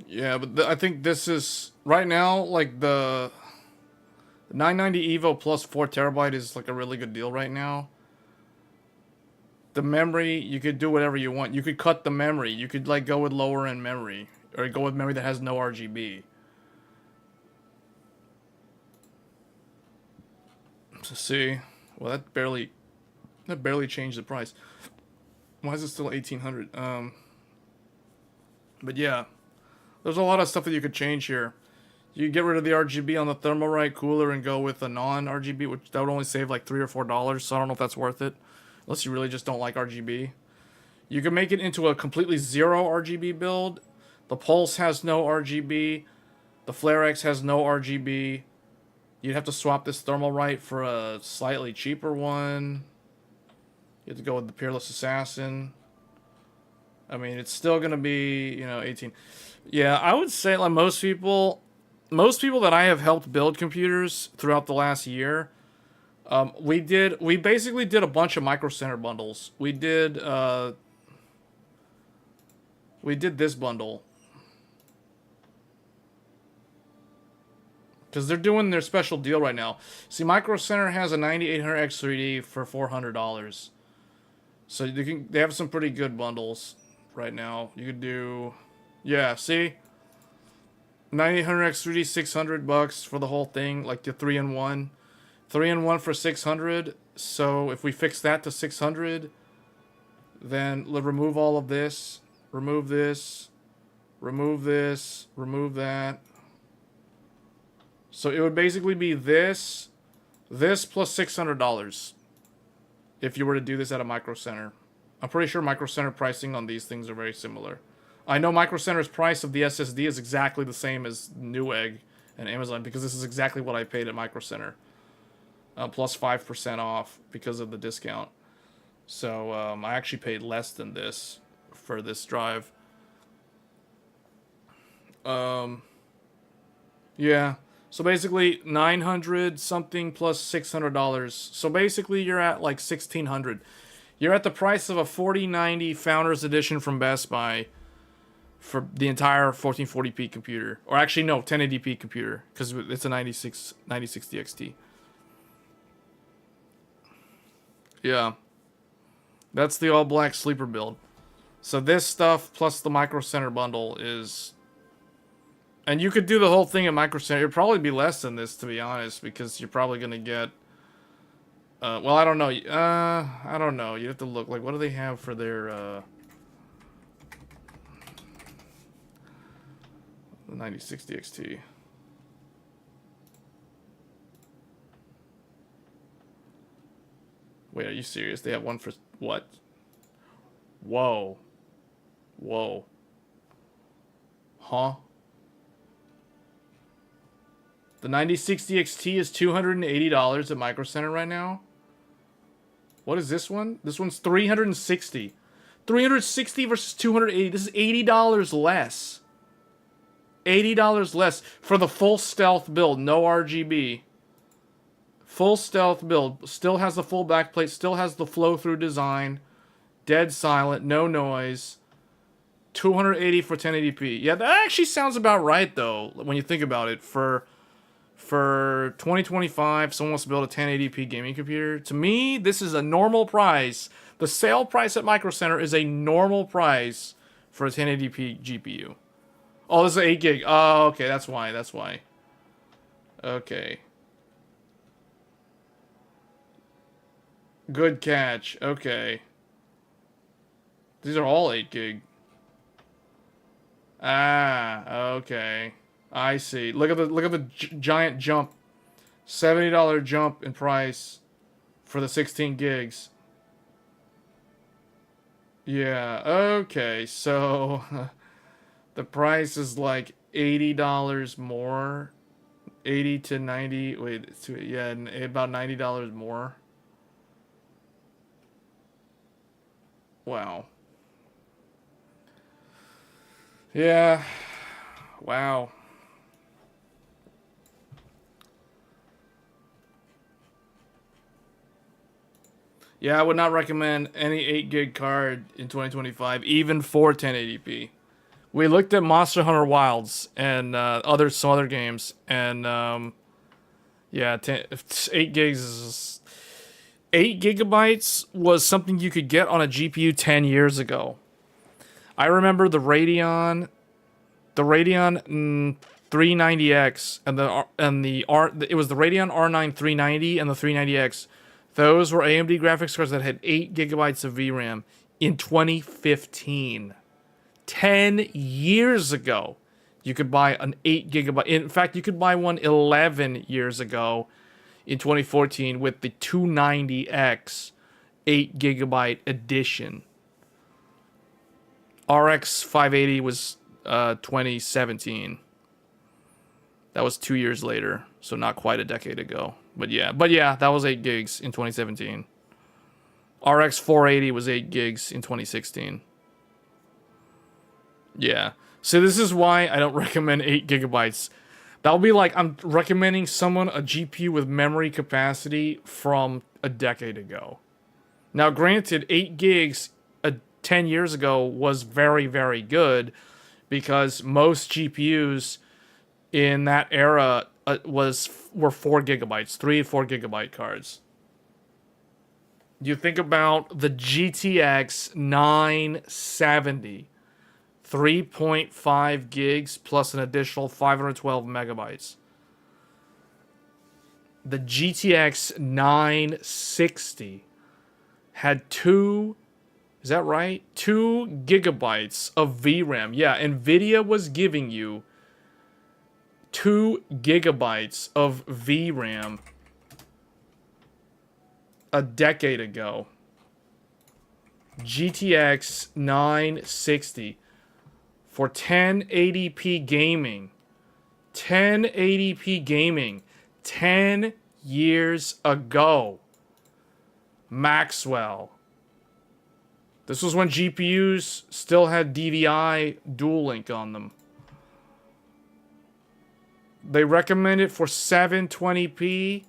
Yeah, but I think this is right now like the 990 EVO plus 4 terabyte is like a really good deal right now. The memory, you could do whatever you want. You could cut the memory. You could like go with lower end memory or go with memory that has no RGB. So see, well that barely changed the price. Why is it still 1800? But yeah, there's a lot of stuff that you could change here. You get rid of the RGB on the Thermalright cooler and go with a non-RGB, which that would only save like $3 or $4. So I don't know if that's worth it, unless you really just don't like RGB. You can make it into a completely zero RGB build. The Pulse has no RGB. The Flare X has no RGB. You'd have to swap this Thermalright for a slightly cheaper one. You have to go with the Peerless Assassin. I mean, it's still gonna be, you know, 18. Yeah, I would say like most people that I have helped build computers throughout the last year, we basically did a bunch of Micro Center bundles. We did this bundle because they're doing their special deal right now. See, Micro Center has a 9800X3D for $400, so they have some pretty good bundles right now. You could do, yeah, see, 9800X3D $600 for the whole thing, like the 3-in-1 for 600. So if we fix that to 600, then remove all of this, remove this, remove this, remove that. So it would basically be this plus $600 if you were to do this at a Micro Center. I'm pretty sure Micro Center pricing on these things are very similar. I know Micro Center's price of the SSD is exactly the same as Newegg and Amazon because this is exactly what I paid at Micro Center. Plus 5% off because of the discount. So I actually paid less than this for this drive. Yeah. So basically 900 something plus $600. So basically you're at like $1,600. You're at the price of a 4090 Founders Edition from Best Buy for the entire 1440p computer. Or actually no, 1080p computer because it's a 9060 XT. Yeah. That's the all black sleeper build. So this stuff plus the Micro Center bundle is... And you could do the whole thing at Micro Center. It'd probably be less than this, to be honest, because you're probably going to get... well, I don't know. I don't know. You have to look. Like, what do they have for their... the 9060 XT? Wait, are you serious? They have one for... What? Whoa. Whoa. Huh? The 9060 XT is $280 at Micro Center right now. What is this one? This one's $360. $360 versus $280. This is $80 less. $80 less for the full stealth build, no RGB. Full stealth build, still has the full backplate, still has the flow-through design, dead silent, no noise. $280 for 1080p. Yeah, that actually sounds about right though when you think about it. For 2025, someone wants to build a 1080p gaming computer. To me, this is a normal price. The sale price at Micro Center is a normal price for a 1080p GPU. Oh, this is 8 gig. Oh, okay, that's why. That's why. Okay. Good catch. Okay. These are all 8 gig. Ah, okay. I see. Look at the giant jump. $70 jump in price for the 16 gigs. Yeah, okay. So the price is like $80 more. 80 to 90. Wait, yeah, about $90 more. Wow. Yeah. Wow. Yeah, I would not recommend any 8 gig card in 2025, even for 1080p. We looked at Monster Hunter Wilds and some other games, and yeah, 8 gigs is 8 gigabytes was something you could get on a GPU 10 years ago. I remember the Radeon 390X it was the Radeon R9 390 and the 390X. Those were AMD graphics cards that had 8 gigabytes of VRAM in 2015. 10 years ago, you could buy an 8 gigabyte. In fact, you could buy one 11 years ago in 2014 with the 290X 8 gigabyte edition. RX 580 was 2017. That was 2 years later, so not quite a decade ago. But yeah, that was 8 gigs in 2017. RX 480 was 8 gigs in 2016. Yeah. So this is why I don't recommend 8 gigabytes. That'll be like I'm recommending someone a GPU with memory capacity from a decade ago. Now, granted, 8 gigs 10 years ago was very, very good because most GPUs in that era were 4 gigabytes, 3 to 4 gigabyte cards. You think about the GTX 970, 3.5 gigs plus an additional 512 megabytes. The GTX 960 had 2 gigabytes of VRAM. Yeah, NVIDIA was giving you 2 gigabytes of VRAM a decade ago. GTX 960 for 1080p gaming. 1080p gaming 10 years ago. Maxwell. This was when GPUs still had DVI dual link on them. They recommend it for 720p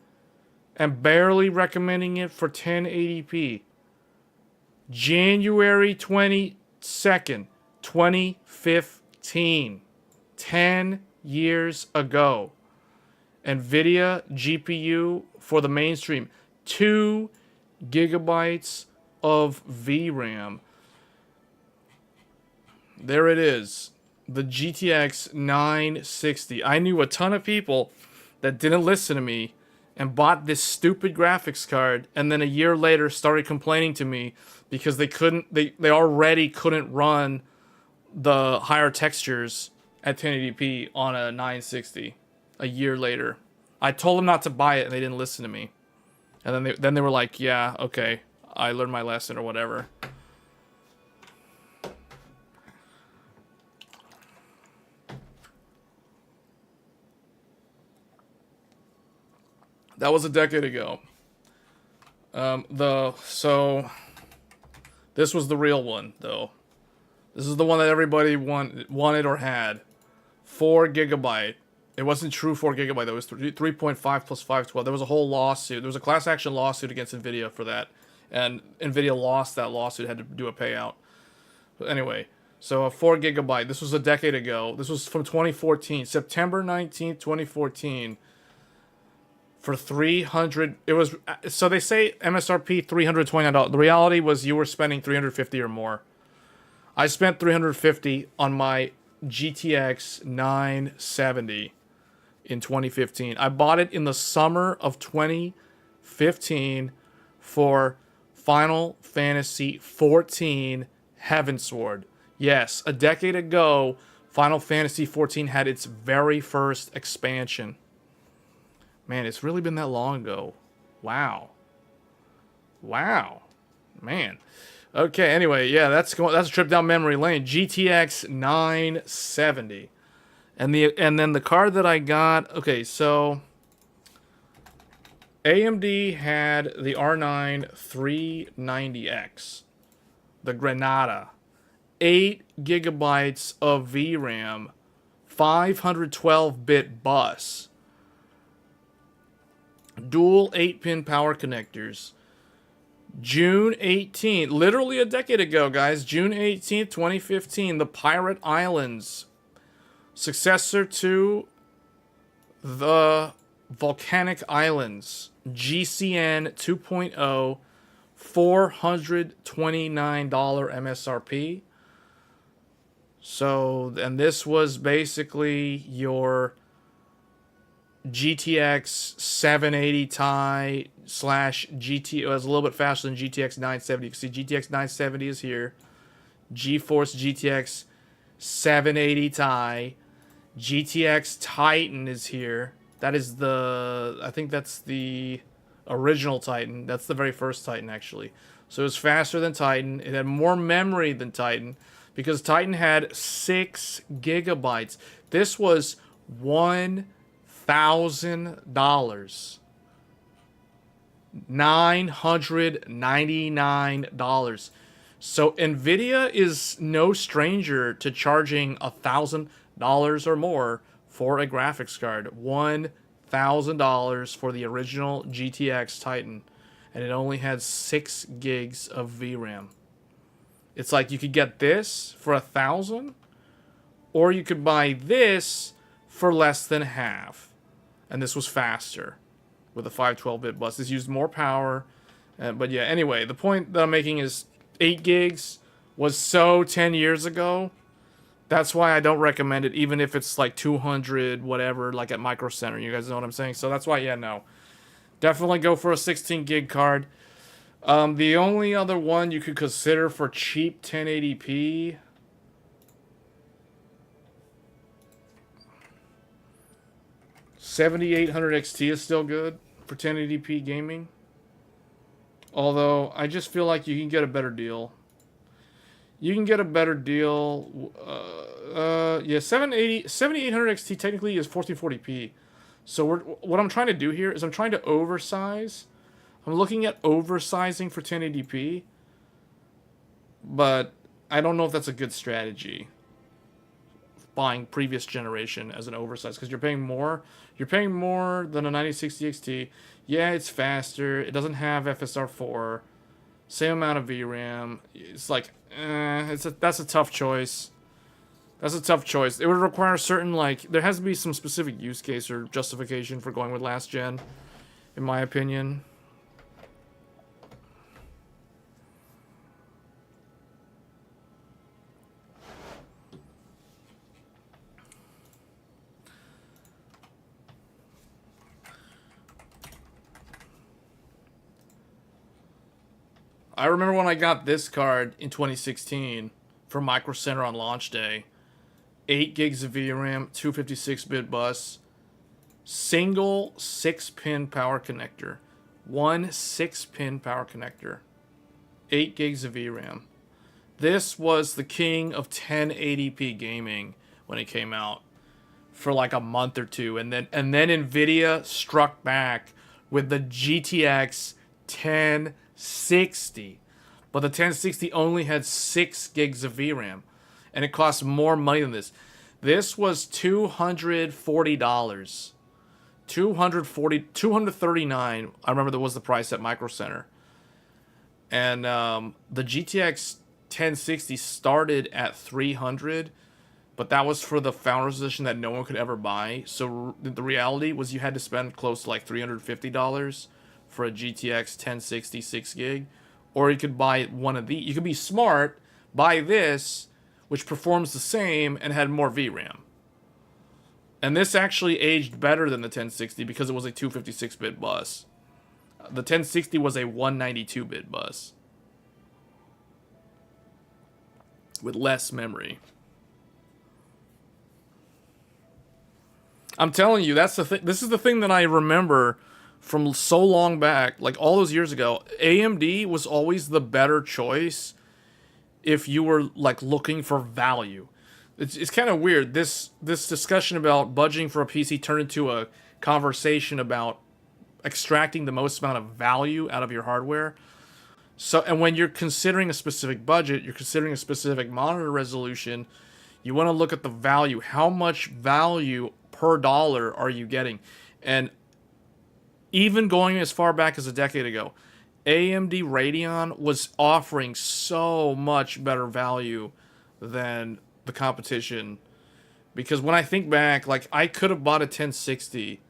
and barely recommending it for 1080p. January 22nd, 2015. 10 years ago. NVIDIA GPU for the mainstream. 2 gigabytes of VRAM. There it is. The GTX 960. I knew a ton of people that didn't listen to me and bought this stupid graphics card and then a year later started complaining to me because they already couldn't run the higher textures at 1080p on a 960 a year later. I told them not to buy it and they didn't listen to me. And then they were like, yeah, okay, I learned my lesson or whatever. That was a decade ago. So this was the real one, though. This is the one that everybody wanted or had. 4 gigabyte. It wasn't true 4 gigabyte. That was 3.5 plus 512. There was a whole lawsuit. There was a class action lawsuit against NVIDIA for that. And NVIDIA lost that lawsuit, had to do a payout. But anyway, so a 4 gigabyte. This was a decade ago. This was from 2014. September 19th, 2014. For 300, it was, so they say MSRP $329. The reality was you were spending $350 or more. I spent $350 on my GTX 970 in 2015. I bought it in the summer of 2015 for Final Fantasy XIV Heavensward. Yes, a decade ago, Final Fantasy XIV had its very first expansion. Man, it's really been that long ago. Wow. Wow. Man. Okay, anyway, yeah, that's a trip down memory lane. GTX 970. And then the card that I got, okay, so AMD had the R9 390X, the Granada, 8 gigabytes of VRAM, 512-bit bus, dual 8-pin power connectors. June 18th, literally a decade ago, guys. June 18th, 2015, the Pirate Islands, successor to the Volcanic Islands, GCN 2.0, $429 MSRP. So, and this was basically your GTX 780 Ti slash GT. It was a little bit faster than GTX 970. You can see GTX 970 is here. GeForce GTX 780 Ti. GTX Titan is here. That is the, I think that's the original Titan. That's the very first Titan, actually. So it was faster than Titan. It had more memory than Titan, because Titan had 6 gigabytes. This was $1,000. $999. So Nvidia is no stranger to charging $1,000 or more for a graphics card. $1,000 for the original GTX Titan, and it only had 6 gigs of VRAM. It's like you could get this for $1,000, or you could buy this for less than half, and this was faster with a 512-bit bus. This used more power, but yeah. Anyway, the point that I'm making is 8 gigs was so 10 years ago. That's why I don't recommend it, even if it's like 200 whatever, like at Micro Center. You guys know what I'm saying? So that's why, yeah, no. Definitely go for a 16 gig card. The only other one you could consider for cheap 1080p, $7,800 XT is still good for 1080p gaming. Although I just feel like you can get a better deal. You can get a better deal. Yeah, 7800 XT technically is 1440p. So what I'm trying to do here is I'm trying to oversize. I'm looking at oversizing for 1080p, but I don't know if that's a good strategy. Buying previous generation as an oversize, because you're paying more. You're paying more than a 9060 XT. Yeah, it's faster. It doesn't have FSR4. Same amount of VRAM. It's like, that's a tough choice. That's a tough choice. It would require certain, like, there has to be some specific use case or justification for going with last gen, in my opinion. I remember when I got this card in 2016 from Micro Center on launch day. 8 gigs of VRAM, 256-bit bus, single 6-pin power connector. One 6-pin power connector. 8 gigs of VRAM. This was the king of 1080p gaming when it came out for like a month or two, and then Nvidia struck back with the GTX 1060. But the 1060 only had 6 gigs of VRAM, and it cost more money than this. This was $240. $239. I remember that was the price at Micro Center. And the GTX 1060 started at $300, but that was for the Founders Edition that no one could ever buy. So the reality was you had to spend close to like $350 for a GTX 1060 6 gig, or you could buy one of these. You could be smart, buy this, which performs the same and had more VRAM. And this actually aged better than the 1060 because it was a 256-bit bus. The 1060 was a 192-bit bus with less memory. I'm telling you, that's the thing. This is the thing that I remember from so long back, like all those years ago. AMD was always the better choice if you were like looking for value. It's kind of weird. This discussion about budgeting for a PC turned into a conversation about extracting the most amount of value out of your hardware. So, and when you're considering a specific budget, you're considering a specific monitor resolution, you want to look at the value. How much value per dollar are you getting? And even going as far back as a decade ago, AMD Radeon was offering so much better value than the competition. Because when I think back, like, I could have bought a 1060.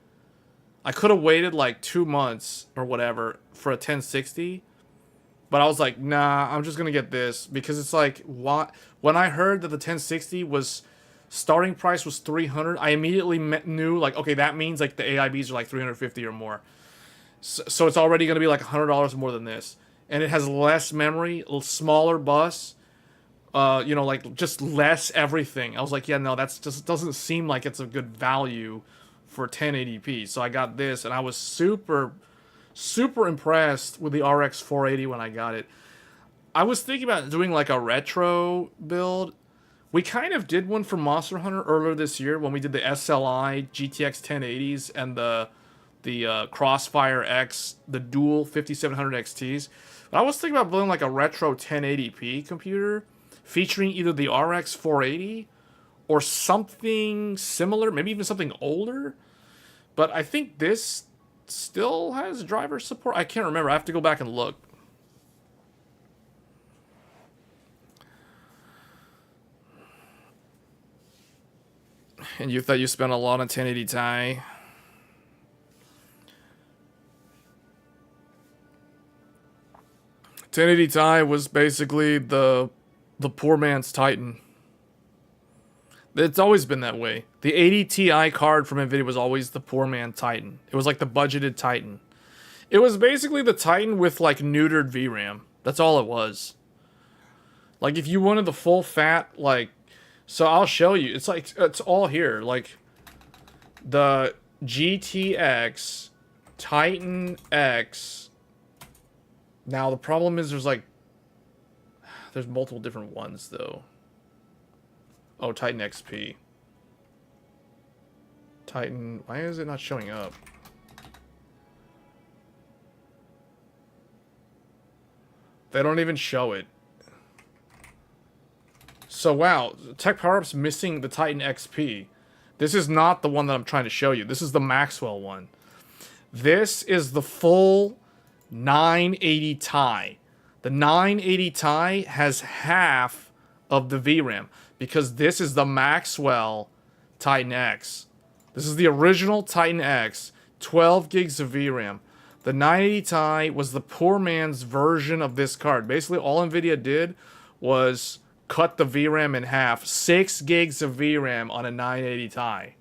I could have waited like 2 months or whatever for a 1060. But I was like, nah, I'm just going to get this. Because it's like, what? When I heard that the 1060 was starting price was 300, I immediately knew, like, okay, that means like the AIBs are like 350 or more. So it's already going to be like $100 more than this. And it has less memory, smaller bus, you know, like just less everything. I was like, yeah, no, that's just doesn't seem like it's a good value for 1080p. So I got this, and I was super impressed with the RX 480 when I got it. I was thinking about doing like a retro build. We kind of did one for Monster Hunter earlier this year when we did the SLI GTX 1080s and the Crossfire X, the dual 5700 XTs. But I was thinking about building like a retro 1080p computer featuring either the RX 480 or something similar, maybe even something older. But I think this still has driver support. I can't remember. I have to go back and look. And you thought you spent a lot on 1080 Ti? Ti was basically the poor man's Titan. It's always been that way. The 80 Ti card from NVIDIA was always the poor man Titan. It was like the budgeted Titan. It was basically the Titan with like neutered VRAM. That's all it was. Like if you wanted the full fat, like, so I'll show you. It's like, it's all here. Like the GTX Titan X. Now the problem is there's multiple different ones though. Oh, Titan XP. Titan, why is it not showing up? They don't even show it. So wow, Tech PowerUp's missing the Titan XP. This is not the one that I'm trying to show you. This is the Maxwell one. This is the full 980 Ti. The 980 Ti has half of the VRAM because this is the Maxwell Titan X. This is the original Titan X, 12 gigs of VRAM. The 980 Ti was the poor man's version of this card. Basically, all NVIDIA did was cut the VRAM in half. 6 gigs of VRAM on a 980 Ti.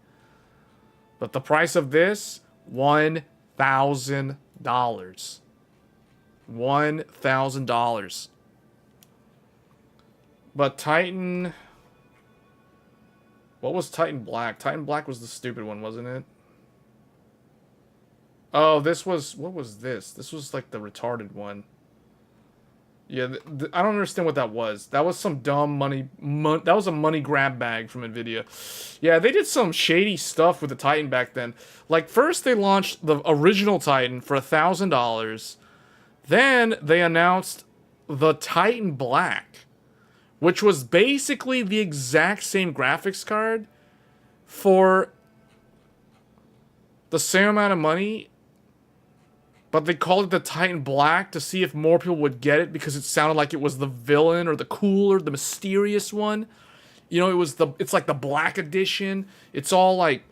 But the price of this, $1,000. $1,000. But Titan... What was Titan Black? Titan Black was the stupid one, wasn't it? Oh, this was... What was this? This was like the retarded one. Yeah, I don't understand what that was. That was some dumb money... that was a money grab bag from NVIDIA. Yeah, they did some shady stuff with the Titan back then. Like, first they launched the original Titan for $1,000. Then they announced the Titan Black, which was basically the exact same graphics card for the same amount of money, but they called it the Titan Black to see if more people would get it because it sounded like it was the villain or the cooler, the mysterious one. You know, it's like the Black Edition. It's all like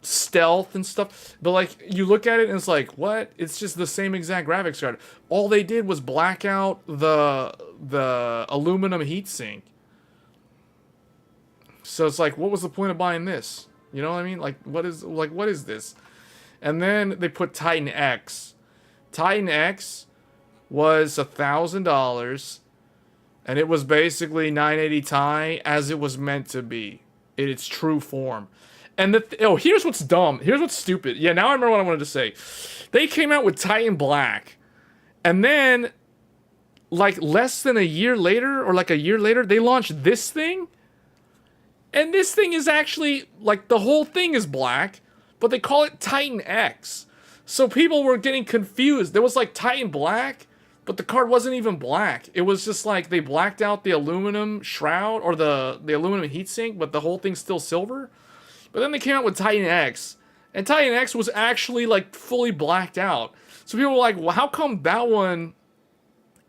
stealth and stuff, but like you look at it and it's like, what? It's just the same exact graphics card. All they did was black out the aluminum heatsink. So it's like, what was the point of buying this? You know what I mean? Like, what is this? And then they put Titan X. Titan X was $1,000, and it was basically 980 Ti as it was meant to be in its true form. And here's what's dumb. Here's what's stupid. Yeah, now I remember what I wanted to say. They came out with Titan Black. And then, like, less than a year later, or like a year later, they launched this thing. And this thing is actually, like, the whole thing is black. But they call it Titan X. So people were getting confused. There was, like, Titan Black. But the card wasn't even black. It was just like they blacked out the aluminum shroud or the aluminum heatsink, but the whole thing's still silver. But then they came out with Titan X, and Titan X was actually like fully blacked out. So people were like, well, how come that one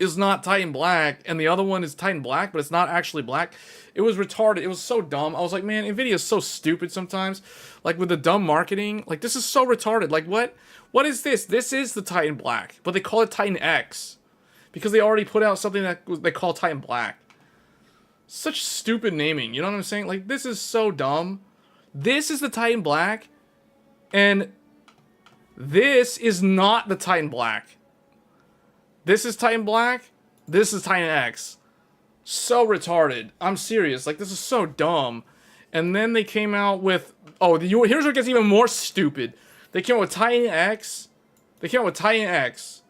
is not Titan Black and the other one is Titan Black, but it's not actually black? It was retarded. It was so dumb. I was like, man, Nvidia is so stupid sometimes. Like with the dumb marketing, like this is so retarded. Like what is this? This is the Titan Black, but they call it Titan X because they already put out something that they call Titan Black. Such stupid naming. You know what I'm saying? Like this is so dumb. This is the Titan Black, and this is not the Titan Black. This is Titan Black. This is Titan X. So retarded. I'm serious. Like, this is so dumb. And then they came out with... Oh, here's where it gets even more stupid. They came out with Titan X. They came out with Titan X.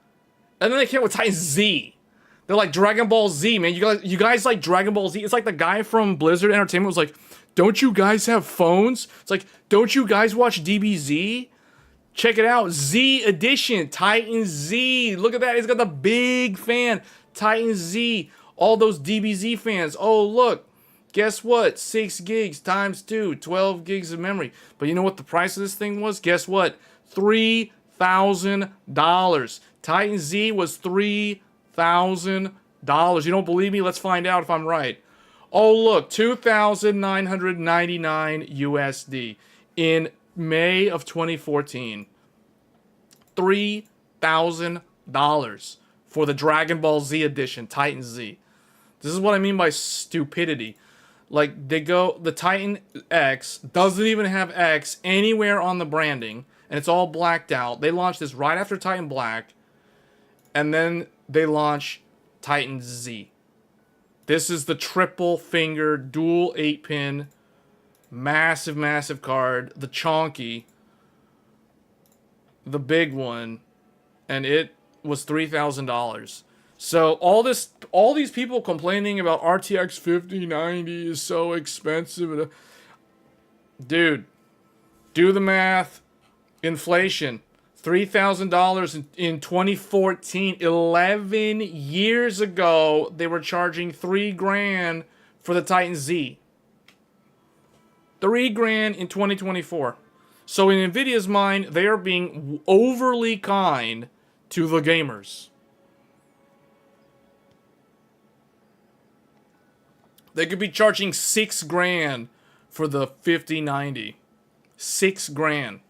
And then they came out with Titan Z. They're like Dragon Ball Z, man. You guys like Dragon Ball Z? It's like the guy from Blizzard Entertainment was like, don't you guys have phones? It's like, don't you guys watch DBZ? Check it out. Z Edition. Titan Z. Look at that. He's got the big fan. Titan Z. All those DBZ fans. Oh, look. Guess what? 6 gigs times 2. 12 gigs of memory. But you know what the price of this thing was? Guess what? $3,000. Titan Z was $3,000. You don't believe me? Let's find out if I'm right. Oh, look. $2,999 USD. In May of 2014. $3,000 for the Dragon Ball Z edition, Titan Z. This is what I mean by stupidity. Like, the Titan X doesn't even have X anywhere on the branding, and it's all blacked out. They launched this right after Titan Black, and then they launch Titan Z. This is the triple finger, dual 8-pin, massive, massive card, the chonky, the big one, and it was $3,000. So all these people complaining about RTX 5090 is so expensive. Dude, do the math. Inflation. $3,000 in 2014. 11 years ago, they were charging $3,000 for the Titan Z. $3,000 in 2024. So in Nvidia's mind, they are being overly kind to the gamers. They could be charging $6,000 for the 5090. $6,000.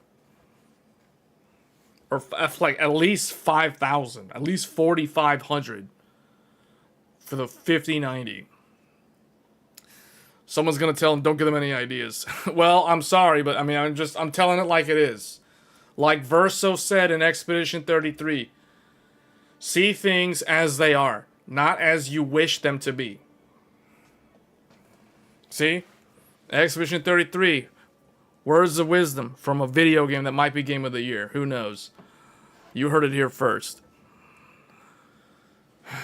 Or like at least 5,000. At least 4,500 for the 5090. Someone's gonna tell them, don't give them any ideas. Well, I'm sorry, but I mean, I'm telling it like it is. Like Verso said in Expedition 33. See things as they are, not as you wish them to be. See? Expedition 33. Words of wisdom from a video game that might be Game of the Year. Who knows? You heard it here first.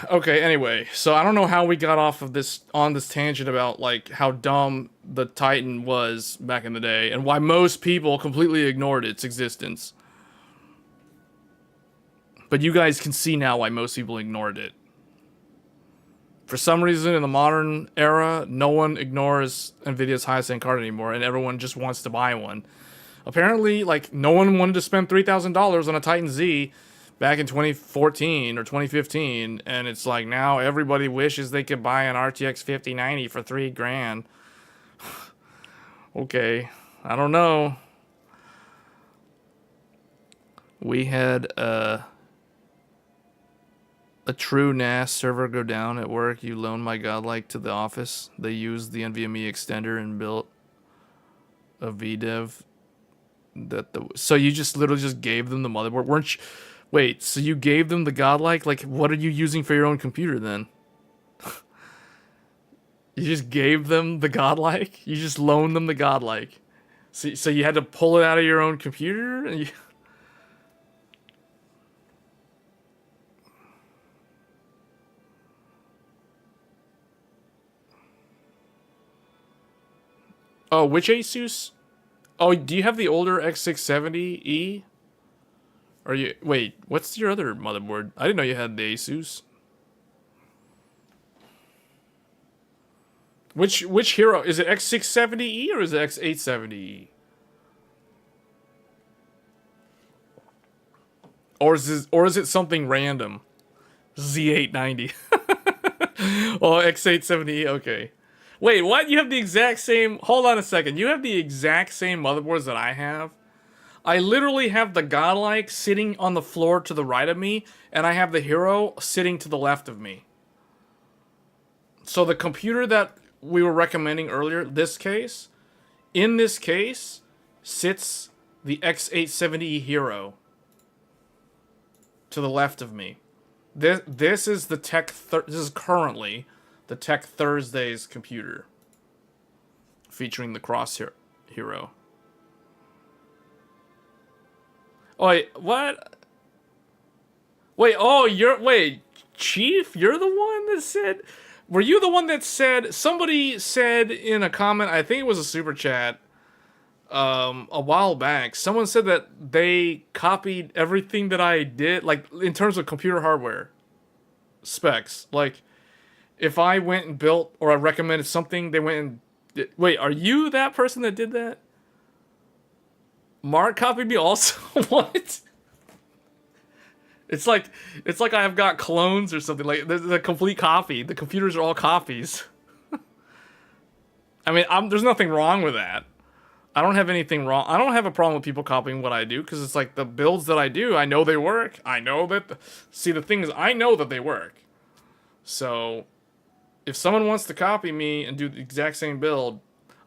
Okay, anyway, so I don't know how we got off of this tangent about like how dumb the Titan was back in the day and why most people completely ignored its existence. But you guys can see now why most people ignored it. For some reason in the modern era, no one ignores Nvidia's highest end card anymore and everyone just wants to buy one. Apparently, like, no one wanted to spend $3,000 on a Titan Z back in 2014 or 2015, and it's like now everybody wishes they could buy an RTX 5090 for $3,000. Okay, I don't know. We had a true NAS server go down at work. You loaned my godlike to the office. They used the NVMe extender and built a VDEV. So you just literally just gave them the motherboard? Weren't you? Wait, so you gave them the godlike? Like, what are you using for your own computer then? You just gave them the godlike? You just loaned them the godlike? So you had to pull it out of your own computer? And you... Oh, which Asus? Oh, do you have the older X670E? Are you... Wait, what's your other motherboard? I didn't know you had the Asus. Which hero? Is it X670E or is it X870E? Or is it something random? Z890. Oh, X870E, okay. Wait, what? You have the exact same... Hold on a second. You have the exact same motherboards that I have? I literally have the Godlike sitting on the floor to the right of me, and I have the Hero sitting to the left of me. So the computer that we were recommending earlier, in this case, sits the X870E Hero to the left of me. This is the this is currently the Tech Thursdays computer featuring the Crosshair Hero. Oh, wait, what? Wait, oh, wait, Chief, you're the one that said, were you the one that said, somebody said in a comment, I think it was a super chat, a while back, someone said that they copied everything that I did, like, in terms of computer hardware specs. Like, if I went and built, or I recommended something, they went and did. Wait, are you that person that did that? Mark copied me also? What? It's like I have got clones or something. Like, there's a complete copy. The computers are all copies. I mean, there's nothing wrong with that. I don't have anything wrong. I don't have a problem with people copying what I do, because it's like the builds that I do, I know they work. I know that... See, the thing is, I know that they work. So, if someone wants to copy me and do the exact same build,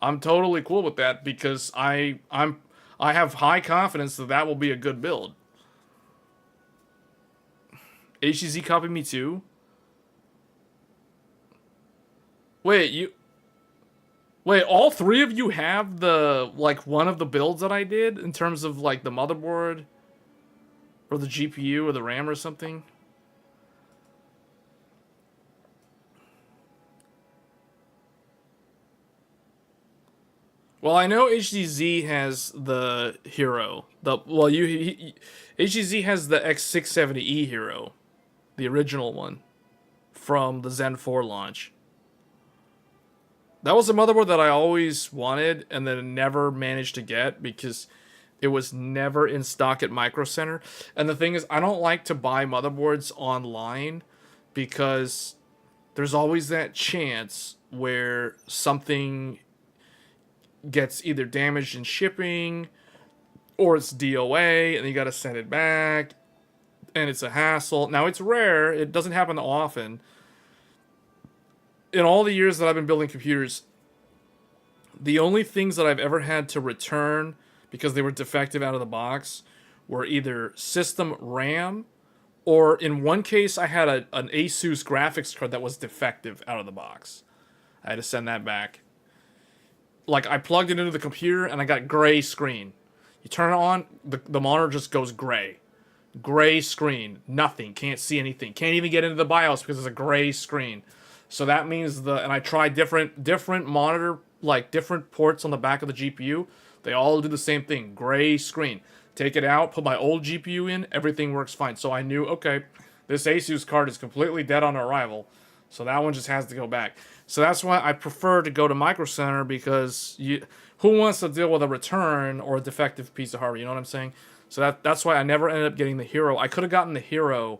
I'm totally cool with that, because I have high confidence that that will be a good build. HTZ copied me too? Wait, all three of you have one of the builds that I did in terms of, like, the motherboard or the GPU or the RAM or something? Well, I know HDZ has the Hero. HDZ has the X670E Hero, the original one from the Zen 4 launch. That was a motherboard that I always wanted and then never managed to get because it was never in stock at Micro Center. And the thing is, I don't like to buy motherboards online because there's always that chance where something gets either damaged in shipping or it's DOA and you got to send it back and it's a hassle. Now, it's rare. It doesn't happen often. In all the years that I've been building computers, the only things that I've ever had to return because they were defective out of the box were either system RAM, or in one case I had an Asus graphics card that was defective out of the box. I had to send that back. Like, I plugged it into the computer and I got gray screen. You turn it on, the monitor just goes gray. Gray screen. Nothing. Can't see anything. Can't even get into the BIOS because it's a gray screen. So that means and I tried different monitor, like different ports on the back of the GPU. They all do the same thing. Gray screen. Take it out, put my old GPU in, everything works fine. So I knew, okay, this Asus card is completely dead on arrival. So that one just has to go back. So that's why I prefer to go to Micro Center, because who wants to deal with a return or a defective piece of hardware? You know what I'm saying? So that's why I never ended up getting the Hero. I could have gotten the Hero,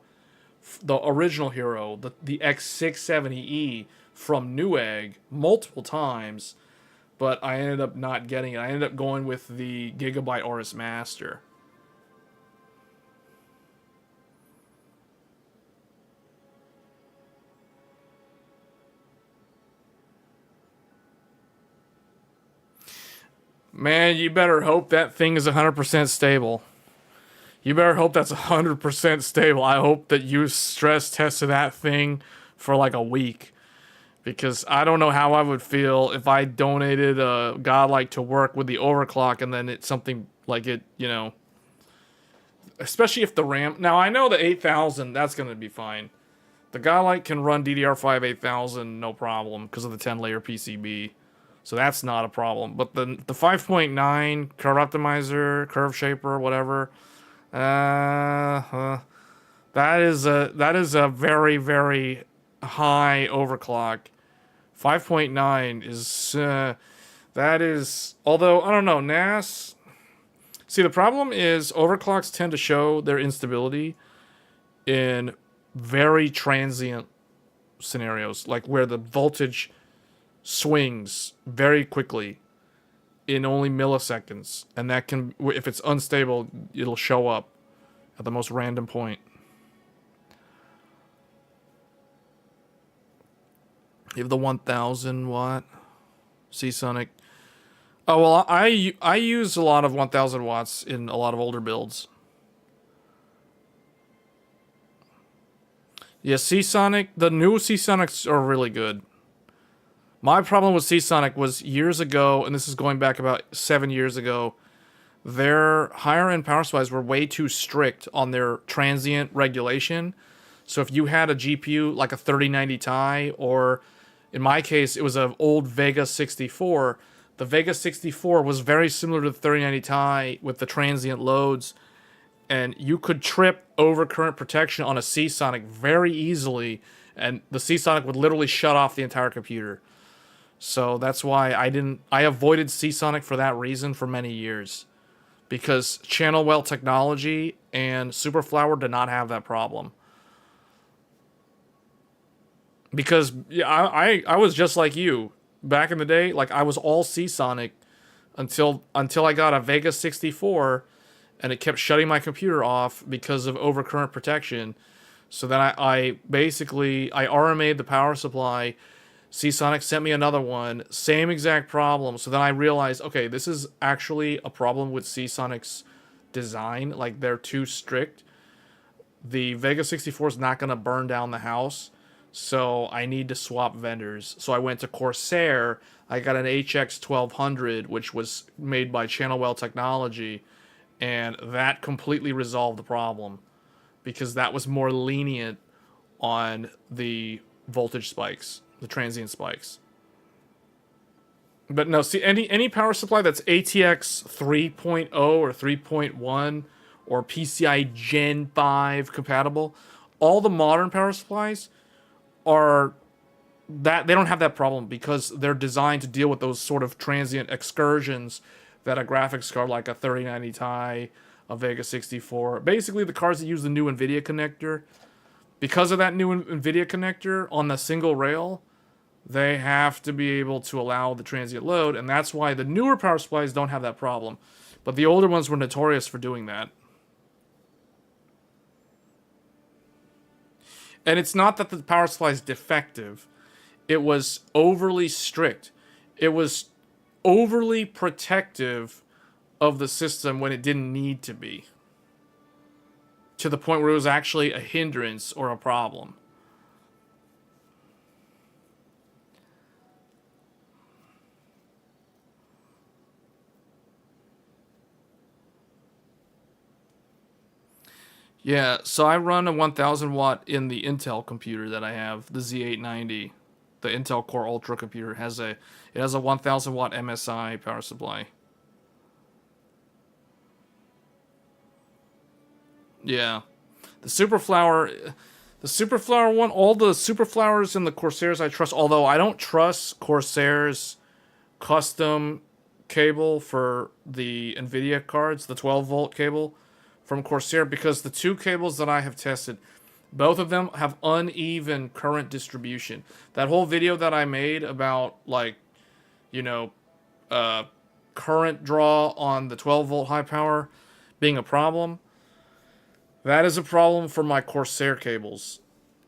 the original Hero, the X670E from Newegg multiple times, but I ended up not getting it. I ended up going with the Gigabyte Aorus Master. Man, you better hope that thing is 100% stable. You better hope that's 100% stable. I hope that you stress tested that thing for like a week. Because I don't know how I would feel if I donated a Godlike to work with the overclock and then it's something like it, you know. Especially if the RAM... Now, I know the 8000, that's going to be fine. The Godlike can run DDR5 8000, no problem, because of the 10-layer PCB. So that's not a problem. But the 5.9 curve optimizer, curve shaper, whatever, That is a very, very high overclock. 5.9 is that is, although I don't know, NAS. See, the problem is overclocks tend to show their instability in very transient scenarios, like where the voltage swings very quickly in only milliseconds, and that can, if it's unstable, it'll show up at the most random point. You have the 1000 watt Seasonic. Oh well, I use a lot of 1000 watts in a lot of older builds. Yeah, Seasonic, the new Seasonics are really good. My problem with Seasonic was years ago, and this is going back about 7 years ago, their higher end power supplies were way too strict on their transient regulation. So if you had a GPU like a 3090 Ti, or in my case, it was an old Vega 64, the Vega 64 was very similar to the 3090 Ti with the transient loads, and you could trip overcurrent protection on a Seasonic very easily, and the Seasonic would literally shut off the entire computer. So that's why I avoided Seasonic for that reason for many years. Because Channelwell Technology and Superflower did not have that problem. Because yeah, I was just like you. Back in the day, like I was all Seasonic until I got a Vega 64 and it kept shutting my computer off because of overcurrent protection. So then I basically RMA'd the power supply. Seasonic sent me another one, same exact problem. So then I realized, okay, this is actually a problem with Seasonic's design. Like, they're too strict. The Vega 64 is not going to burn down the house, so I need to swap vendors. So I went to Corsair. I got an HX 1200, which was made by Channelwell Technology, and that completely resolved the problem because that was more lenient on the voltage spikes. The transient spikes. But no, see, any power supply that's ATX 3.0 or 3.1 or PCIe Gen 5 compatible, all the modern power supplies are that they don't have that problem because they're designed to deal with those sort of transient excursions that a graphics card like a 3090 Ti, a Vega 64, basically the cards that use the new NVIDIA connector, because of that new NVIDIA connector on the single rail, they have to be able to allow the transient load, and that's why the newer power supplies don't have that problem. But the older ones were notorious for doing that. And it's not that the power supply is defective. It was overly strict. It was overly protective of the system when it didn't need to be. To the point where it was actually a hindrance or a problem. Yeah, so I run a 1000 watt in the Intel computer that I have, the Z890. The Intel Core Ultra computer it has a 1000 watt MSI power supply. Yeah. The Superflower one, all the Superflowers and the Corsairs I trust, although I don't trust Corsair's custom cable for the NVIDIA cards, the 12 volt cable from Corsair, because the two cables that I have tested, both of them have uneven current distribution. That whole video that I made about, like, you know, current draw on the 12 volt high power being a problem, that is a problem for my Corsair cables.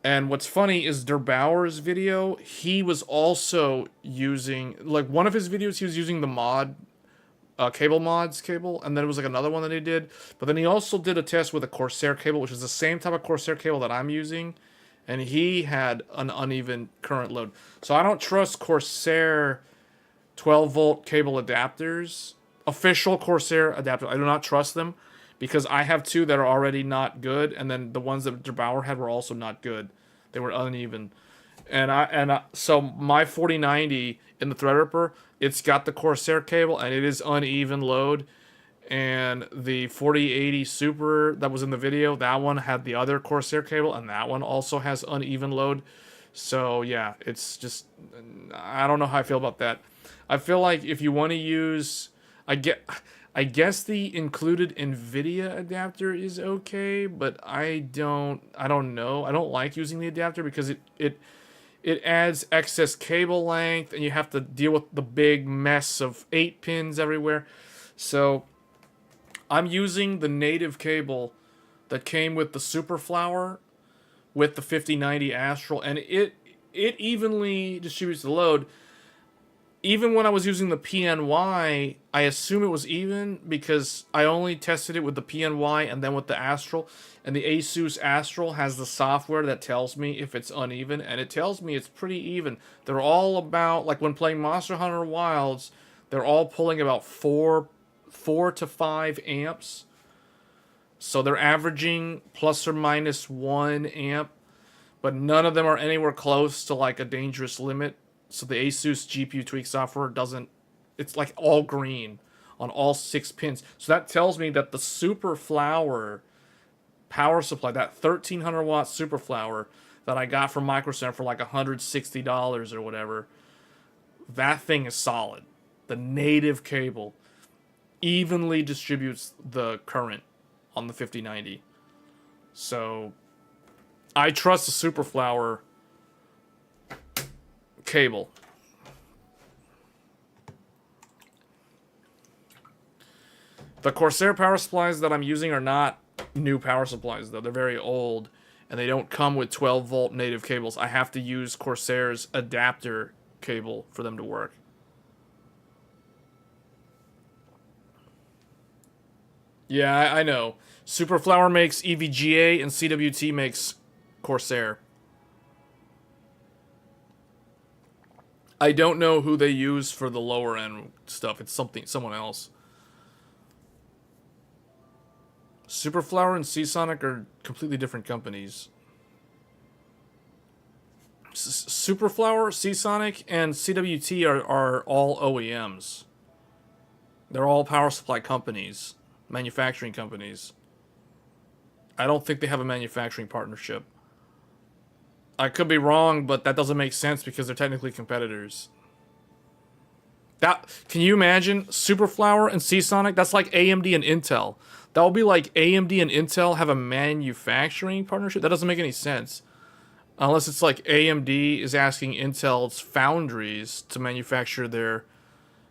And what's funny is Der Bauer's video, he was also using, like, one of his videos, he was using the mod cable mods cable, and then it was like another one that he did, but then he also did a test with a Corsair cable, which is the same type of Corsair cable that I'm using, and he had an uneven current load. So I don't trust Corsair 12 volt cable adapters, official Corsair adapters. I do not trust them because I have two that are already not good, and then the ones that Der Bauer had were also not good. They were uneven. So my 4090 in the Threadripper, it's got the Corsair cable and it is uneven load, And the 4080 Super that was in the video, that one had the other Corsair cable, and that one also has uneven load. So yeah, it's just, I don't know how I feel about that. I feel like if you want to use, I guess the included NVIDIA adapter is okay, but I don't know. I don't like using the adapter because it adds excess cable length, and you have to deal with the big mess of 8 pins everywhere. So I'm using the native cable that came with the Superflower with the 5090 Astral, and it evenly distributes the load. Even when I was using the PNY, I assume it was even because I only tested it with the PNY and then with the Astral. And the Asus Astral has the software that tells me if it's uneven, and it tells me it's pretty even. They're all about, like when playing Monster Hunter Wilds, they're all pulling about 4 to 5 amps. So they're averaging plus or minus 1 amp, but none of them are anywhere close to like a dangerous limit. So the Asus GPU tweak software doesn't, it's like all green on all 6 pins. So that tells me that the Superflower power supply, that 1300 watt Superflower that I got from Micro Center for like $160 or whatever, that thing is solid. The native cable evenly distributes the current on the 5090. So I trust the Superflower cable. The Corsair power supplies that I'm using are not new power supplies, though. They're very old, and they don't come with 12 volt native cables. I have to use Corsair's adapter cable for them to work. Yeah, I know. Superflower makes EVGA, and CWT makes Corsair. I don't know who they use for the lower end stuff. It's someone else. Superflower and Seasonic are completely different companies. Superflower, Seasonic, and CWT are all OEMs. They're all power supply companies, manufacturing companies. I don't think they have a manufacturing partnership. I could be wrong, but that doesn't make sense because they're technically competitors. Can you imagine Superflower and Seasonic? That's like AMD and Intel. That will be like AMD and Intel have a manufacturing partnership. That doesn't make any sense. Unless it's like AMD is asking Intel's foundries to manufacture their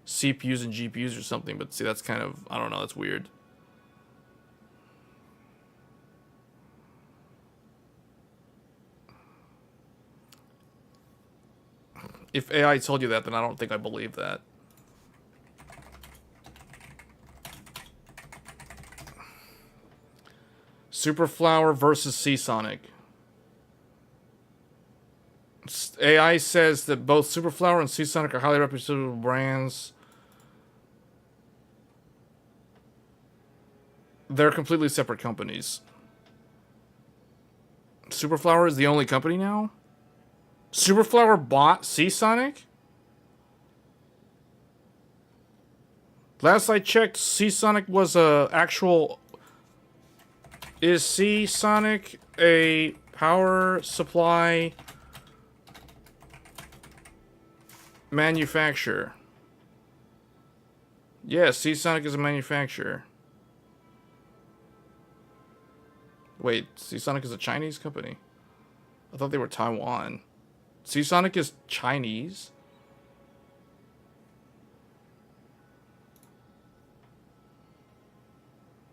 CPUs and GPUs or something. But see, that's kind of, I don't know, that's weird. If AI told you that, then I don't think I believe that. Superflower versus Seasonic. AI says that both Superflower and Seasonic are highly reputable brands. They're completely separate companies. Superflower is the only company now? Superflower bought Seasonic? Last I checked, Seasonic was a actual... Is Seasonic a power supply manufacturer? Yes, Seasonic is a manufacturer. Wait, Seasonic is a Chinese company? I thought they were Taiwan. Seasonic is Chinese?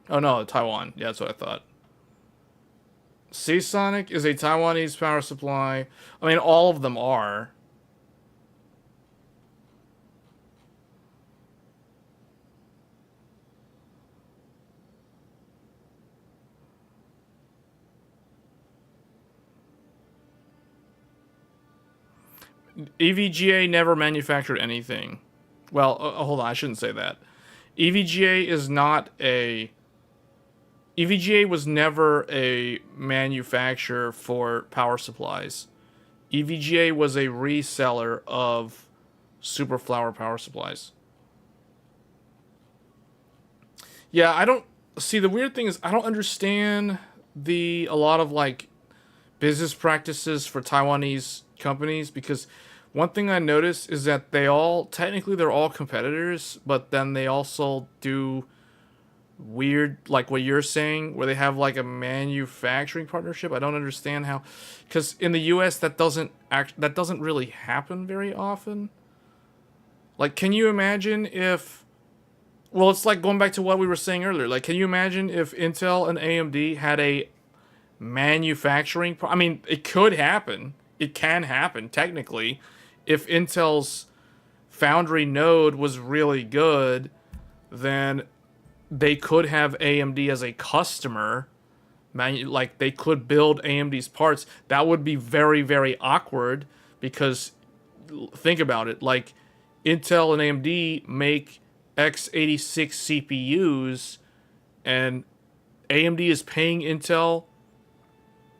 Oh no, Taiwan. Yeah, that's what I thought. Seasonic is a Taiwanese power supply. I mean, all of them are. EVGA never manufactured anything. Well, hold on, I shouldn't say that. EVGA is not a... EVGA was never a manufacturer for power supplies. EVGA was a reseller of Superflower power supplies. Yeah, I don't see the weird thing is I don't understand a lot of like business practices for Taiwanese companies because one thing I noticed is that they're all competitors, but then they also do weird like what you're saying where they have like a manufacturing partnership. I don't understand how, because in the US that doesn't really happen very often. Like, can you imagine if, well, it's like going back to what we were saying earlier. Like, can you imagine if Intel and AMD had a manufacturing I mean, it could happen. It can happen technically if Intel's foundry node was really good, then they could have AMD as a customer. Like, they could build AMD's parts. That would be very, very awkward because think about it. Like, Intel and AMD make x86 CPUs, and AMD is paying Intel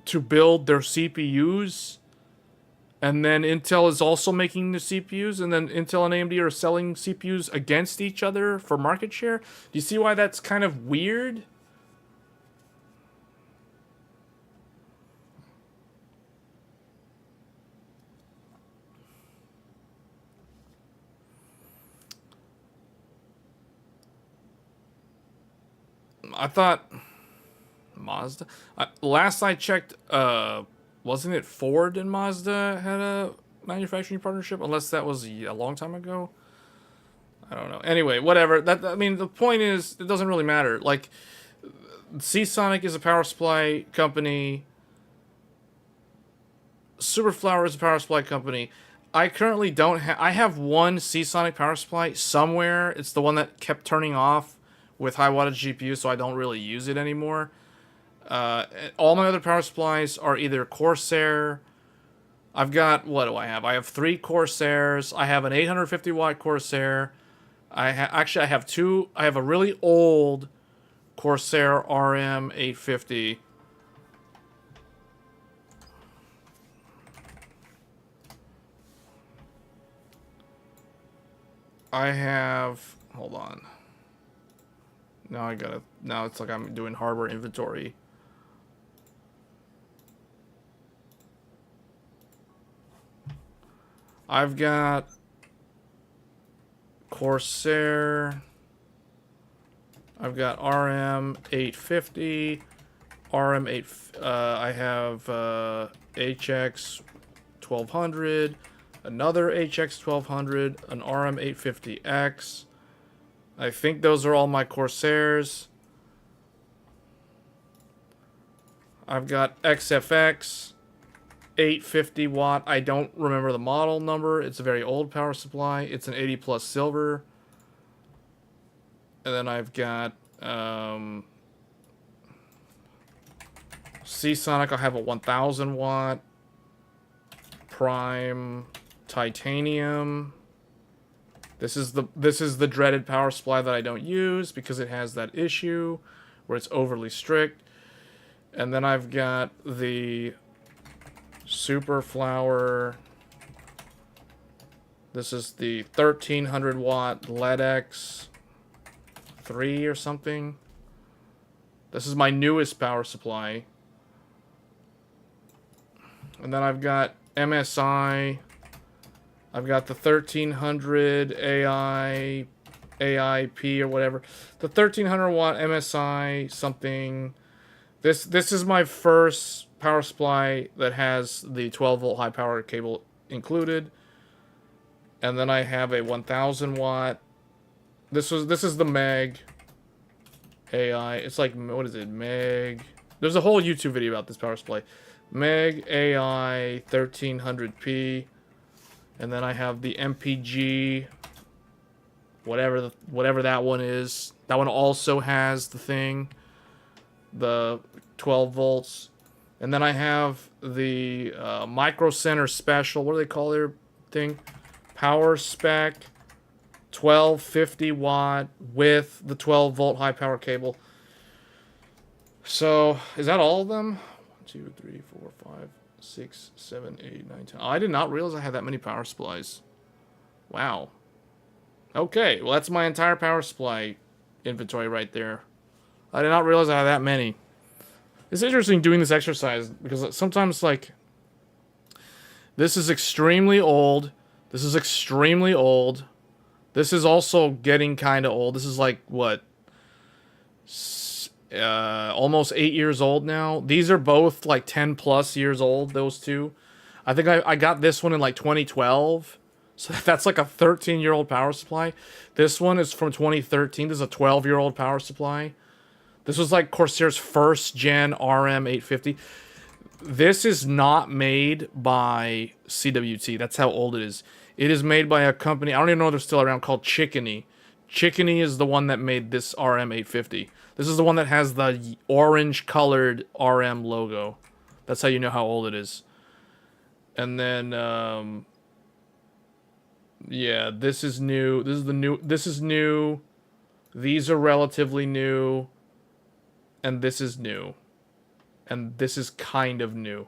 to build their CPUs, and then Intel is also making the CPUs, and then Intel and AMD are selling CPUs against each other for market share. Do you see why that's kind of weird? I thought Mazda. Last I checked, wasn't it Ford and Mazda had a manufacturing partnership? Unless that was a long time ago. I don't know. Anyway, whatever. I mean, the point is, it doesn't really matter. Like, Seasonic is a power supply company. Superflower is a power supply company. I currently don't have. I have one Seasonic power supply somewhere. It's the one that kept turning off with high wattage GPU, so I don't really use it anymore. All my other power supplies are either Corsair. I've got, what do I have? I have 3 Corsairs. I have an 850 watt Corsair. Actually, I have 2. I have a really old Corsair RM 850. I have, hold on. Now it's like I'm doing hardware inventory. I've got Corsair. I've got RM 850, RM 8. I have HX 1200, another HX 1200, an RM 850X. I think those are all my Corsairs. I've got XFX 850 watt. I don't remember the model number. It's a very old power supply. It's an 80 plus silver. And then I've got Seasonic. I have a 1000 watt prime titanium. This is the dreaded power supply that I don't use because it has that issue where it's overly strict. And then I've got the Superflower. This is the 1300 watt LEDX 3 or something. This is my newest power supply. And then I've got MSI. I've got the 1300 AIP or whatever. The 1300 watt MSI something. This is my first power supply that has the 12 volt high power cable included. And then I have a 1000 watt. This is the Meg AI. It's like, what is it? Meg. There's a whole YouTube video about this power supply. Meg AI 1300p. And then I have the MPG, whatever that one is. That one also has the thing, the 12 volts. And then I have the Micro Center Special. What do they call their thing? Power Spec 1250 watt with the 12 volt high power cable. So is that all of them? 1, 2, 3, 4, 5, 6, 7, 8, 9, 10. Oh, I did not realize I had that many power supplies. Wow. Okay, well, that's my entire power supply inventory right there. I did not realize I had that many. It's interesting doing this exercise because sometimes, like, this is extremely old. This is extremely old. This is also getting kind of old. This is like, what? Almost 8 years old now. These are both like 10 plus years old, those two. I think I got this one in like 2012. So that's like a 13-year-old power supply. This one is from 2013. This is a 12-year-old power supply. This was like Corsair's first gen RM850. This is not made by CWT. That's how old it is. It is made by a company, I don't even know if they're still around, called Chickeny. Chickeny is the one that made this RM850. This is the one that has the orange-colored RM logo. That's how you know how old it is. And then, yeah, this is new. This is new. These are relatively new. And this is new. And this is kind of new.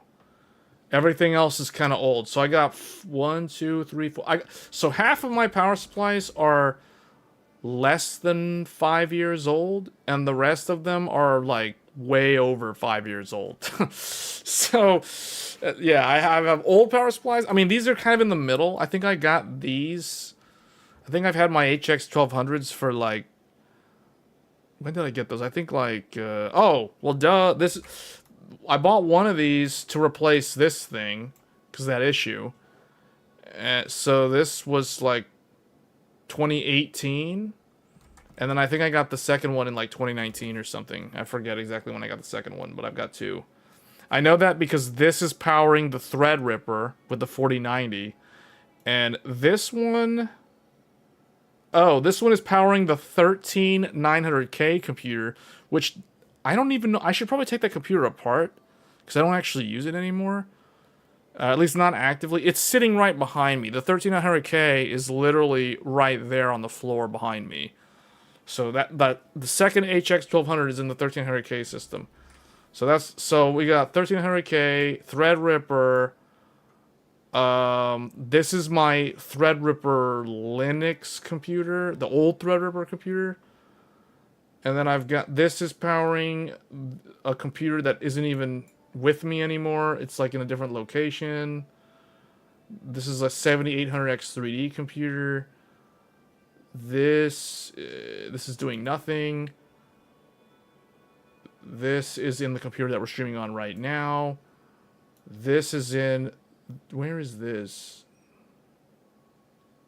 Everything else is kind of old. So I got 1, 2, 3, 4. So half of my power supplies are less than 5 years old. And the rest of them are like way over 5 years old. So, yeah, I have old power supplies. I mean, these are kind of in the middle. I think I got these. I think I've had my HX 1200s for like... When did I get those? I think like... oh, well, duh. I bought one of these to replace this thing. Because of that issue. So this was like 2018. And then I think I got the second one in like 2019 or something. I forget exactly when I got the second one, but I've got two. I know that because this is powering the Threadripper with the 4090. And this one... Oh, this one is powering the 13900K computer, which I don't even know. I should probably take that computer apart because I don't actually use it anymore. At least not actively. It's sitting right behind me. The 13900K is literally right there on the floor behind me. So that the second HX 1200 is in the 13900K system. So we got 13900K, Threadripper. This is my Threadripper Linux computer, the old Threadripper computer. And then I've got, this is powering a computer that isn't even with me anymore. It's like in a different location. This is a 7800X 3D computer. This is doing nothing. This is in the computer that we're streaming on right now. This is in... Where is this?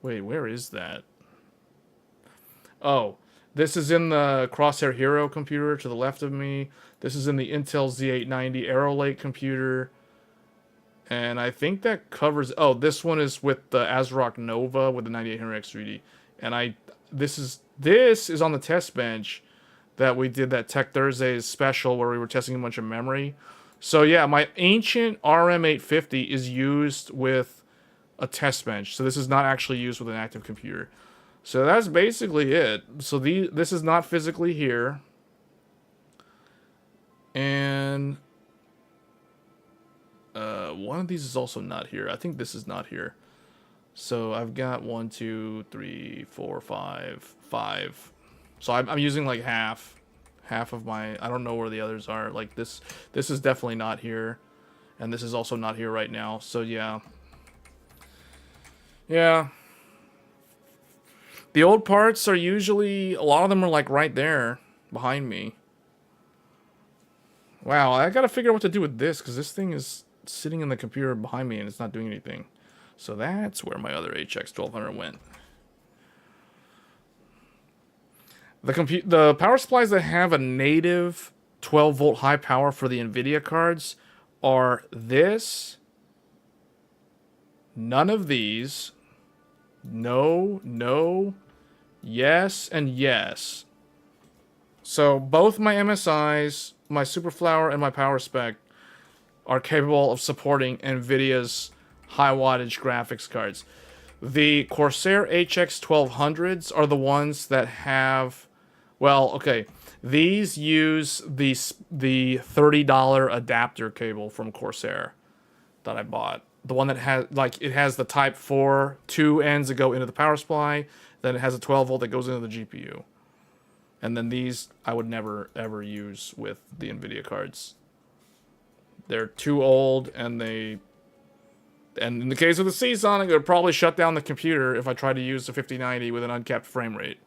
Wait, where is that? Oh, this is in the Crosshair Hero computer to the left of me. This is in the Intel Z890 Arrow Lake computer. And I think that covers... Oh, this one is with the ASRock Nova with the 9800X 3D. And this is on the test bench that we did that Tech Thursdays special where we were testing a bunch of memory. So yeah, my ancient RM850 is used with a test bench. So this is not actually used with an active computer. So that's basically it. So this is not physically here. And one of these is also not here. I think this is not here. So I've got 1, 2, 3, 4, 5. So I'm using like half of my... I don't know where the others are. Like this is definitely not here. And this is also not here right now. So yeah. Yeah. The old parts are usually... A lot of them are like right there behind me. Wow, I gotta figure out what to do with this. Because this thing is sitting in the computer behind me and it's not doing anything. So that's where my other HX 1200 went. The power supplies that have a native 12-volt high power for the NVIDIA cards are this, none of these, no, yes, and yes. So both my MSIs, my Superflower, and my PowerSpec are capable of supporting NVIDIA's high wattage graphics cards. The Corsair HX 1200s are the ones that have... Well, okay, these use the $30 adapter cable from Corsair that I bought. The one that has, like, it has the Type 4, 2 ends that go into the power supply, then it has a 12 volt that goes into the GPU. And then these I would never ever use with the NVIDIA cards. They're too old, and in the case of the Seasonic, it would probably shut down the computer if I tried to use the 5090 with an uncapped frame rate.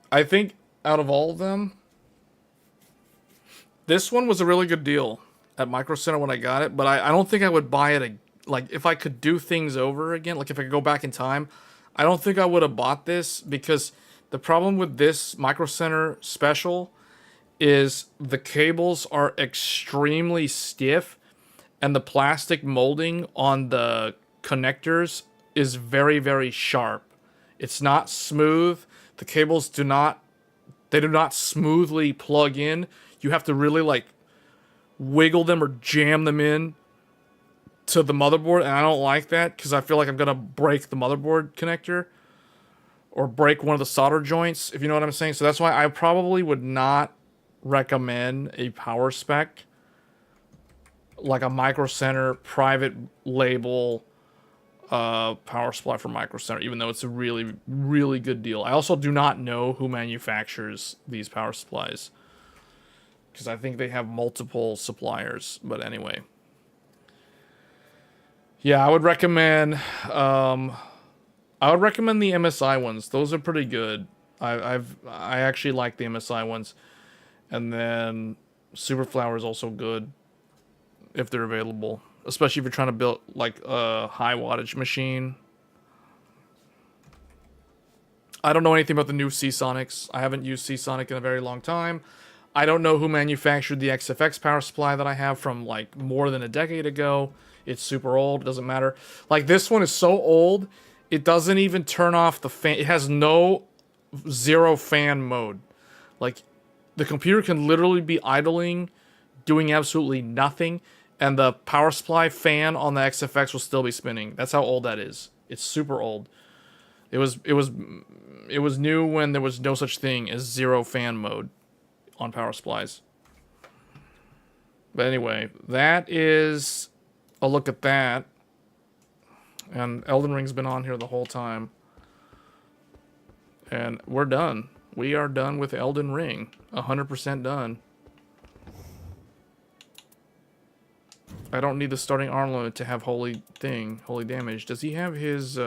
I think out of all of them, this one was a really good deal at Micro Center when I got it, but I don't think I would buy it. Like, if I could do things over again, like if I could go back in time, I don't think I would have bought this, because the problem with this Micro Center special is the cables are extremely stiff, and the plastic molding on the connectors is very, very sharp. It's not smooth. The cables do not smoothly plug in. You have to really like wiggle them or jam them in to the motherboard, and I don't like that because I feel like I'm gonna break the motherboard connector or break one of the solder joints, if you know what I'm saying. So that's why I probably would not recommend a power spec like a Micro Center private label power supply from Micro Center, even though it's a really, really good deal. I also do not know who manufactures these power supplies, because I think they have multiple suppliers. But anyway, yeah, I would recommend the MSI ones. Those are pretty good. I actually like the MSI ones, and then Super Flower is also good if they're available, especially if you're trying to build like a high wattage machine. I don't know anything about the new Seasonics. I haven't used Seasonic in a very long time. I don't know who manufactured the XFX power supply that I have from like more than a decade ago. It's super old. It doesn't matter. Like, this one is so old, it doesn't even turn off the fan. It has no zero fan mode. Like, the computer can literally be idling, doing absolutely nothing, and the power supply fan on the XFX will still be spinning. That's how old that is. It's super old. It was new when there was no such thing as zero fan mode on power supplies. But anyway, that is a look at that. And Elden Ring's been on here the whole time. And we're done. We are done with Elden Ring. 100% done. I don't need the starting arm limit to have holy damage. Does he have his,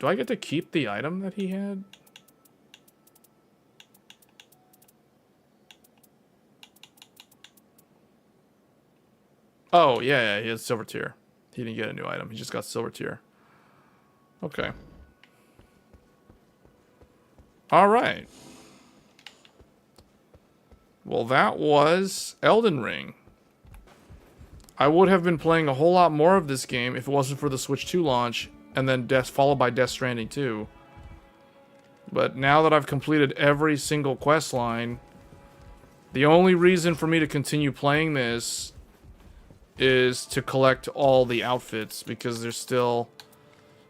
Do I get to keep the item that he had? Oh, yeah, he has silver tier. He didn't get a new item. He just got silver tier. Okay. Alright. Well, that was Elden Ring. I would have been playing a whole lot more of this game if it wasn't for the Switch 2 launch, and then followed by Death Stranding 2. But now that I've completed every single quest line, the only reason for me to continue playing this is to collect all the outfits, because there's still...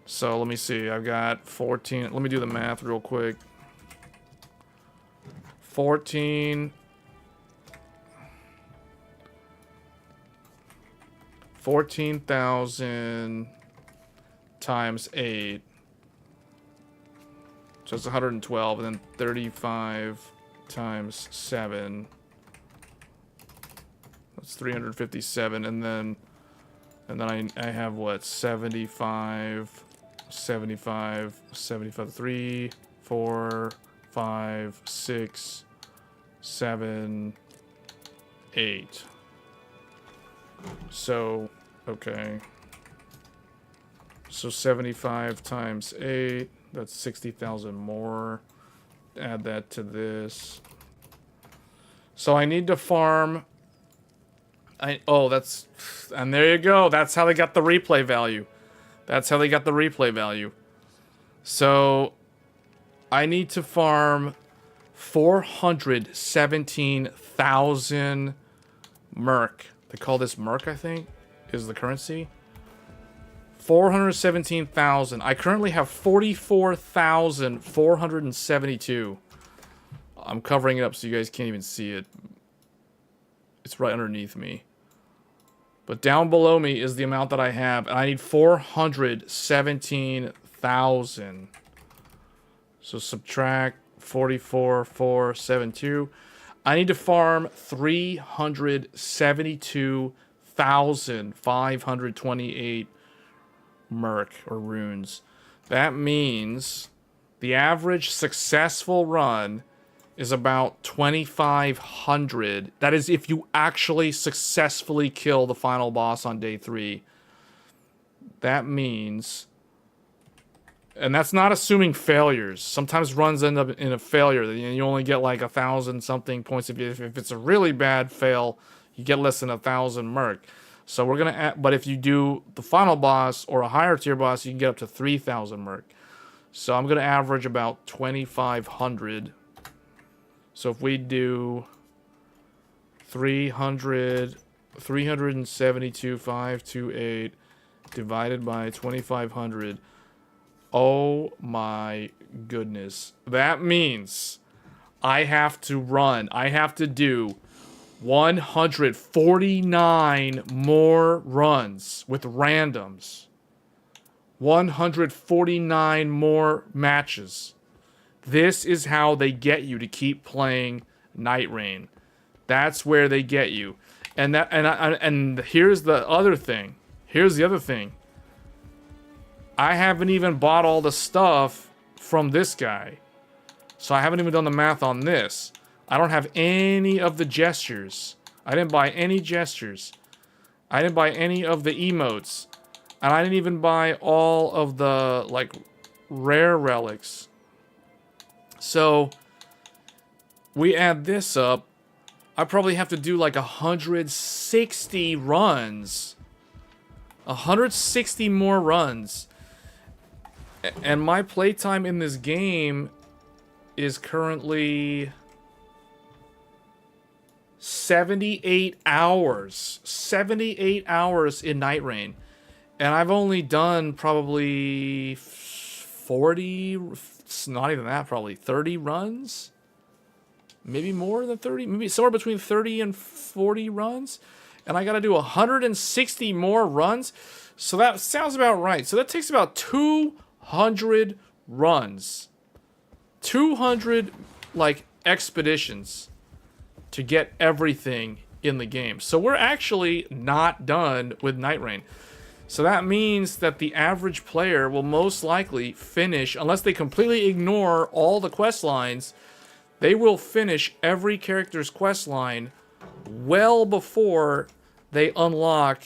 So, let me see. I've got 14... Let me do the math real quick. 14,000 times 8. So it's 112, and then 35 times 7. That's 357, and then I have what, 75, 3, 4, 5, 6, 7, 8. So, okay. So 75 times 8, that's 60,000 more. Add that to this. So I need to farm... and there you go. That's how they got the replay value. That's how they got the replay value. So I need to farm 417,000 Merc. They call this Merc, I think, is the currency. 417,000. I currently have 44,472. I'm covering it up so you guys can't even see it. It's right underneath me. But down below me is the amount that I have. And I need 417,000. So subtract 44,472. I need to farm 372,528 merc or runes. That means the average successful run is about 2,500. That is if you actually successfully kill the final boss on day 3. That means... And that's not assuming failures. Sometimes runs end up in a failure. You only get like 1,000 something points. If it's a really bad fail, you get less than 1,000 merc. So we're going to... But if you do the final boss or a higher tier boss, you can get up to 3,000 merc. So I'm going to average about 2,500. So if we do 372,528 divided by 2,500, oh my goodness. That means I have to do 149 more runs with randoms. 149 more matches. This is how they get you to keep playing Nightreign. That's where they get you. And here's the other thing. Here's the other thing. I haven't even bought all the stuff from this guy. So I haven't even done the math on this. I don't have any of the gestures. I didn't buy any gestures. I didn't buy any of the emotes. And I didn't even buy all of the, like, rare relics. So, we add this up. I probably have to do like 160 runs. 160 more runs. And my playtime in this game is currently 78 hours. 78 hours in Nightreign. And I've only done probably 40, not even that, probably 30 runs? Maybe more than 30? Maybe somewhere between 30 and 40 runs? And I gotta do 160 more runs? So that sounds about right. So that takes about 200 runs. 200, like, expeditions to get everything in the game. So we're actually not done with Nightreign. So that means that the average player will most likely finish, unless they completely ignore all the quest lines, they will finish every character's quest line well before they unlock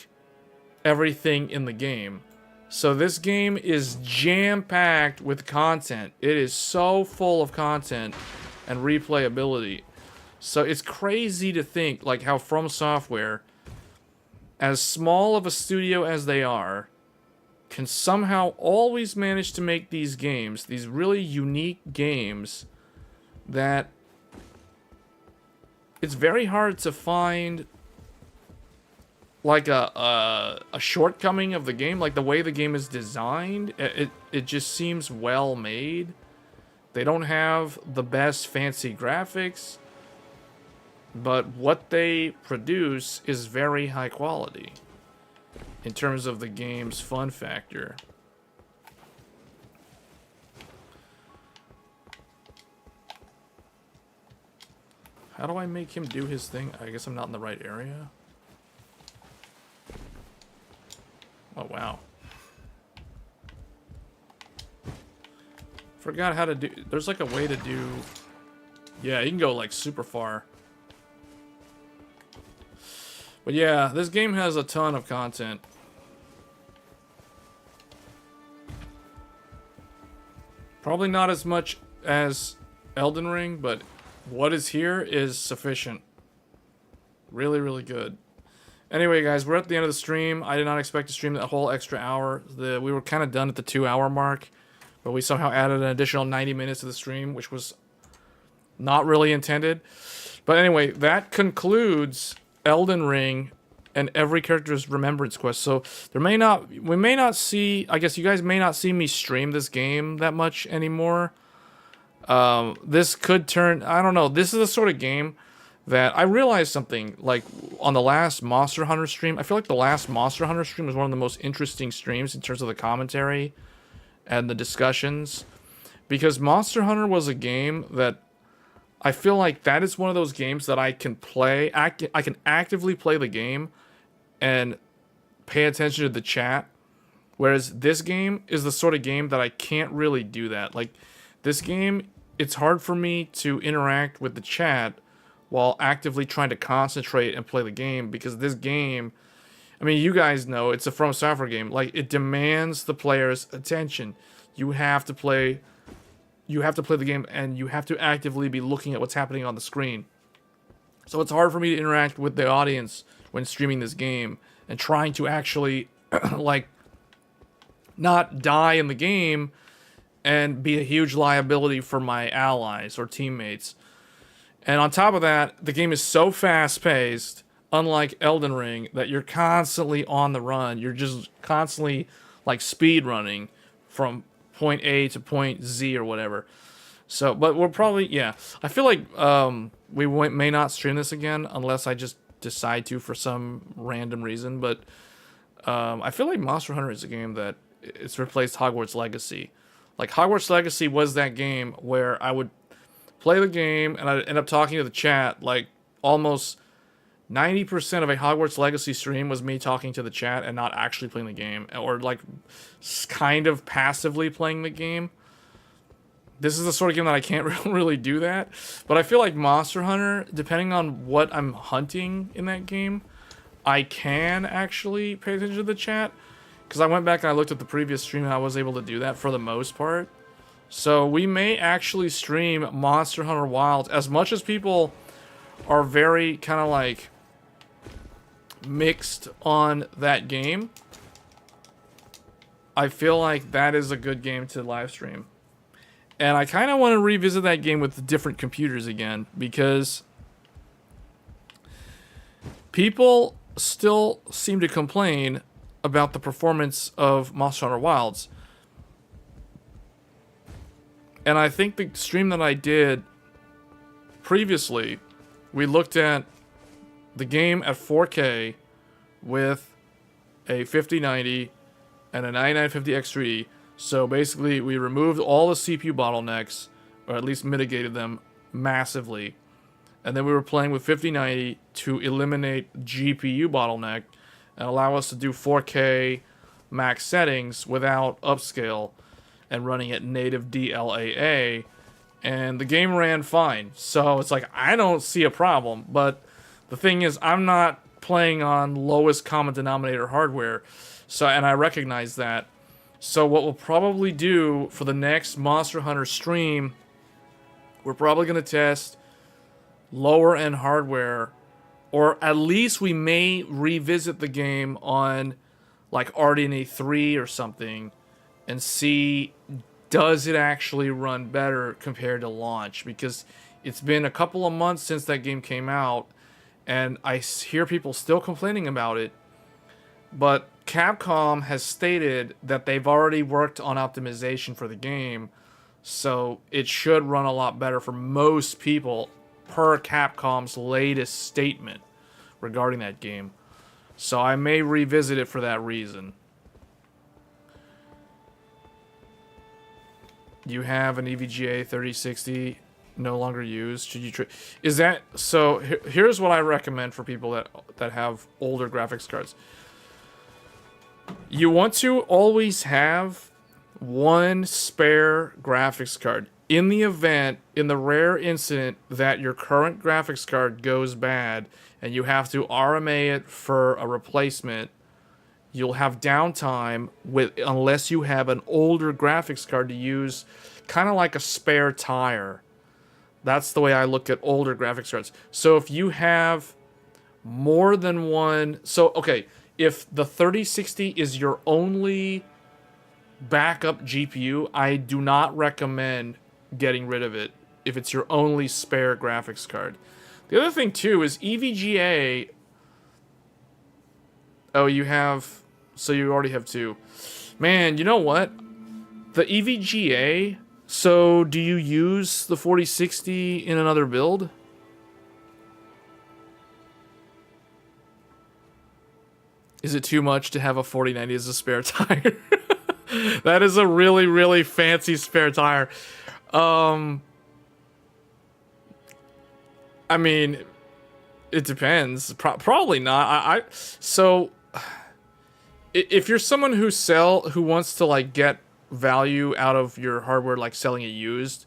everything in the game. So this game is jam-packed with content. It is so full of content and replayability. So it's crazy to think like how From Software, as small of a studio as they are, can somehow always manage to make these games, these really unique games, that it's very hard to find like a shortcoming of the game. Like the way the game is designed, it just seems well made. They don't have the best fancy graphics, but what they produce is very high quality in terms of the game's fun factor. How do I make him do his thing? I guess I'm not in the right area. Oh, wow. Forgot how to do... There's like a way to do... Yeah, you can go like super far. But yeah, this game has a ton of content. Probably not as much as Elden Ring, but what is here is sufficient. Really, really good. Anyway, guys, we're at the end of the stream. I did not expect to stream that whole extra hour. We were kind of done at the 2-hour mark, but we somehow added an additional 90 minutes to the stream, which was not really intended. But anyway, that concludes Elden Ring and every character's remembrance quest. So we may not see, I guess you guys may not see me stream this game that much anymore. This could turn, I don't know, this is the sort of game that I realized something, like on the last Monster Hunter stream. I feel like the last Monster Hunter stream was one of the most interesting streams in terms of the commentary and the discussions, because Monster Hunter was a game that I feel like that is one of those games that I can play, I can actively play the game and pay attention to the chat, whereas this game is the sort of game that I can't really do that. Like, this game, it's hard for me to interact with the chat while actively trying to concentrate and play the game, because this game, I mean, you guys know, it's a From Software game. Like, it demands the player's attention. You have to play the game, and you have to actively be looking at what's happening on the screen. So it's hard for me to interact with the audience when streaming this game and trying to actually, like, not die in the game and be a huge liability for my allies or teammates. And on top of that, the game is so fast-paced, unlike Elden Ring, that you're constantly on the run. You're just constantly, like, speed running from point A to point Z or whatever. So, but we're probably, yeah. I feel like may not stream this again unless I just decide to for some random reason. But I feel like Monster Hunter is a game that it's replaced Hogwarts Legacy. Like, Hogwarts Legacy was that game where I would play the game and I'd end up talking to the chat. Like, almost 90% of a Hogwarts Legacy stream was me talking to the chat and not actually playing the game, or like kind of passively playing the game. This is the sort of game that I can't really do that. But I feel like Monster Hunter, depending on what I'm hunting in that game, I can actually pay attention to the chat. Because I went back and I looked at the previous stream and I was able to do that for the most part. So we may actually stream Monster Hunter Wilds. As much as people are very kind of like mixed on that game, I feel like that is a good game to live stream. And I kind of want to revisit that game with different computers again, because people still seem to complain about the performance of Monster Hunter Wilds. And I think the stream that I did previously, we looked at the game at 4K with a 5090 and a 9950 X3D. So basically, we removed all the CPU bottlenecks, or at least mitigated them massively. And then we were playing with 5090 to eliminate GPU bottleneck and allow us to do 4K max settings without upscale and running at native DLAA. And the game ran fine. So it's like, I don't see a problem. But the thing is, I'm not playing on lowest common denominator hardware. So, and I recognize that. So what we'll probably do for the next Monster Hunter stream, we're probably going to test lower end hardware, or at least we may revisit the game on like RDNA 3 or something and see, does it actually run better compared to launch? Because it's been a couple of months since that game came out, and I hear people still complaining about it. But Capcom has stated that they've already worked on optimization for the game, so it should run a lot better for most people, per Capcom's latest statement regarding that game. So I may revisit it for that reason. You have an EVGA 3060 no longer used. Should you is that so? Here's what I recommend for people that have older graphics cards. You want to always have one spare graphics card. In the event, in the rare incident that your current graphics card goes bad and you have to RMA it for a replacement, you'll have downtime unless you have an older graphics card to use, kind of like a spare tire. That's the way I look at older graphics cards. So if you have more than one, so okay, if the 3060 is your only backup GPU, I do not recommend getting rid of it if it's your only spare graphics card. The other thing too is EVGA. Oh, you have, so you already have two. Man, you know what? The EVGA So, do you use the 4060 in another build? Is it too much to have a 4090 as a spare tire? That is a really, really fancy spare tire. I mean, it depends. Probably not. So, if you're someone who wants to like get value out of your hardware, like selling it used,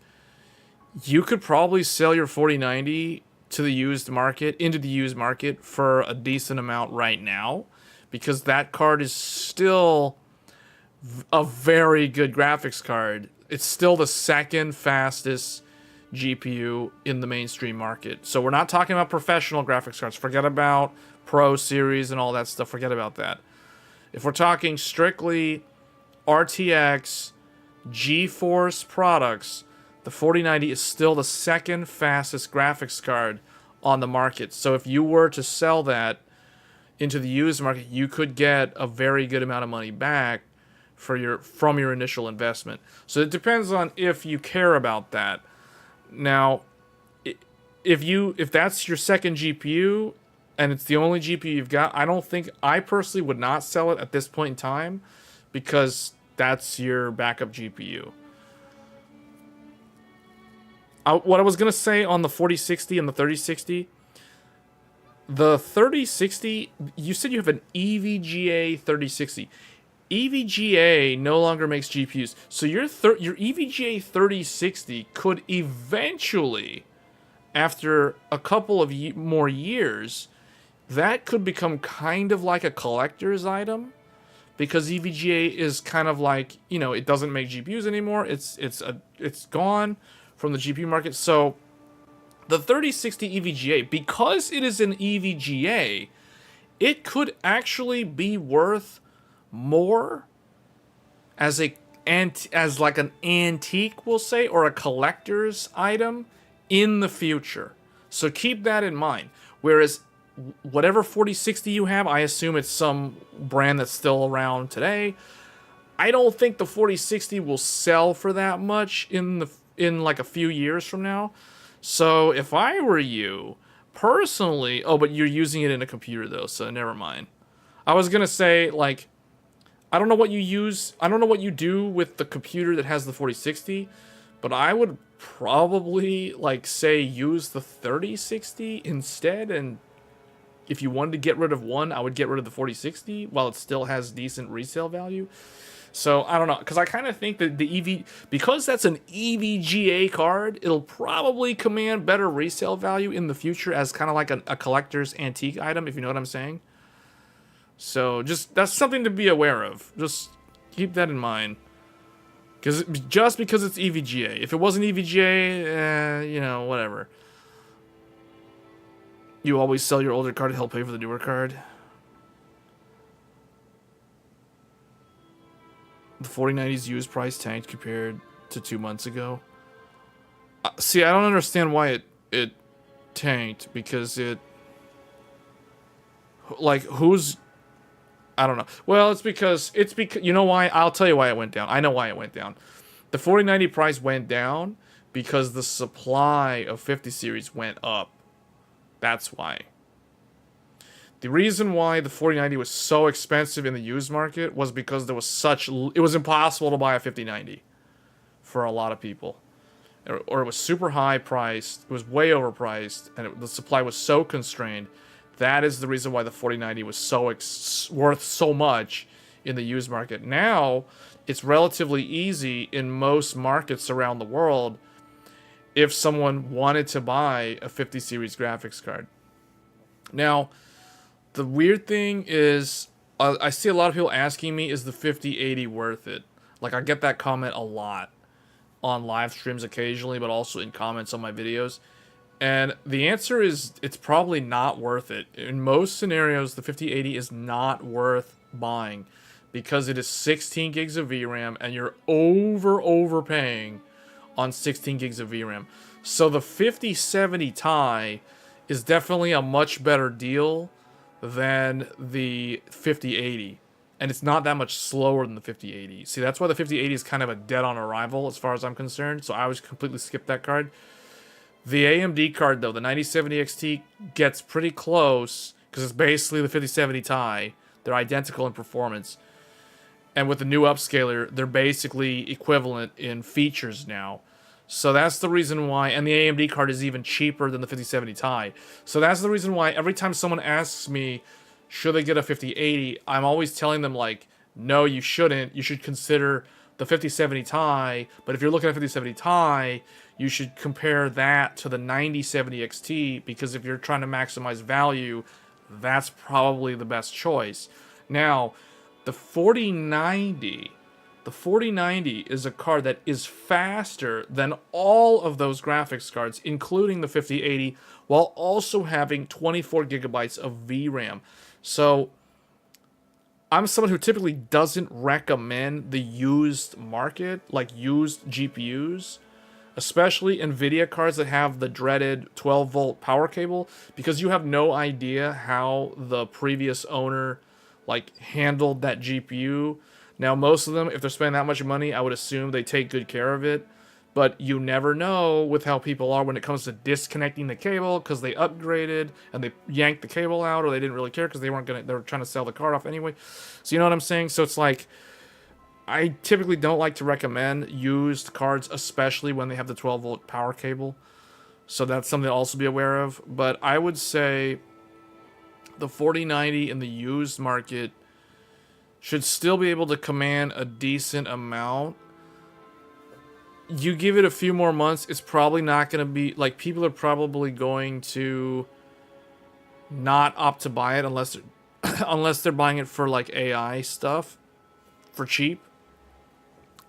you could probably sell your 4090 to the used market, into the used market for a decent amount right now, because that card is still a very good graphics card. It's still the second fastest GPU in the mainstream market. So we're not talking about professional graphics cards. Forget about Pro Series and all that stuff. Forget about that. If we're talking strictly RTX, GeForce products, the 4090 is still the second fastest graphics card on the market. So if you were to sell that into the used market, you could get a very good amount of money back from your initial investment. So it depends on if you care about that. Now, if that's your second GPU and it's the only GPU you've got, I personally would not sell it at this point in time, because that's your backup GPU. What I was going to say on the 4060 and the 3060, the 3060, you said you have an EVGA 3060. EVGA no longer makes GPUs. So your EVGA 3060 could eventually, after a couple of more years, that could become kind of like a collector's item, because EVGA is kind of like, it doesn't make GPUs anymore. It's gone from the GPU market. So the 3060 EVGA, because it is an EVGA, it could actually be worth more as like an antique, we'll say, or a collector's item in the future. So keep that in mind. Whereas whatever 4060 you have, I assume it's some brand that's still around today. I don't think the 4060 will sell for that much in like a few years from now. So if I were you, personally, but you're using it in a computer though, so never mind. I was gonna say, like, I don't know what you do with the computer that has the 4060, but I would probably, like, say use the 3060 instead, and if you wanted to get rid of one, I would get rid of the 4060 while it still has decent resale value. So, I don't know, because I kind of think that because that's an EVGA card, it'll probably command better resale value in the future as kind of like a collector's antique item, if you know what I'm saying. So, that's something to be aware of. Just keep that in mind. Just because it's EVGA. If it wasn't EVGA, whatever. You always sell your older card to help pay for the newer card. The 4090's used price tanked compared to 2 months ago. See, I don't understand why it tanked, because I don't know. Well, it's because you know why? I'll tell you why it went down. I know why it went down. The 4090 price went down because the supply of 50 series went up. That's why. The reason why the 4090 was so expensive in the used market was because it was impossible to buy a 5090 for a lot of people. Or it was super high priced, it was way overpriced, and the supply was so constrained. That is the reason why the 4090 was worth so much in the used market. Now, it's relatively easy in most markets around the world if someone wanted to buy a 50 series graphics card. Now, the weird thing is, I see a lot of people asking me, is the 5080 worth it? Like, I get that comment a lot on live streams occasionally, but also in comments on my videos. And the answer is, it's probably not worth it. In most scenarios, the 5080 is not worth buying because it is 16 gigs of VRAM and you're overpaying on 16 gigs of VRAM. So the 5070 Ti is definitely a much better deal than the 5080. and it's not that much slower than the 5080. See, that's why the 5080 is kind of a dead on arrival as far as I'm concerned, so I always completely skip that card. The AMD card, though, the 9070 XT, gets pretty close, because it's basically the 5070 Ti. They're identical in performance. And with the new upscaler, they're basically equivalent in features now. So that's the reason why, and the AMD card is even cheaper than the 5070 Ti. So that's the reason why every time someone asks me, should they get a 5080, I'm always telling them, like, no, you shouldn't. You should consider the 5070 Ti, but if you're looking at 5070 Ti, you should compare that to the 9070 XT, because if you're trying to maximize value, that's probably the best choice. Now, the 4090 is a card that is faster than all of those graphics cards, including the 5080, while also having 24 gigabytes of VRAM. So, I'm someone who typically doesn't recommend the used market, like used GPUs, especially NVIDIA cards that have the dreaded 12-volt power cable, because you have no idea how the previous owner like handled that GPU. Now, most of them, if they're spending that much money, I would assume they take good care of it. But you never know with how people are when it comes to disconnecting the cable, because they upgraded and they yanked the cable out, or they didn't really care because they were trying to sell the card off anyway. So you know what I'm saying? So it's like, I typically don't like to recommend used cards, especially when they have the 12-volt power cable. So that's something to also be aware of. But I would say the 4090 in the used market should still be able to command a decent amount. You give it a few more months, it's probably not going to be, like, people are probably going to not opt to buy it unless they're buying it for, like, AI stuff for cheap.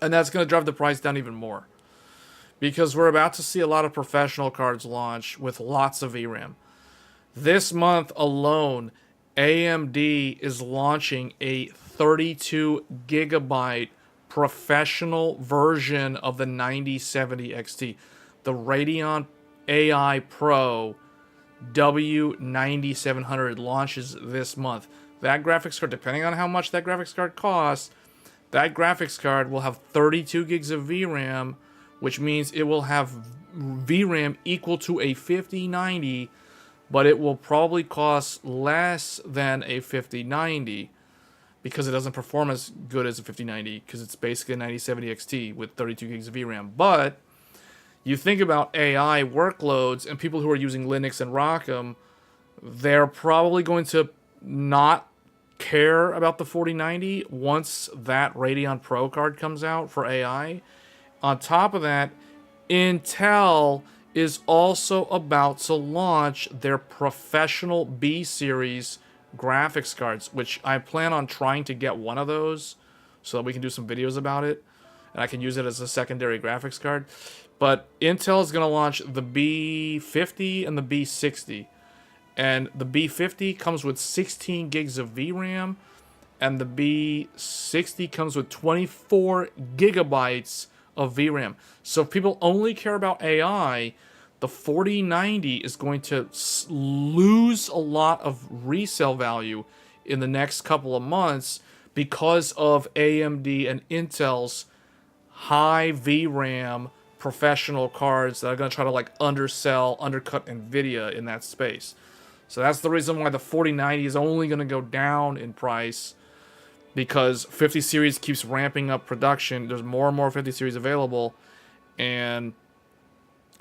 And that's going to drive the price down even more. Because we're about to see a lot of professional cards launch with lots of VRAM. This month alone, AMD is launching a 32 gigabyte professional version of the 9070 XT. The Radeon AI Pro W9700 launches this month. That graphics card, depending on how much that graphics card costs, that graphics card will have 32 gigs of VRAM, which means it will have VRAM equal to a 5090, but it will probably cost less than a 5090 because it doesn't perform as good as a 5090, because it's basically a 9070 XT with 32 gigs of VRAM. But you think about AI workloads and people who are using Linux and ROCm, they're probably going to not care about the 4090 once that Radeon Pro card comes out for AI. On top of that, Intel is also about to launch their professional B series graphics cards, which I plan on trying to get one of those so that we can do some videos about it and I can use it as a secondary graphics card. But Intel is going to launch the B50 and the B60. And the B50 comes with 16 gigs of VRAM, and the B60 comes with 24 gigabytes of VRAM. So if people only care about AI, the 4090 is going to lose a lot of resale value in the next couple of months because of AMD and Intel's high VRAM professional cards that are going to try to like undercut NVIDIA in that space. So that's the reason why the 4090 is only going to go down in price, because 50 series keeps ramping up production. There's more and more 50 series available, and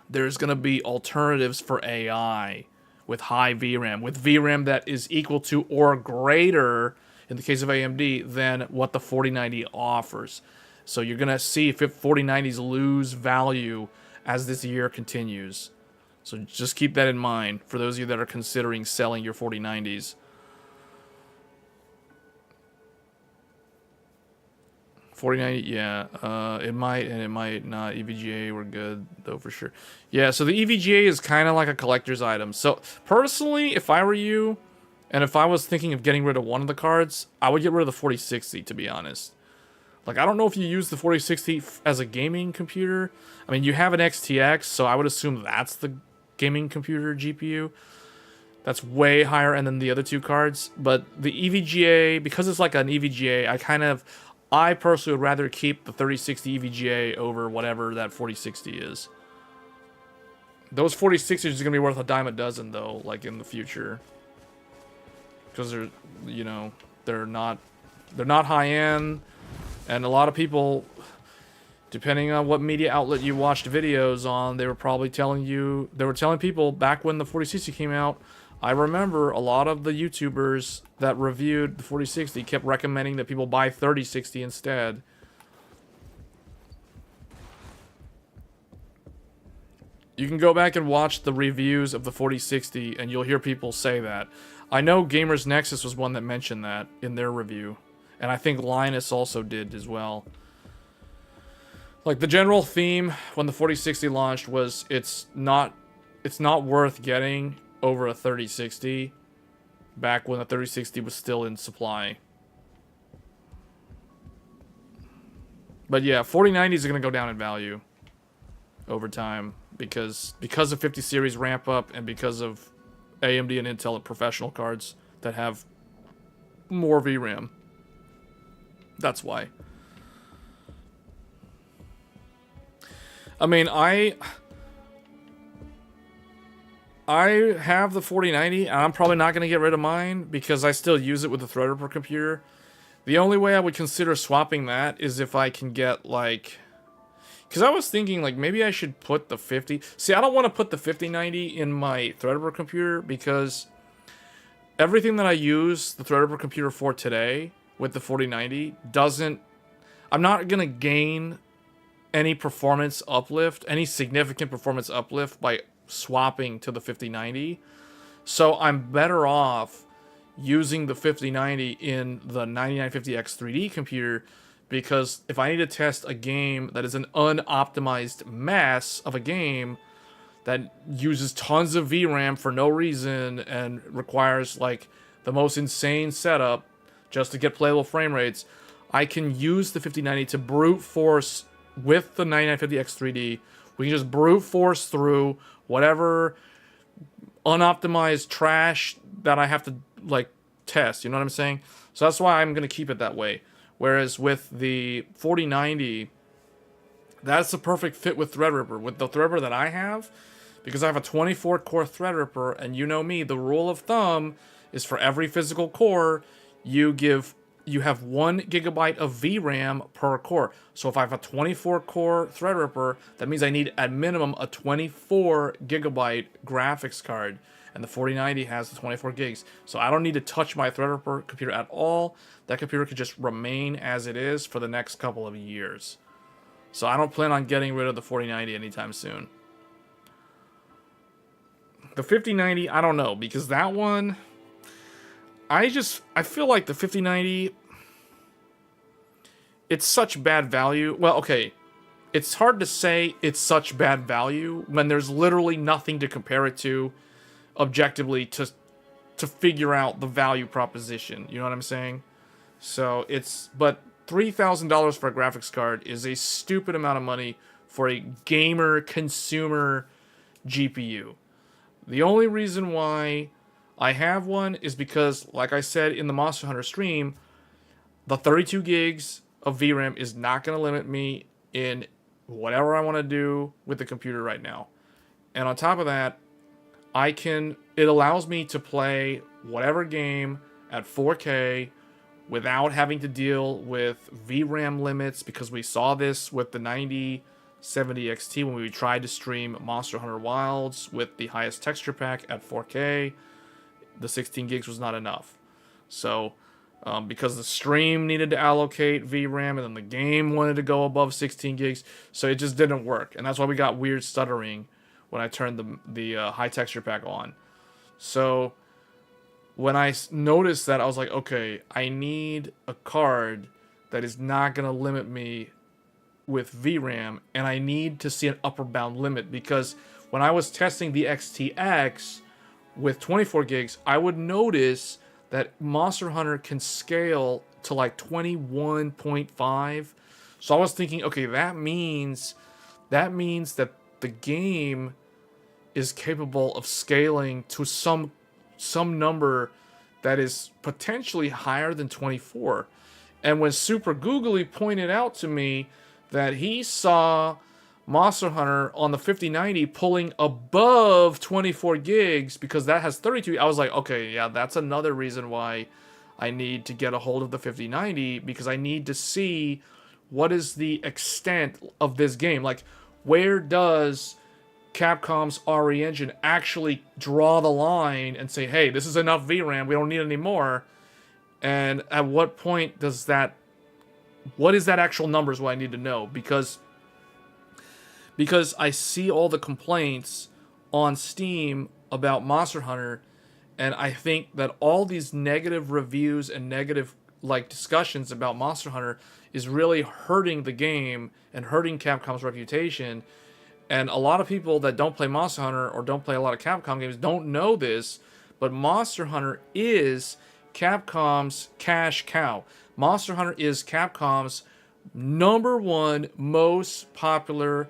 there's going to be alternatives for AI with high VRAM, with VRAM that is equal to or greater, in the case of AMD, than what the 4090 offers. So you're going to see 4090s lose value as this year continues. So just keep that in mind for those of you that are considering selling your 4090s. 4090, yeah. It might and it might not. EVGA, we're good, though, for sure. Yeah, so the EVGA is kind of like a collector's item. So, personally, if I were you, and if I was thinking of getting rid of one of the cards, I would get rid of the 4060, to be honest. Like, I don't know if you use the 4060 as a gaming computer. I mean, you have an XTX, so I would assume that's the gaming computer GPU. That's way higher end than the other two cards. But the EVGA, because it's like an EVGA, I personally would rather keep the 3060 EVGA over whatever that 4060 is. Those 4060s are going to be worth a dime a dozen, though, like in the future. Because they're, you know, they're not high end. And a lot of people, depending on what media outlet you watched videos on, they were probably telling people back when the 4060 came out. I remember a lot of the YouTubers that reviewed the 4060 kept recommending that people buy 3060 instead. You can go back and watch the reviews of the 4060 and you'll hear people say that. I know Gamers Nexus was one that mentioned that in their review. And I think Linus also did as well. Like, the general theme when the 4060 launched was it's not worth getting over a 3060 back when the 3060 was still in supply. But yeah, 4090s are going to go down in value over time because of 50 series ramp up and because of AMD and Intel professional cards that have more VRAM. That's why. I mean, I have the 4090, and I'm probably not going to get rid of mine because I still use it with the Threadripper computer. The only way I would consider swapping that is if I can get, like... Because I was thinking, like, maybe I should put the 50... See, I don't want to put the 5090 in my Threadripper computer because everything that I use the Threadripper computer for today with the 4090 doesn't... I'm not going to gain any performance uplift, any significant performance uplift by swapping to the 5090. So I'm better off using the 5090 in the 9950X3D computer because if I need to test a game that is an unoptimized mess of a game that uses tons of VRAM for no reason and requires like the most insane setup just to get playable frame rates, I can use the 5090 to brute force with the 9950X3D. We can just brute force through whatever unoptimized trash that I have to like test, you know what I'm saying? So that's why I'm going to keep it that way. Whereas with the 4090, that's the perfect fit with Threadripper. With the Threadripper that I have, because I have a 24-core Threadripper, and you know me, the rule of thumb is for every physical core, you have 1 gigabyte of VRAM per core. So if I have a 24-core Threadripper, that means I need at minimum a 24 gigabyte graphics card. And the 4090 has the 24 gigs. So I don't need to touch my Threadripper computer at all. That computer could just remain as it is for the next couple of years. So I don't plan on getting rid of the 4090 anytime soon. The 5090, I don't know, because that one... I feel like the 5090, it's such bad value. Well, okay, it's hard to say it's such bad value when there's literally nothing to compare it to objectively to figure out the value proposition. You know what I'm saying? So but $3,000 for a graphics card is a stupid amount of money for a gamer consumer GPU. The only reason why I have one is because, like I said in the Monster Hunter stream, the 32 gigs of VRAM is not going to limit me in whatever I want to do with the computer right now. And on top of that, it allows me to play whatever game at 4K without having to deal with VRAM limits, because we saw this with the 9070 XT when we tried to stream Monster Hunter Wilds with the highest texture pack at 4K. The 16 gigs was not enough. So, because the stream needed to allocate VRAM, and then the game wanted to go above 16 gigs, so it just didn't work. And that's why we got weird stuttering when I turned the high texture pack on. So, when I noticed that, I was like, okay, I need a card that is not going to limit me with VRAM, and I need to see an upper bound limit, because when I was testing the XTX with 24 gigs, I would notice that Monster Hunter can scale to like 21.5. So I was thinking, okay, that means that the game is capable of scaling to some some number that is potentially higher than 24. And when Super Googly pointed out to me that he saw Monster Hunter on the 5090 pulling above 24 gigs because that has 32, I was like, okay, yeah, that's another reason why I need to get a hold of the 5090, because I need to see what is the extent of this game. Like, where does Capcom's RE engine actually draw the line and say, hey, this is enough VRAM, we don't need any more? And at what point does that, what is that actual number is what I need to know, because I see all the complaints on Steam about Monster Hunter, and I think that all these negative reviews and negative discussions about Monster Hunter is really hurting the game and hurting Capcom's reputation. And a lot of people that don't play Monster Hunter or don't play a lot of Capcom games don't know this, but Monster Hunter is Capcom's cash cow. Monster Hunter is Capcom's #1 most popular,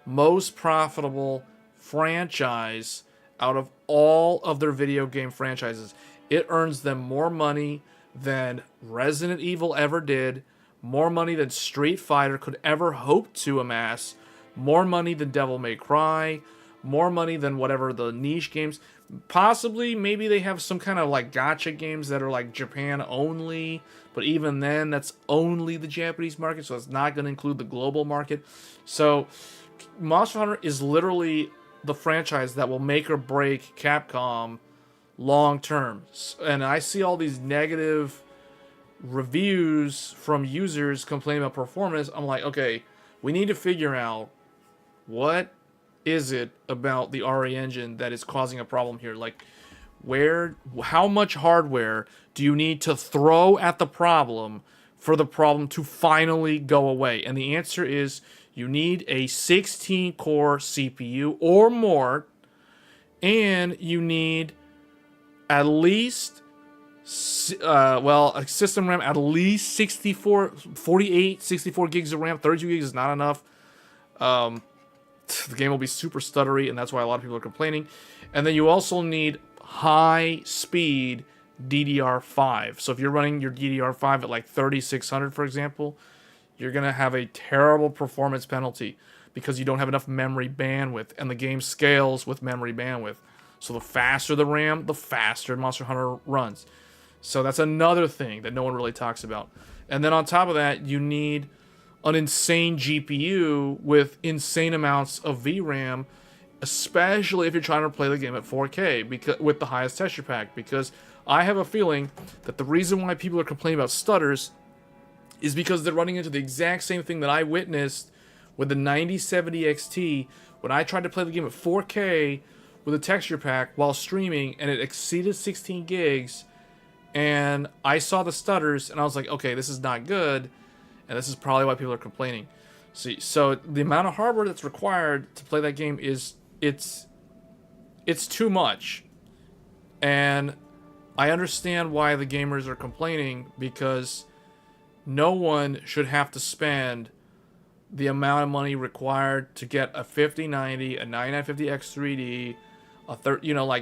most profitable franchise out of all of their video game franchises. It earns them more money than Resident Evil ever did, more money than Street Fighter could ever hope to amass, more money than Devil May Cry, more money than whatever the niche games. Possibly, maybe they have some kind of gacha games that are Japan only, but even then, that's only the Japanese market, so it's not going to include the global market. So, Monster Hunter is literally the franchise that will make or break Capcom long term. And I see all these negative reviews from users complaining about performance. I'm like, okay, we need to figure out what is it about the RE engine that is causing a problem here. How much hardware do you need to throw at the problem for the problem to finally go away? And the answer is you need a 16-core CPU or more, and you need at least a system RAM at least 64 gigs of RAM. 32 gigs is not enough. The game will be super stuttery, and that's why a lot of people are complaining. And then you also need high speed DDR5. So if you're running your DDR5 at 3600, for example, you're going to have a terrible performance penalty because you don't have enough memory bandwidth, and the game scales with memory bandwidth. So the faster the RAM, the faster Monster Hunter runs. So that's another thing that no one really talks about. And then on top of that, you need an insane GPU with insane amounts of VRAM, especially if you're trying to play the game at 4K because with the highest texture pack. Because I have a feeling that the reason why people are complaining about stutters is because they're running into the exact same thing that I witnessed with the 9070 XT when I tried to play the game at 4K with a texture pack while streaming, and it exceeded 16 gigs, and I saw the stutters, and I was like, okay, this is not good, and this is probably why people are complaining. See, so the amount of hardware that's required to play that game is it's too much, and I understand why the gamers are complaining, because no one should have to spend the amount of money required to get a 5090, a 9950X3D,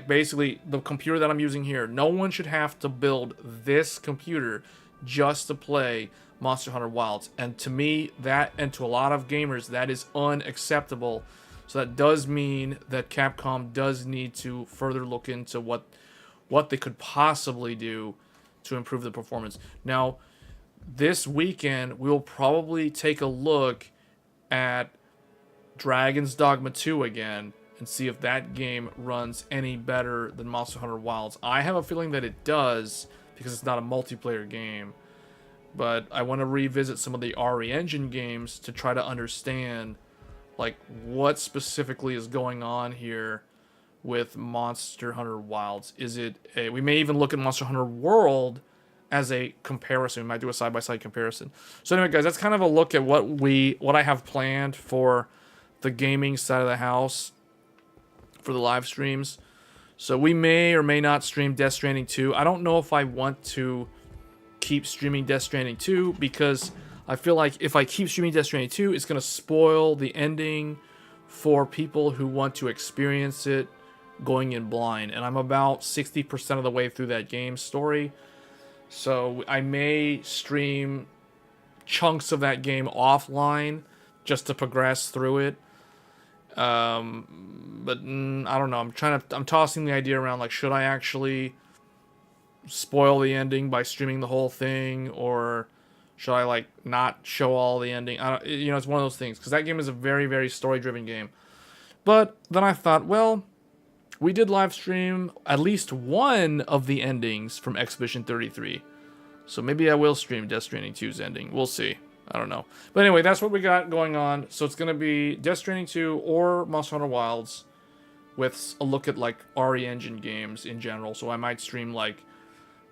basically the computer that I'm using here. No one should have to build this computer just to play Monster Hunter Wilds. And to me, and to a lot of gamers, that is unacceptable. So that does mean that Capcom does need to further look into what they could possibly do to improve the performance. Now, this weekend, we'll probably take a look at Dragon's Dogma 2 again and see if that game runs any better than Monster Hunter Wilds. I have a feeling that it does, because it's not a multiplayer game. But I want to revisit some of the RE Engine games to try to understand what specifically is going on here with Monster Hunter Wilds. We may even look at Monster Hunter World as a comparison. We might do a side-by-side comparison. So anyway, guys, that's kind of a look at what I have planned for the gaming side of the house for the live streams. So we may or may not stream Death Stranding 2. I don't know if I want to keep streaming Death Stranding 2, because I feel like if I keep streaming Death Stranding 2, it's going to spoil the ending for people who want to experience it going in blind, and I'm about 60% of the way through that game story. So I may stream chunks of that game offline just to progress through it. But I don't know. I'm tossing the idea around, like, should I actually spoil the ending by streaming the whole thing, or should I, like, not show all the ending? It's one of those things, because that game is a very, very story-driven game. But then I thought, well, we did live stream at least one of the endings from Expedition 33. So maybe I will stream Death Stranding 2's ending. We'll see. I don't know. But anyway, that's what we got going on. So it's going to be Death Stranding 2 or Monster Hunter Wilds with a look at, like, RE Engine games in general. So I might stream, like,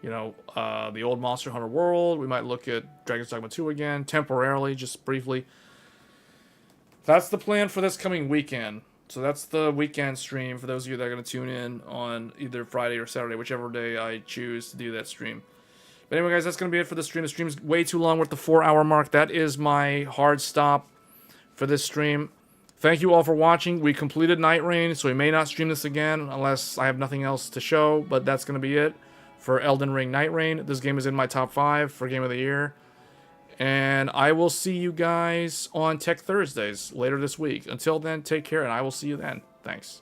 the old Monster Hunter World. We might look at Dragon's Dogma 2 again, temporarily, just briefly. That's the plan for this coming weekend. So that's the weekend stream for those of you that are going to tune in on either Friday or Saturday, whichever day I choose to do that stream. But anyway, guys, that's going to be it for the stream. The stream's way too long. We're at the 4-hour mark. That is my hard stop for this stream. Thank you all for watching. We completed Nightreign, so we may not stream this again unless I have nothing else to show, but that's going to be it for Elden Ring Nightreign. This game is in my top 5 for Game of the Year. And I will see you guys on Tech Thursdays later this week. Until then, take care, and I will see you then. Thanks.